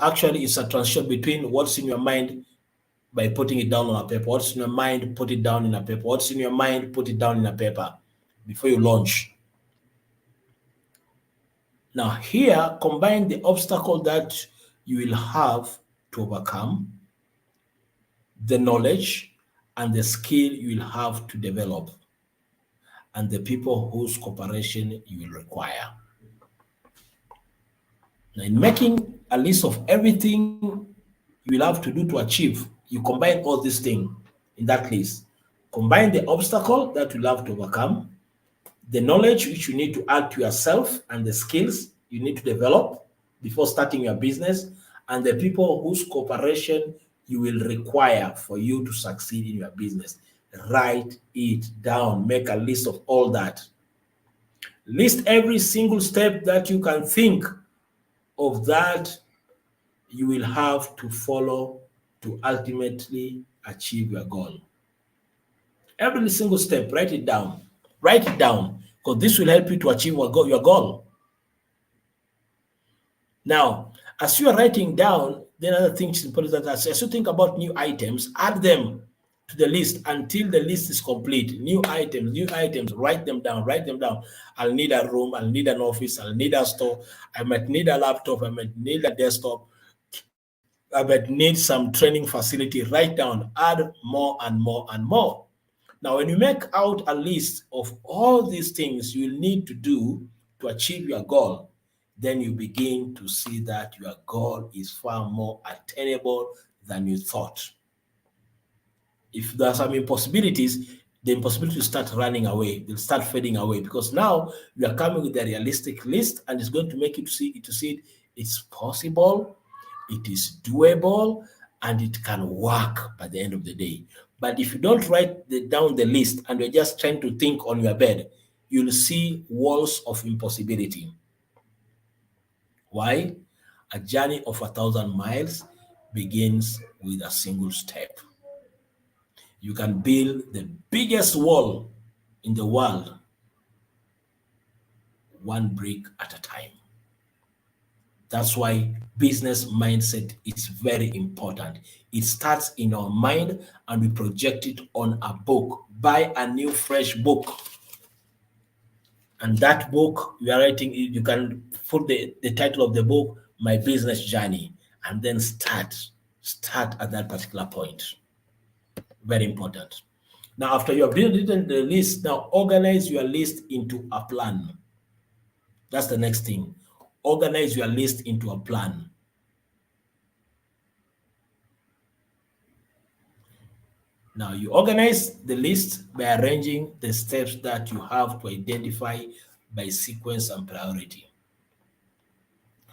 transition between what's in your mind by putting it down on a paper. What's in your mind, put it down in a paper. What's in your mind, put it down in a paper before you launch. Now here, combine the obstacle that you will have to overcome, the knowledge and the skill you will have to develop, and the people whose cooperation you will require. Now, in making a list of everything you will have to do to achieve, you combine all these things in that list. Combine the obstacle that you'll have to overcome, the knowledge which you need to add to yourself, and the skills you need to develop before starting your business, and the people whose cooperation you will require for you to succeed in your business. Write it down. Make a list of all that. List every single step that you can think of that you will have to follow to ultimately achieve your goal. Every single step, write it down. Write it down, because this will help you to achieve your goal. Now, as you are writing down, then other things important that as you think about new items, add them to the list until the list is complete. New items, write them down. I'll need a room, I'll need an office, I'll need a store, I might need a laptop, I might need a desktop, I might need some training facility. Write down, add more and more and more. Now, when you make out a list of all these things you need to do to achieve your goal, then you begin to see that your goal is far more attainable than you thought. If there are some impossibilities, the impossibilities start running away. They'll start fading away, because now you are coming with a realistic list, and it's going to make you see it. It's possible, it is doable, and it can work by the end of the day. But if you don't write down the list and you're just trying to think on your bed, you'll see walls of impossibility. Why? A journey of 1,000 miles begins with a single step. You can build the biggest wall in the world one brick at a time. That's why business mindset is very important. It starts in our mind, and we project it on a book. Buy a new fresh book. And that book you are writing, you can put the title of the book, My Business Journey, and then start at that particular point. Very important. Now, after you have written the list, now organize your list into a plan. That's the next thing. Organize your list into a plan. Now, you organize the list by arranging the steps that you have to identify by sequence and priority.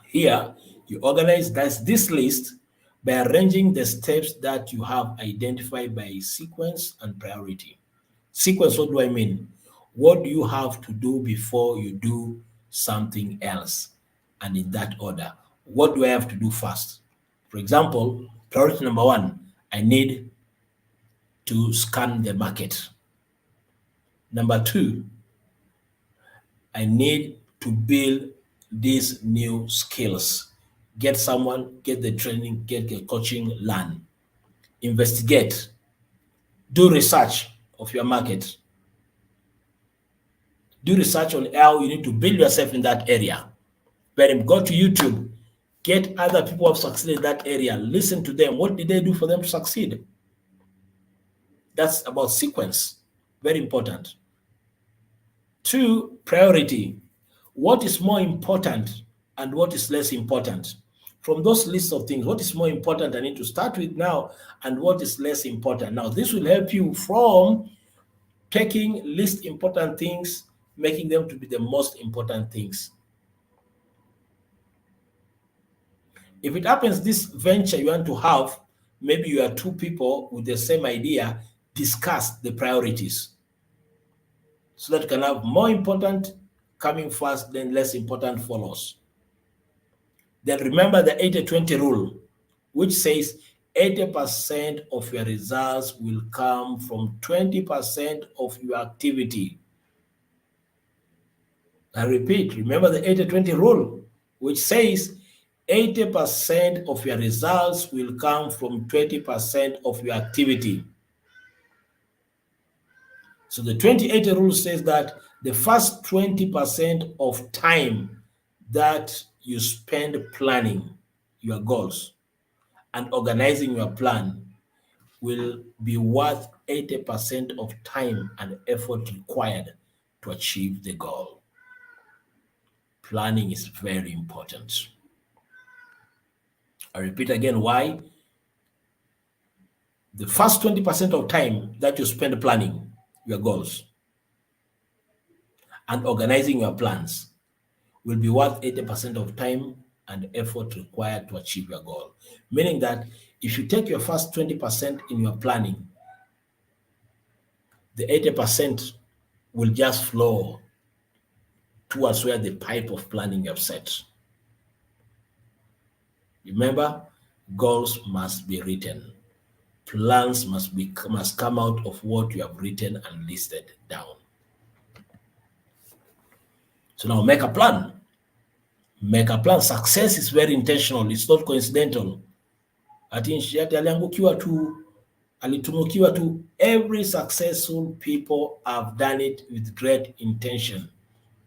Here, you organize this list by arranging the steps that you have identified by sequence and priority. Sequence, what do I mean? What do you have to do before you do something else? And in that order, what do I have to do first? For example, priority number 1, I need to scan the market. Number 2, I need to build these new skills. Get someone, get the training, get the coaching, learn. Investigate. Do research of your market. Do research on how you need to build yourself in that area. Go to YouTube. Get other people who have succeeded in that area. Listen to them. What did they do for them to succeed? That's about sequence. Very important. 2, priority. What is more important and what is less important? From those lists of things, what is more important I need to start with now, and what is less important? Now, this will help you from taking least important things, making them to be the most important things. If it happens this venture you want to have, maybe you are 2 people with the same idea, discuss the priorities so that you can have more important coming first, then less important follows. Then remember the 80-20 rule, which says 80% of your results will come from 20% of your activity. I repeat, remember the 80-20 rule, which says 80% of your results will come from 20% of your activity. So the 20-80 rule says that the first 20% of time that you spend planning your goals and organizing your plan will be worth 80% of time and effort required to achieve the goal. Planning is very important. I repeat again why. The first 20% of time that you spend planning your goals and organizing your plans will be worth 80% of time and effort required to achieve your goal. Meaning that if you take your first 20% in your planning, the 80% will just flow towards where the pipe of planning you have set. Remember, goals must be written. Plans must come out of what you have written and listed down. So now make a plan. Make a plan. Success is very intentional. It's not coincidental. Aliangukiwa tu, alitumukiwa tu. Every successful people have done it with great intention.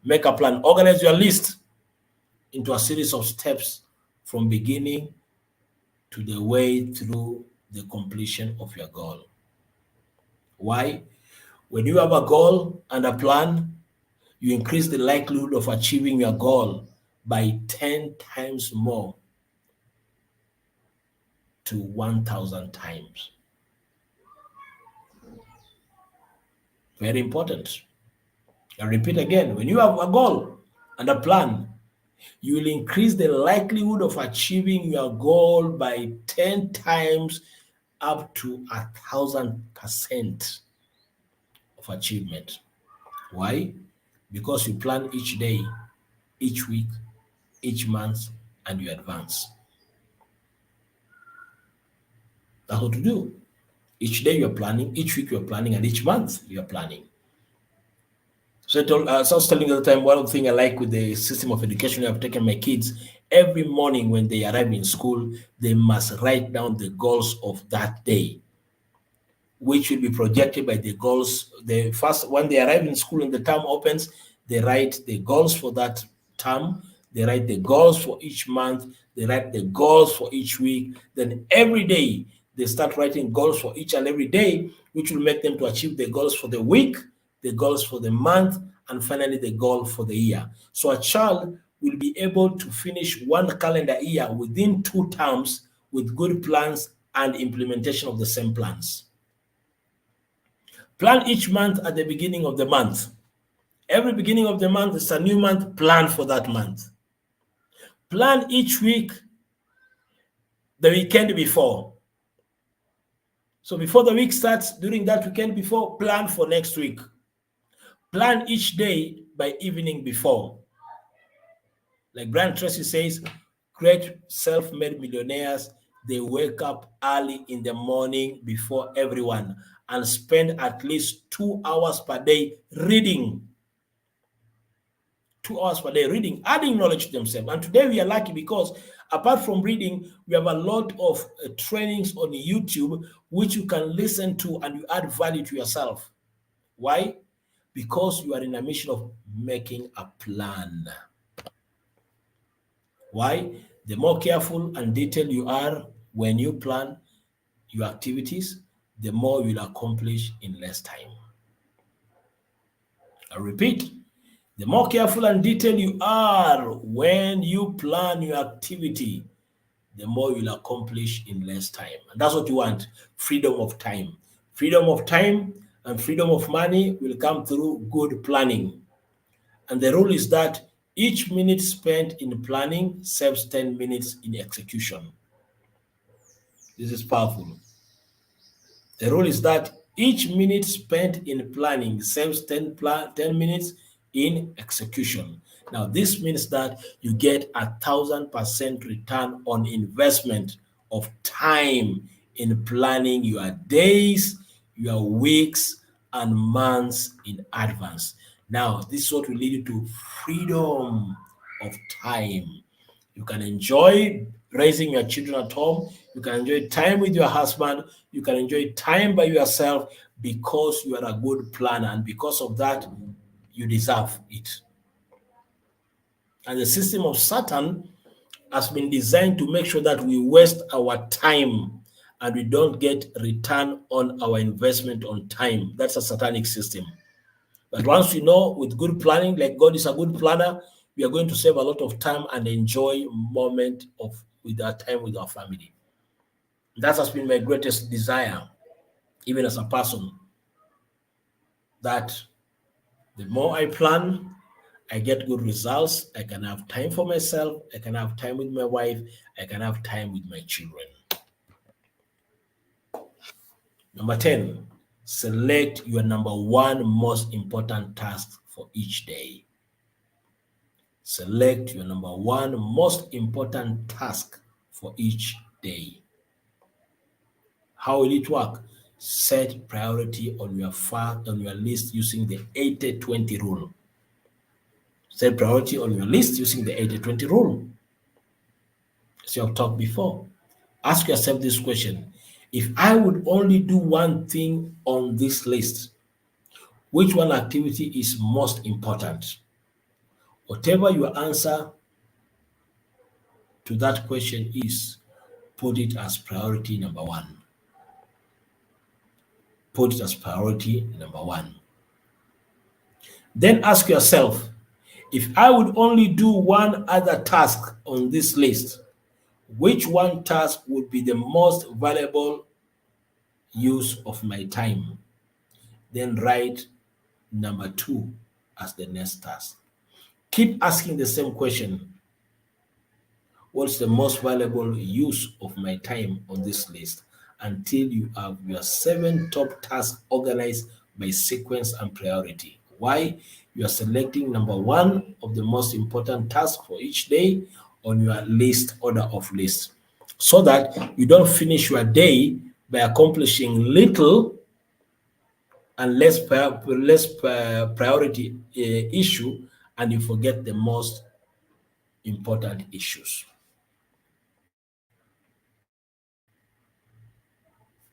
Make a plan. Organize your list into a series of steps from beginning to the way through the completion of your goal. Why? When you have a goal and a plan, you increase the likelihood of achieving your goal by 10 times more to 1,000 times. Very important. I repeat again, when you have a goal and a plan, you will increase the likelihood of achieving your goal by 10 times up to 1,000% of achievement. Why? Because you plan each day, each week, each month, and you advance. That's what to do. Each day you're planning, each week you're planning, and each month you're planning. So I was telling you at the time, one thing I like with the system of education I've taken my kids, every morning when they arrive in school, they must write down the goals of that day, which will be projected by the goals. The first, when they arrive in school and the term opens, they write the goals for that term, they write the goals for each month, they write the goals for each week. Then every day, they start writing goals for each and every day, which will make them to achieve the goals for the week, the goals for the month, and finally the goal for the year. So a child will be able to finish one calendar year within 2 terms with good plans and implementation of the same plans. Plan each month at the beginning of the month. Every beginning of the month is a new month, plan for that month. Plan each week the weekend before. So before the week starts, during that weekend before, plan for next week. Plan each day by evening before. Like Brian Tracy says, great self-made millionaires, they wake up early in the morning before everyone and spend at least 2 hours per day reading. 2 hours per day reading, adding knowledge to themselves. And today we are lucky because apart from reading, we have a lot of trainings on YouTube which you can listen to and you add value to yourself. Why? Because you are in a mission of making a plan. Why? The more careful and detailed you are when you plan your activities, the more you'll accomplish in less time. I repeat, the more careful and detailed you are when you plan your activity, the more you'll accomplish in less time. And that's what you want, freedom of time. Freedom of time and freedom of money will come through good planning. And the rule is that each minute spent in planning saves 10 minutes in execution. This is powerful. The rule is that each minute spent in planning saves 10 minutes in execution. Now, this means that you get 1,000% return on investment of time in planning your days, your weeks, and months in advance. Now, this is what will lead you to freedom of time. You can enjoy raising your children at home. You can enjoy time with your husband. You can enjoy time by yourself because you are a good planner. And because of that, you deserve it. And the system of Satan has been designed to make sure that we waste our time and we don't get return on our investment on time. That's a satanic system. But once we know with good planning, like God is a good planner, we are going to save a lot of time and enjoy moment with our time with our family. That has been my greatest desire, even as a person, that the more I plan, I get good results. I can have time for myself. I can have time with my wife. I can have time with my children. Number 10, select your number one most important task for each day. Select your number one most important task for each day. How will it work? Set priority on your list using the 80-20 rule. Set priority on your list using the 80-20 rule. As you have talked before, ask yourself this question. If I would only do one thing on this list, which one activity is most important? Whatever your answer to that question is, put it as priority number one. Put it as priority number one. Then ask yourself, if I would only do one other task on this list, which one task would be the most valuable use of my time? Then write number 2 as the next task. Keep asking the same question. What's the most valuable use of my time on this list? Until you have your 7 top tasks organized by sequence and priority. Why? You are selecting number 1 of the most important tasks for each day on your list, order of list, so that you don't finish your day by accomplishing little and less priority issue, and you forget the most important issues.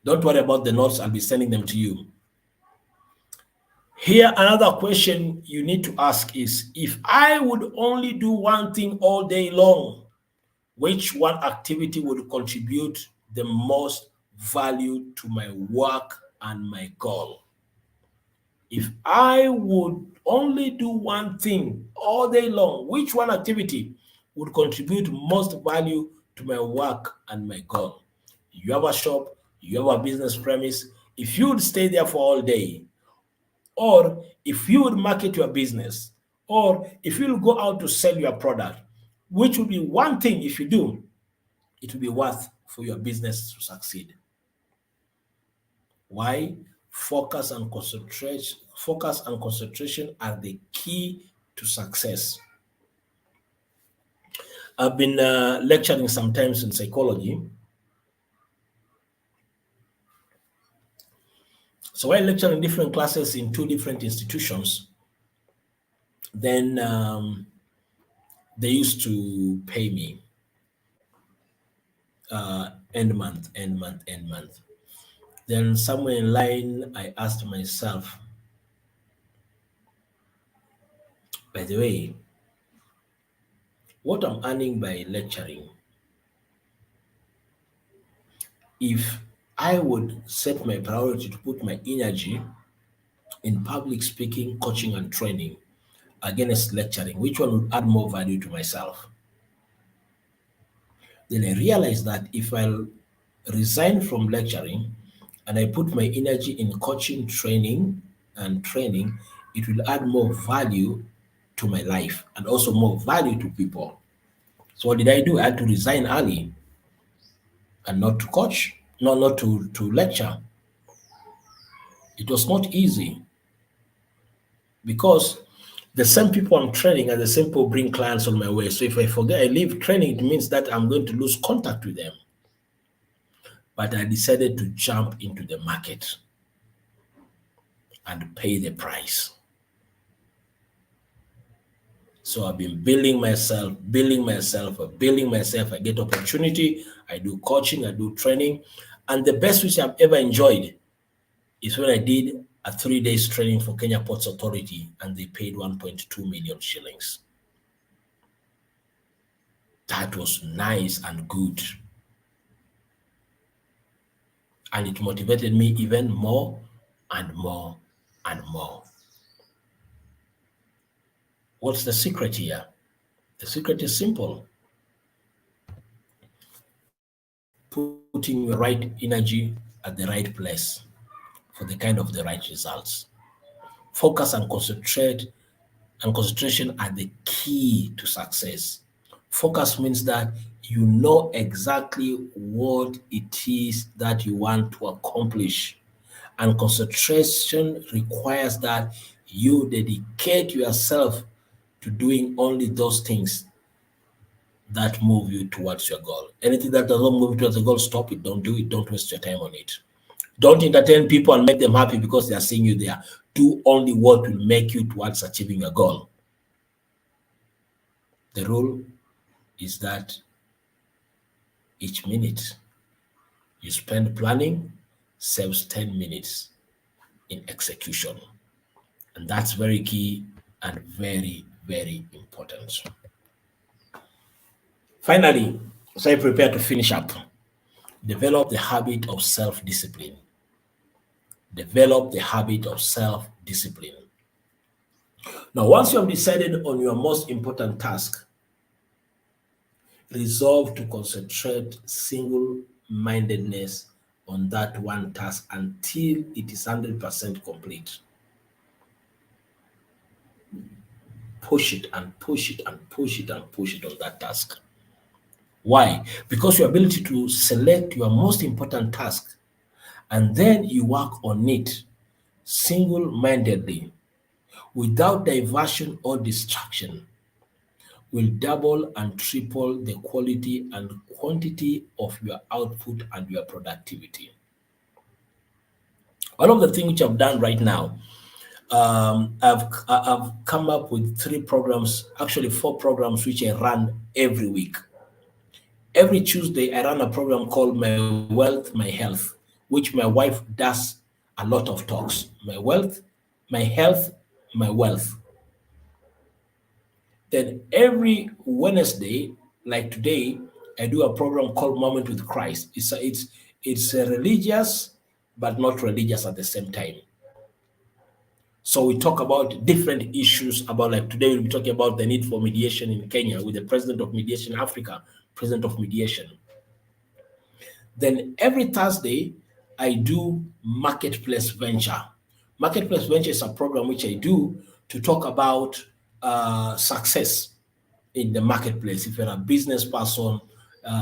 Don't worry about the notes, I'll be sending them to you. Here, another question you need to ask is, if I would only do one thing all day long, which one activity would contribute the most value to my work and my goal? If I would only do one thing all day long, which one activity would contribute most value to my work and my goal? You have a shop, you have a business premise. If you would stay there for all day, or if you would market your business, or if you will go out to sell your product, which would be one thing, if you do, it will be worth for your business to succeed? Why? Focus and concentration are the key to success. I've been lecturing sometimes in psychology. So I lecture in different classes in 2 different institutions. Then they used to pay me end month. Then somewhere in line, I asked myself, by the way, what I'm earning by lecturing, if I would set my priority to put my energy in public speaking, coaching, and training against lecturing, which one would add more value to myself? Then I realized that if I resign from lecturing and I put my energy in coaching, training, it will add more value to my life and also more value to people. So what did I do? I had to resign early and not to coach, not to lecture. It was not easy because the same people I'm training are the same people bring clients on my way. So if I forget, I leave training, it means that I'm going to lose contact with them. but I decided to jump into the market and pay the price. So I've been building myself. I get opportunity, I do coaching, I do training. And the best which I've ever enjoyed is when I did a 3 days training for Kenya Ports Authority and they paid 1.2 million shillings. That was nice and good. And it motivated me even more and more and more. What's the secret here? The secret is simple. Putting your right energy at the right place for the right results. Focus and concentrate, and concentration are the key to success. Focus means that you know exactly what it is that you want to accomplish. And concentration requires that you dedicate yourself to doing only those things that move you towards your goal. Anything that doesn't move you towards the goal, stop it. Don't do it. Don't waste your time on it. Don't entertain people and make them happy because they are seeing you there. Do only what will make you towards achieving your goal. The rule is that each minute you spend planning saves 10 minutes in execution. And that's very key and very, very important. Finally, as I prepare to finish up, develop the habit of self-discipline. Develop the habit of self-discipline. Now, once you have decided on your most important task, resolve to concentrate single-mindedness on that one task until it is 100% complete. Push it and push it and push it and push it on that task. Why? Because your ability to select your most important task and then you work on it single-mindedly without diversion or distraction will double and triple the quality and quantity of your output and your productivity. One of the things which I've done right now, I've come up with 3 programs, actually 4 programs, which I run every week. Every Tuesday, I run a program called My Wealth, My Health, which my wife does a lot of talks. My wealth, my health, my wealth. Then every Wednesday, like today, I do a program called Moment with Christ. It's religious, but not religious at the same time. So we talk about different issues about, like today we'll be talking about the need for mediation in Kenya with the president of Mediation Africa, president of mediation. Then every Thursday, I do Marketplace Venture. Marketplace Venture is a program which I do to talk about success in the marketplace. If you're a business person,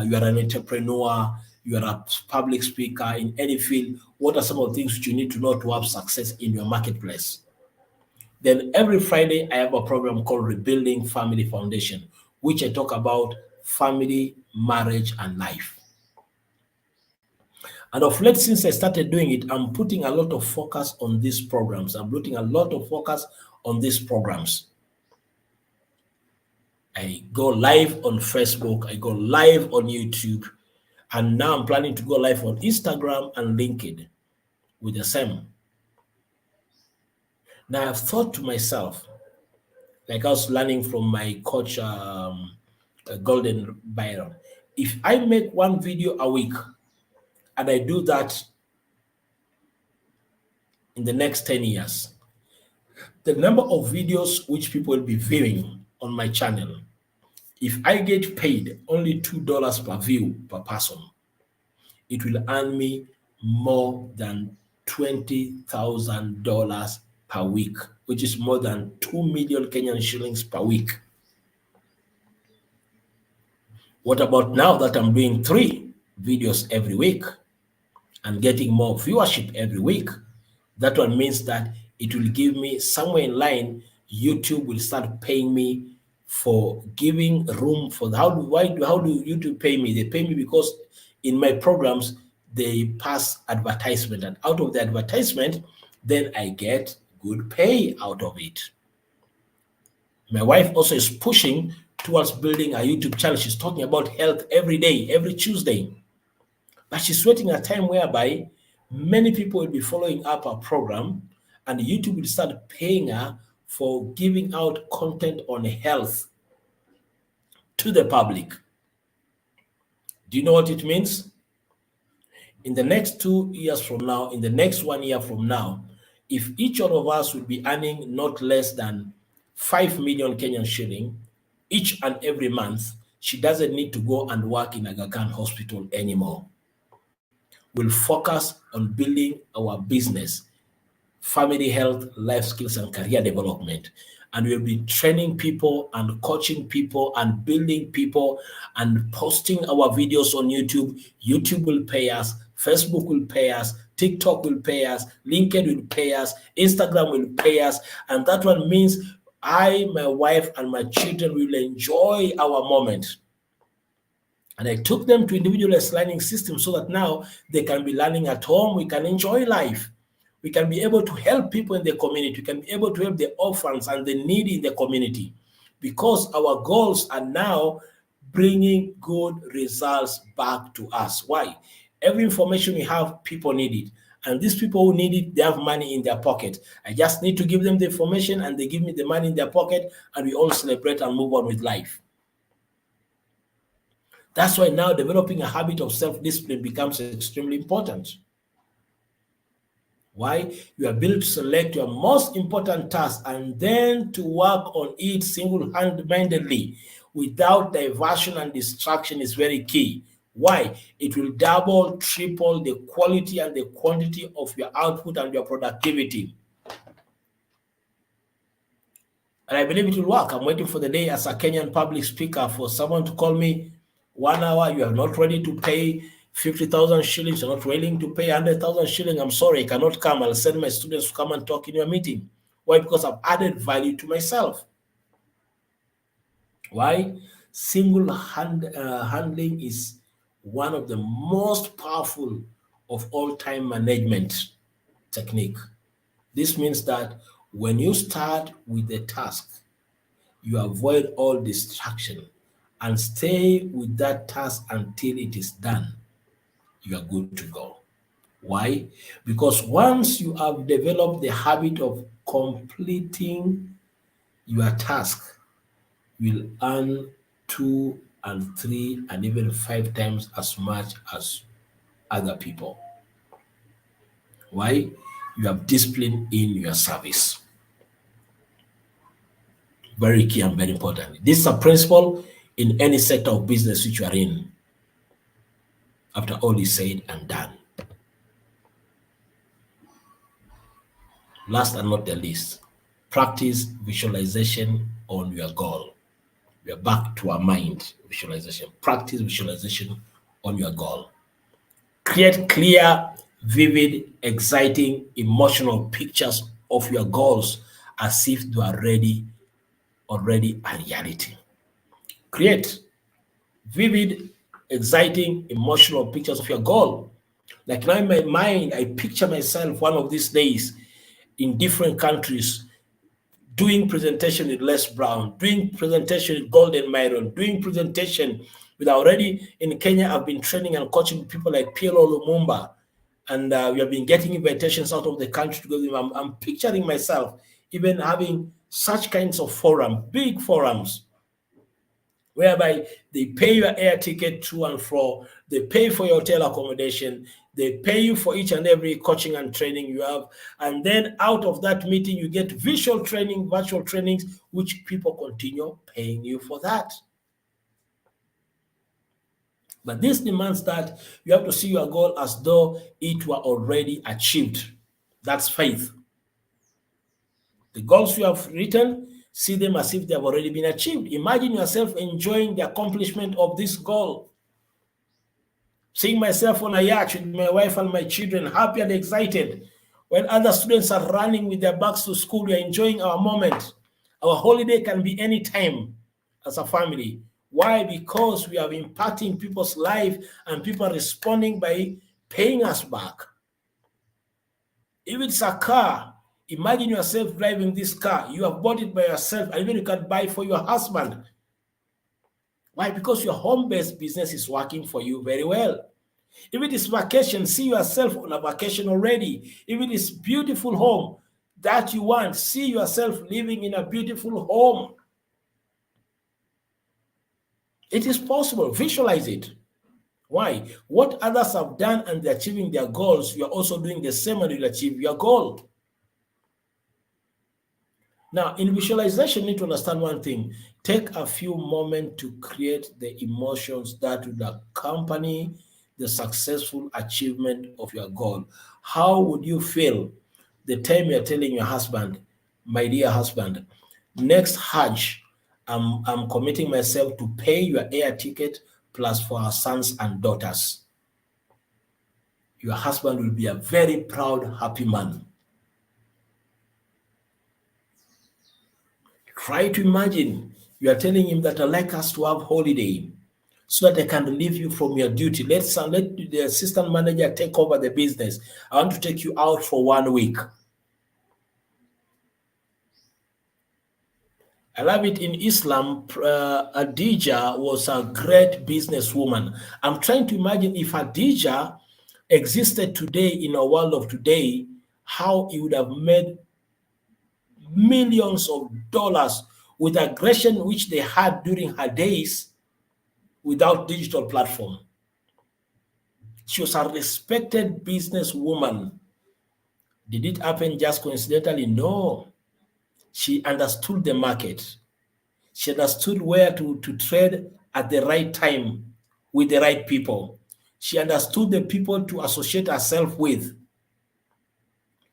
you are an entrepreneur, you are a public speaker in any field, what are some of the things which you need to know to have success in your marketplace? Then every Friday, I have a program called Rebuilding Family Foundation, which I talk about family, marriage, and life. And of late, since I started doing it, I'm putting a lot of focus on these programs. I go live on Facebook, I go live on YouTube, and now I'm planning to go live on Instagram and LinkedIn with the same. Now I've thought to myself, like I was learning from my coach, Golden Byron, if I make 1 video a week and I do that in the next 10 years, the number of videos which people will be viewing on my channel, if I get paid only $2 per view per person, it will earn me more than $20,000 per week, which is more than 2 million Kenyan shillings per week. What about now that I'm doing 3 videos every week and getting more viewership every week? That one means that it will give me somewhere in line, YouTube will start paying me for giving room for how do YouTube pay me? They pay me because in my programs, they pass advertisement, and out of the advertisement, then I get good pay out of it. My wife also is pushing towards building a YouTube channel. She's talking about health every day, every Tuesday. But she's waiting a time whereby many people will be following up her program, and YouTube will start paying her for giving out content on health to the public. Do you know what it means? In the next 2 years from now, in the next 1 year from now, if each one of us will be earning not less than 5 million Kenyan shilling each and every month, she doesn't need to go and work in Aga Khan Hospital anymore. We'll focus on building our business, family health, life skills, and career development. And we'll be training people and coaching people and building people and posting our videos on YouTube. YouTube will pay us, Facebook will pay us, TikTok will pay us, LinkedIn will pay us, Instagram will pay us. And that one means I, my wife, and my children will enjoy our moment. And I took them to individualized learning systems so that now they can be learning at home. We can enjoy life. We can be able to help people in the community. We can be able to help the orphans and the needy in the community, because our goals are now bringing good results back to us. Why? Every information we have, people need it. And these people who need it, they have money in their pocket. I just need to give them the information and they give me the money in their pocket, and we all celebrate and move on with life. That's why now developing a habit of self-discipline becomes extremely important. Why? You are built to select your most important task and then to work on it single-handedly without diversion and distraction is very key. Why? It will double, triple the quality and the quantity of your output and your productivity. And I believe it will work. I'm waiting for the day as a Kenyan public speaker for someone to call me 1 hour. You are not ready to pay 50,000 shillings. You're not willing to pay 100,000 shillings. I'm sorry, I cannot come. I'll send my students to come and talk in your meeting. Why? Because I've added value to myself. Why? Handling is one of the most powerful of all time management technique. This means that when you start with the task, you avoid all distraction and stay with that task until it is done. You are good to go. Why? Because once you have developed the habit of completing your task, you'll earn 2 and 3 and even 5 times as much as other people. Why? You have discipline in your service. Very key and very important. This is a principle in any sector of business which you are in, after all is said and done. Last and not the least, practice visualization on your goal. We are back to our mind visualization. Practice visualization on your goal. Create clear, vivid, exciting, emotional pictures of your goals as if they are already a reality. Create vivid, exciting, emotional pictures of your goal. Like now in my mind, I picture myself one of these days in different countries doing presentation with Les Brown, doing presentation with Golden Myron, doing presentation with already in Kenya. I've been training and coaching people like PLO Lumumba, and we have been getting invitations out of the country to go with them. I'm picturing myself even having such kinds of forums, big forums, whereby they pay your air ticket to and fro, they pay for your hotel accommodation, they pay you for each and every coaching and training you have, and then out of that meeting, you get visual training, virtual trainings, which people continue paying you for that. But this demands that you have to see your goal as though it were already achieved. That's faith. The goals you have written, see them as if they have already been achieved. Imagine yourself enjoying the accomplishment of this goal. Seeing myself on a yacht with my wife and my children, happy and excited. When other students are running with their bags to school, we are enjoying our moment. Our holiday can be any time as a family. Why? Because we are impacting people's life and people are responding by paying us back. If it's a car, imagine yourself driving this car. You have bought it by yourself, and even you can buy for your husband. Why? Because your home-based business is working for you very well. If it is vacation, see yourself on a vacation already. If it is beautiful home that you want, see yourself living in a beautiful home. It is possible. Visualize it. Why? What others have done and they're achieving their goals, you're also doing the same and you'll achieve your goal. Now, in visualization, you need to understand one thing. Take a few moments to create the emotions that would accompany the successful achievement of your goal. How would you feel the time you're telling your husband, my dear husband, next Hajj, I'm committing myself to pay your air ticket plus for our sons and daughters. Your husband will be a very proud, happy man. Try to imagine you are telling him that I'd like us to have holiday so that I can relieve you from your duty. Let the assistant manager take over the business. I want to take you out for 1 week. I love it in Islam. Adija was a great businesswoman. I'm trying to imagine if Adija existed today in a world of today, how he would have made millions of dollars with aggression which they had during her days without digital platform. She was a respected businesswoman. Did it happen just coincidentally? No. She understood the market. She understood where to trade at the right time with the right people. She understood the people to associate herself with.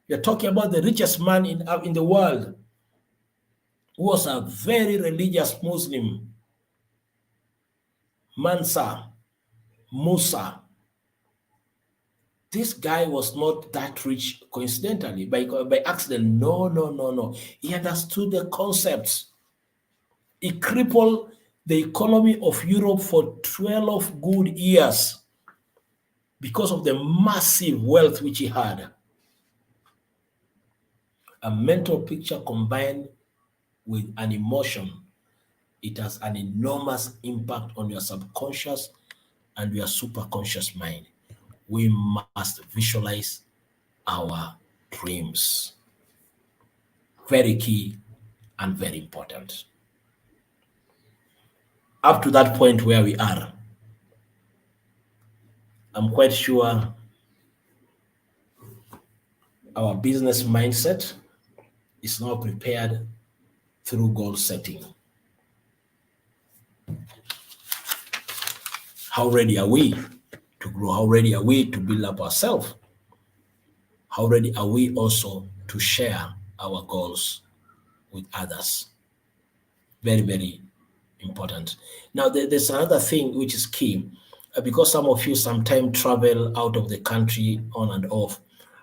You're talking about the richest man in the world, who was a very religious Muslim, Mansa Musa. This guy was not that rich coincidentally, by accident. No. He understood the concepts. He crippled the economy of Europe for 12 good years because of the massive wealth which he had. A mental picture combined with an emotion, it has an enormous impact on your subconscious and your superconscious mind. We must visualize our dreams. Very key and very important. Up to that point where we are, I'm quite sure our business mindset is now prepared through goal setting. How ready are we to grow? How ready are we to build up ourselves? How ready are we also to share our goals with others? Very, very important. Now, there's another thing which is key, because some of you sometimes travel out of the country on and off.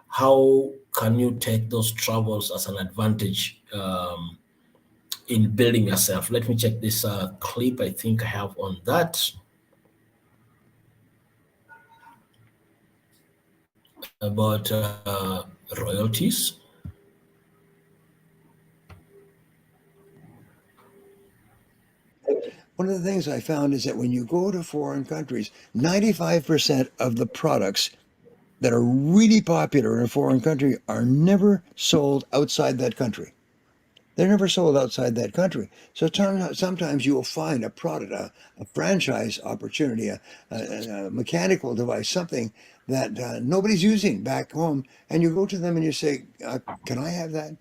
How can you take those travels as an advantage in building yourself? Let me check this clip I think I have on that. About royalties. One of the things I found is that when you go to foreign countries, 95% of the products that are really popular in a foreign country are never sold outside that country. They're never sold outside that country. So sometimes you will find a product, a franchise opportunity, a mechanical device, something that nobody's using back home, and you go to them and you say, can I have that?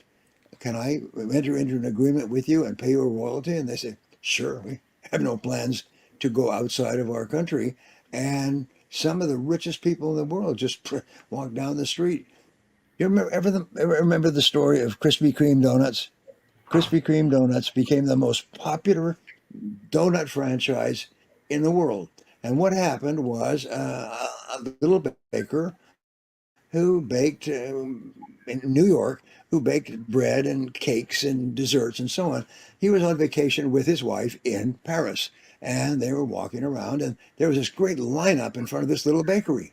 Can I enter into an agreement with you and pay you a royalty? And they say, sure, we have no plans to go outside of our country. And some of the richest people in the world just walk down the street. You ever remember the story of Krispy Kreme donuts? Krispy Kreme donuts became the most popular donut franchise in the world. And what happened was a little baker who baked in New York, who baked bread and cakes and desserts and so on. He was on vacation with his wife in Paris, and they were walking around, and there was this great lineup in front of this little bakery.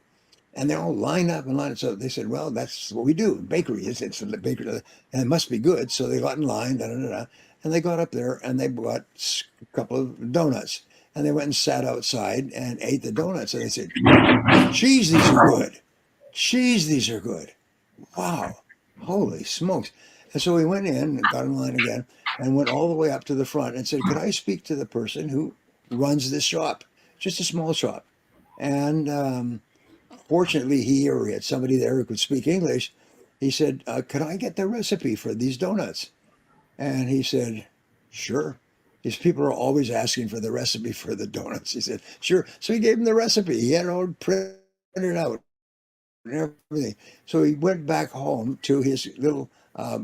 And they all line up and line up. So they said, well, that's what we do. Bakery it's the bakery, and it must be good. So they got in line, and they got up there and they bought a couple of donuts. And they went and sat outside and ate the donuts. And they said, geez, these are good. Geez, these are good. Wow. Holy smokes. And so we went in and got in line again and went all the way up to the front and said, could I speak to the person who runs this shop? Just a small shop. And fortunately, he had somebody there who could speak English. He said, could I get the recipe for these donuts? And he said, sure. These people are always asking for the recipe for the donuts. He said, sure. So he gave him the recipe. He had it all printed out and everything. So he went back home to his little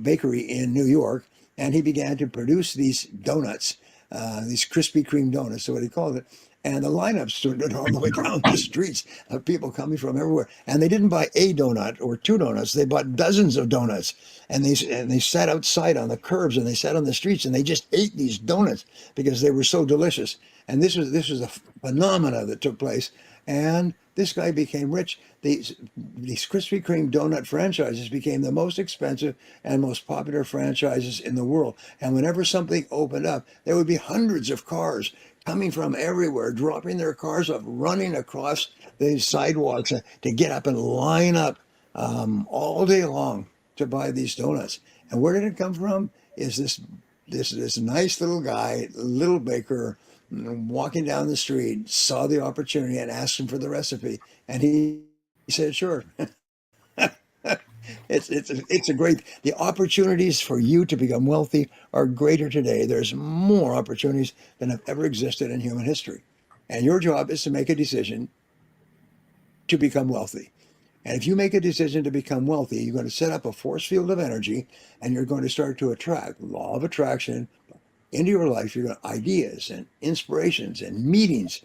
bakery in New York, and he began to produce these donuts, these Krispy Kreme donuts, so what he called it. And the lineups stood all the way down the streets of people coming from everywhere. And they didn't buy a donut or two donuts; they bought dozens of donuts. And they sat outside on the curbs and they sat on the streets and they just ate these donuts because they were so delicious. And this was a phenomena that took place. And this guy became rich. These Krispy Kreme donut franchises became the most expensive and most popular franchises in the world. And whenever something opened up, there would be hundreds of cars coming from everywhere, dropping their cars off, running across the sidewalks to get up and line up all day long to buy these donuts. And where did it come from? Is this nice little guy, little baker, walking down the street, saw the opportunity and asked him for the recipe, and he said, sure. It's a great, the opportunities for you to become wealthy are greater today. There's more opportunities than have ever existed in human history. And your job is to make a decision to become wealthy. And if you make a decision to become wealthy, you're going to set up a force field of energy, and you're going to start to attract, law of attraction, into your life. You're going to ideas and inspirations and meetings,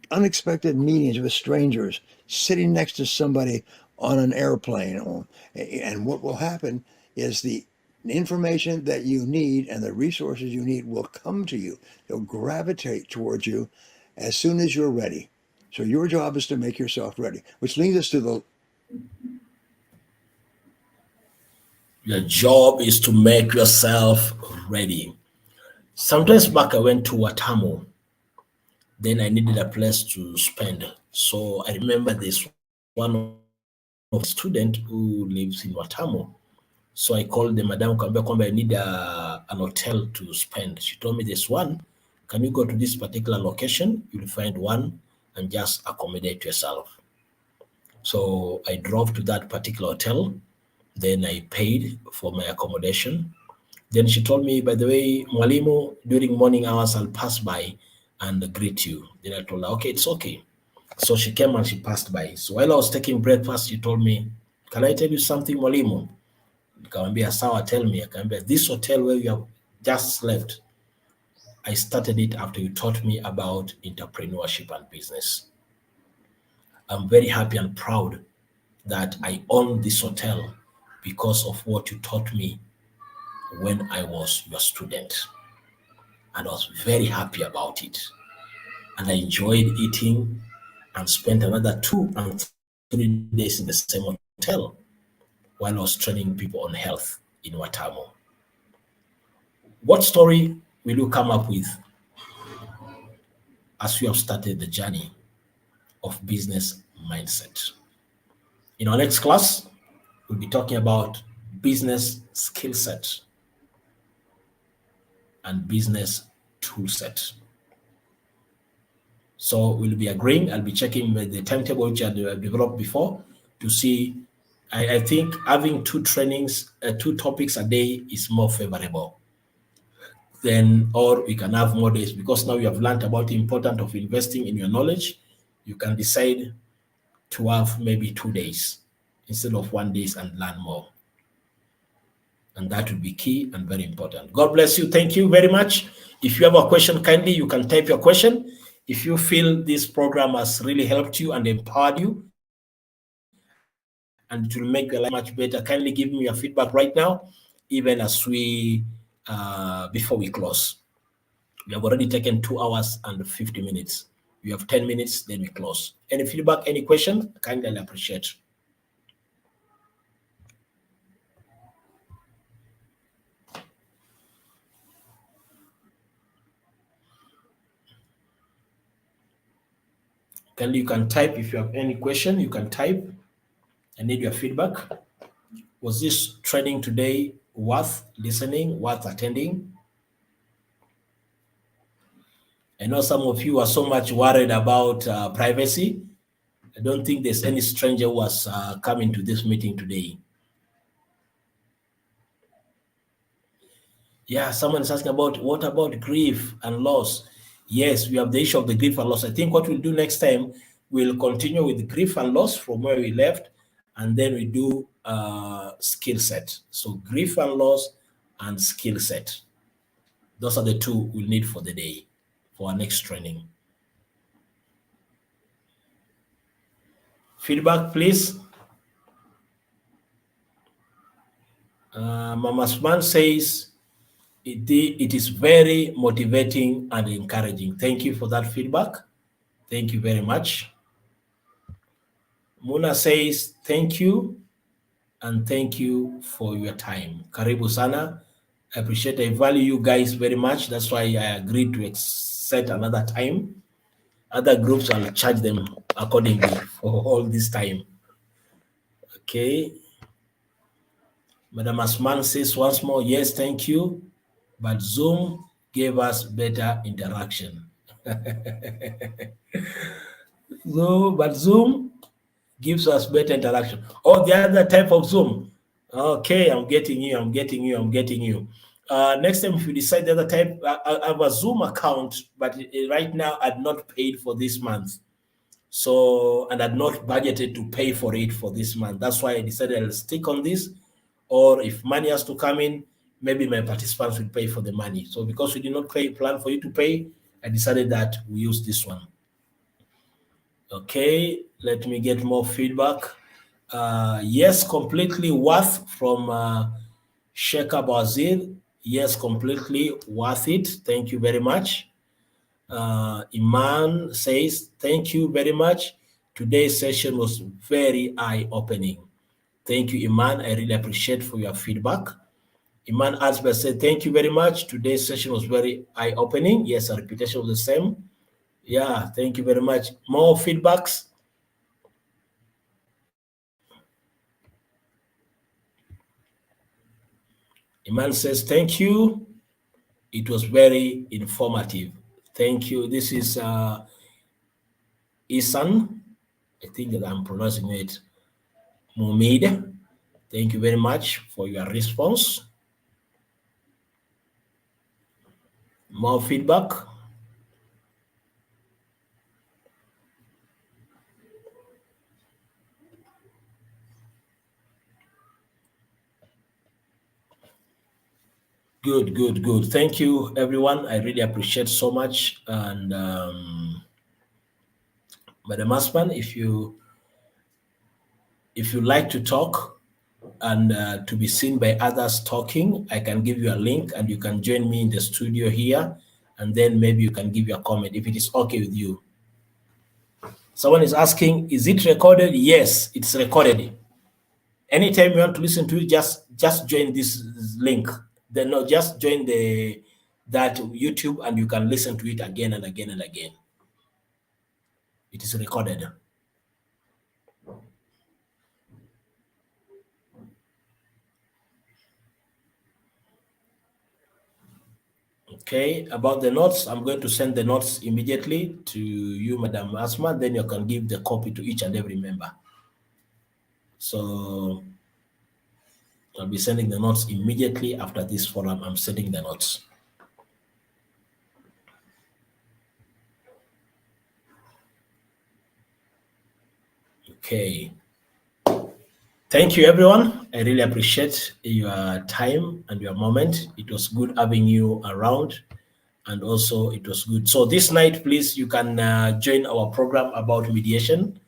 unexpected meetings with strangers, sitting next to somebody on an airplane. And what will happen is the information that you need and the resources you need will come to you. They'll gravitate towards you as soon as you're ready. So your job is to make yourself ready, which leads us to your job is to make yourself ready. Sometimes back I went to Watamu. Then I needed a place to spend. So I remember this one of student who lives in Watamu. So I called the madam, I need an hotel to spend. She told me this one. Can you go to this particular location? You'll find one and just accommodate yourself. So I drove to that particular hotel. Then I paid for my accommodation. Then she told me, by the way, Mwalimu, during morning hours, I'll pass by and greet you. Then I told her, okay, it's okay. So she came and she passed by. So while I was taking breakfast, she told me, can I tell you something, Mwalimu? Nikamwambia, sawa, tell me. Nikamwambia, this hotel where you have just left, I started it after you taught me about entrepreneurship and business. I'm very happy and proud that I own this hotel because of what you taught me when I was your student. And I was very happy about it. And I enjoyed eating and spent another 2 and 3 days in the same hotel while I was training people on health in Watamu. What story will you come up with as we have started the journey of business mindset? In our next class, we'll be talking about business skill set and business tool set. So we'll be agreeing. I'll be checking the timetable which I developed before to see. I think having 2 trainings, 2 topics a day is more favorable. Then, or we can have more days, because now you have learned about the importance of investing in your knowledge. You can decide to have maybe 2 days instead of 1 day and learn more. And that would be key and very important. God bless you. Thank you very much. If you have a question, kindly, you can type your question. If you feel this program has really helped you and empowered you, and it will make your life much better, kindly give me your feedback right now, even as we, before we close. We have already taken 2 hours and 50 minutes. You have 10 minutes, then we close. Any feedback, any question? Kindly appreciate. You can type if you have any question, you can type. I need your feedback. Was this training today worth listening, worth attending? I know some of you are so much worried about privacy. I don't think there's any stranger who has coming to this meeting today. Yeah, someone is asking about what about grief and loss? Yes, we have the issue of the grief and loss. I think what we'll do next time, we'll continue with grief and loss from where we left, and then we do skill set. So grief and loss and skill set. Those are the two we'll need for the day, for our next training. Feedback, please. Mama Sman says, it is very motivating and encouraging. Thank you for that feedback. Thank you very much. Muna says, thank you, and thank you for your time. Karibu sana. I appreciate, I value you guys very much. That's why I agreed to set another time. Other groups, I'll charge them accordingly for all this time. Okay. Madam Asman says once more, yes, thank you. But Zoom gave us better interaction. But Zoom gives us better interaction. Oh, the other type of Zoom. Okay, I'm getting you. Next time, if you decide the other type, I have a Zoom account, but right now I've not paid for this month. So, and I'd not budgeted to pay for it for this month. That's why I decided I'll stick on this. Or if money has to come in, maybe my participants will pay for the money. So because we did not plan for you to pay, I decided that we use this one. Okay, let me get more feedback. Yes, completely worth from Sheikha Bazir. Yes, completely worth it. Thank you very much. Iman says, thank you very much. Today's session was very eye-opening. Thank you, Iman. I really appreciate for your feedback. Iman Asper said, thank you very much. Today's session was very eye-opening. Yes, a repetition of the same. Yeah, thank you very much. More feedbacks? Iman says, thank you. It was very informative. Thank you. This is Isan. I think that I'm pronouncing it. Mumid. Thank you very much for your response. More feedback? Good. Thank you, everyone. I really appreciate so much. And Madam Asman, if you like to talk and to be seen by others talking, I can give you a link and you can join me in the studio here, and then maybe you can give your comment if it is okay with you. Someone is asking, is it recorded? Yes, it's recorded. Anytime you want to listen to it, just join this link. Then just join that YouTube and you can listen to it again and again and again. It is recorded. Okay, about the notes, I'm going to send the notes immediately to you, Madam Asma, then you can give the copy to each and every member. So I'll be sending the notes immediately after this forum. I'm sending the notes. Okay. Thank you, everyone. I really appreciate your time and your moment. It was good having you around, and also it was good. So this night, please, you can join our program about mediation.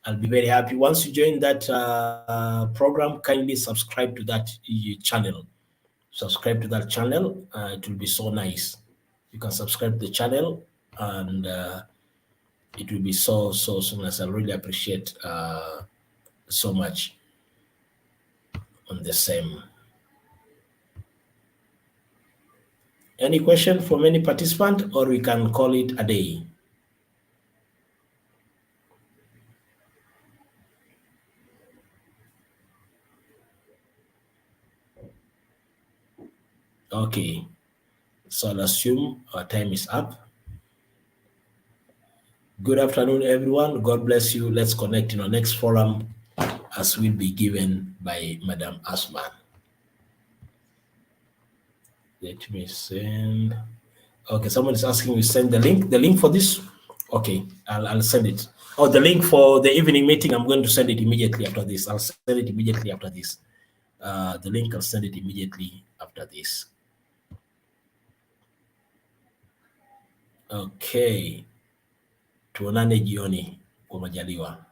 I'll be very happy. Once you join that program, kindly subscribe to that channel. Subscribe to that channel. It will be so nice. You can subscribe to the channel, and it will be so nice. I really appreciate so much on the same. Any question from any participant, or we can call it a day? Okay, so I'll assume our time is up. Good afternoon, everyone. God bless you. Let's connect in our next forum as will be given by Madam Asman. Let me send. Okay, someone is asking me to send the link. The link for this? Okay, I'll send it. Oh, the link for the evening meeting, I'm going to send it immediately after this. I'll send it immediately after this. The link, I'll send it immediately after this. Okay. Tuonane jioni kwa majaliwa.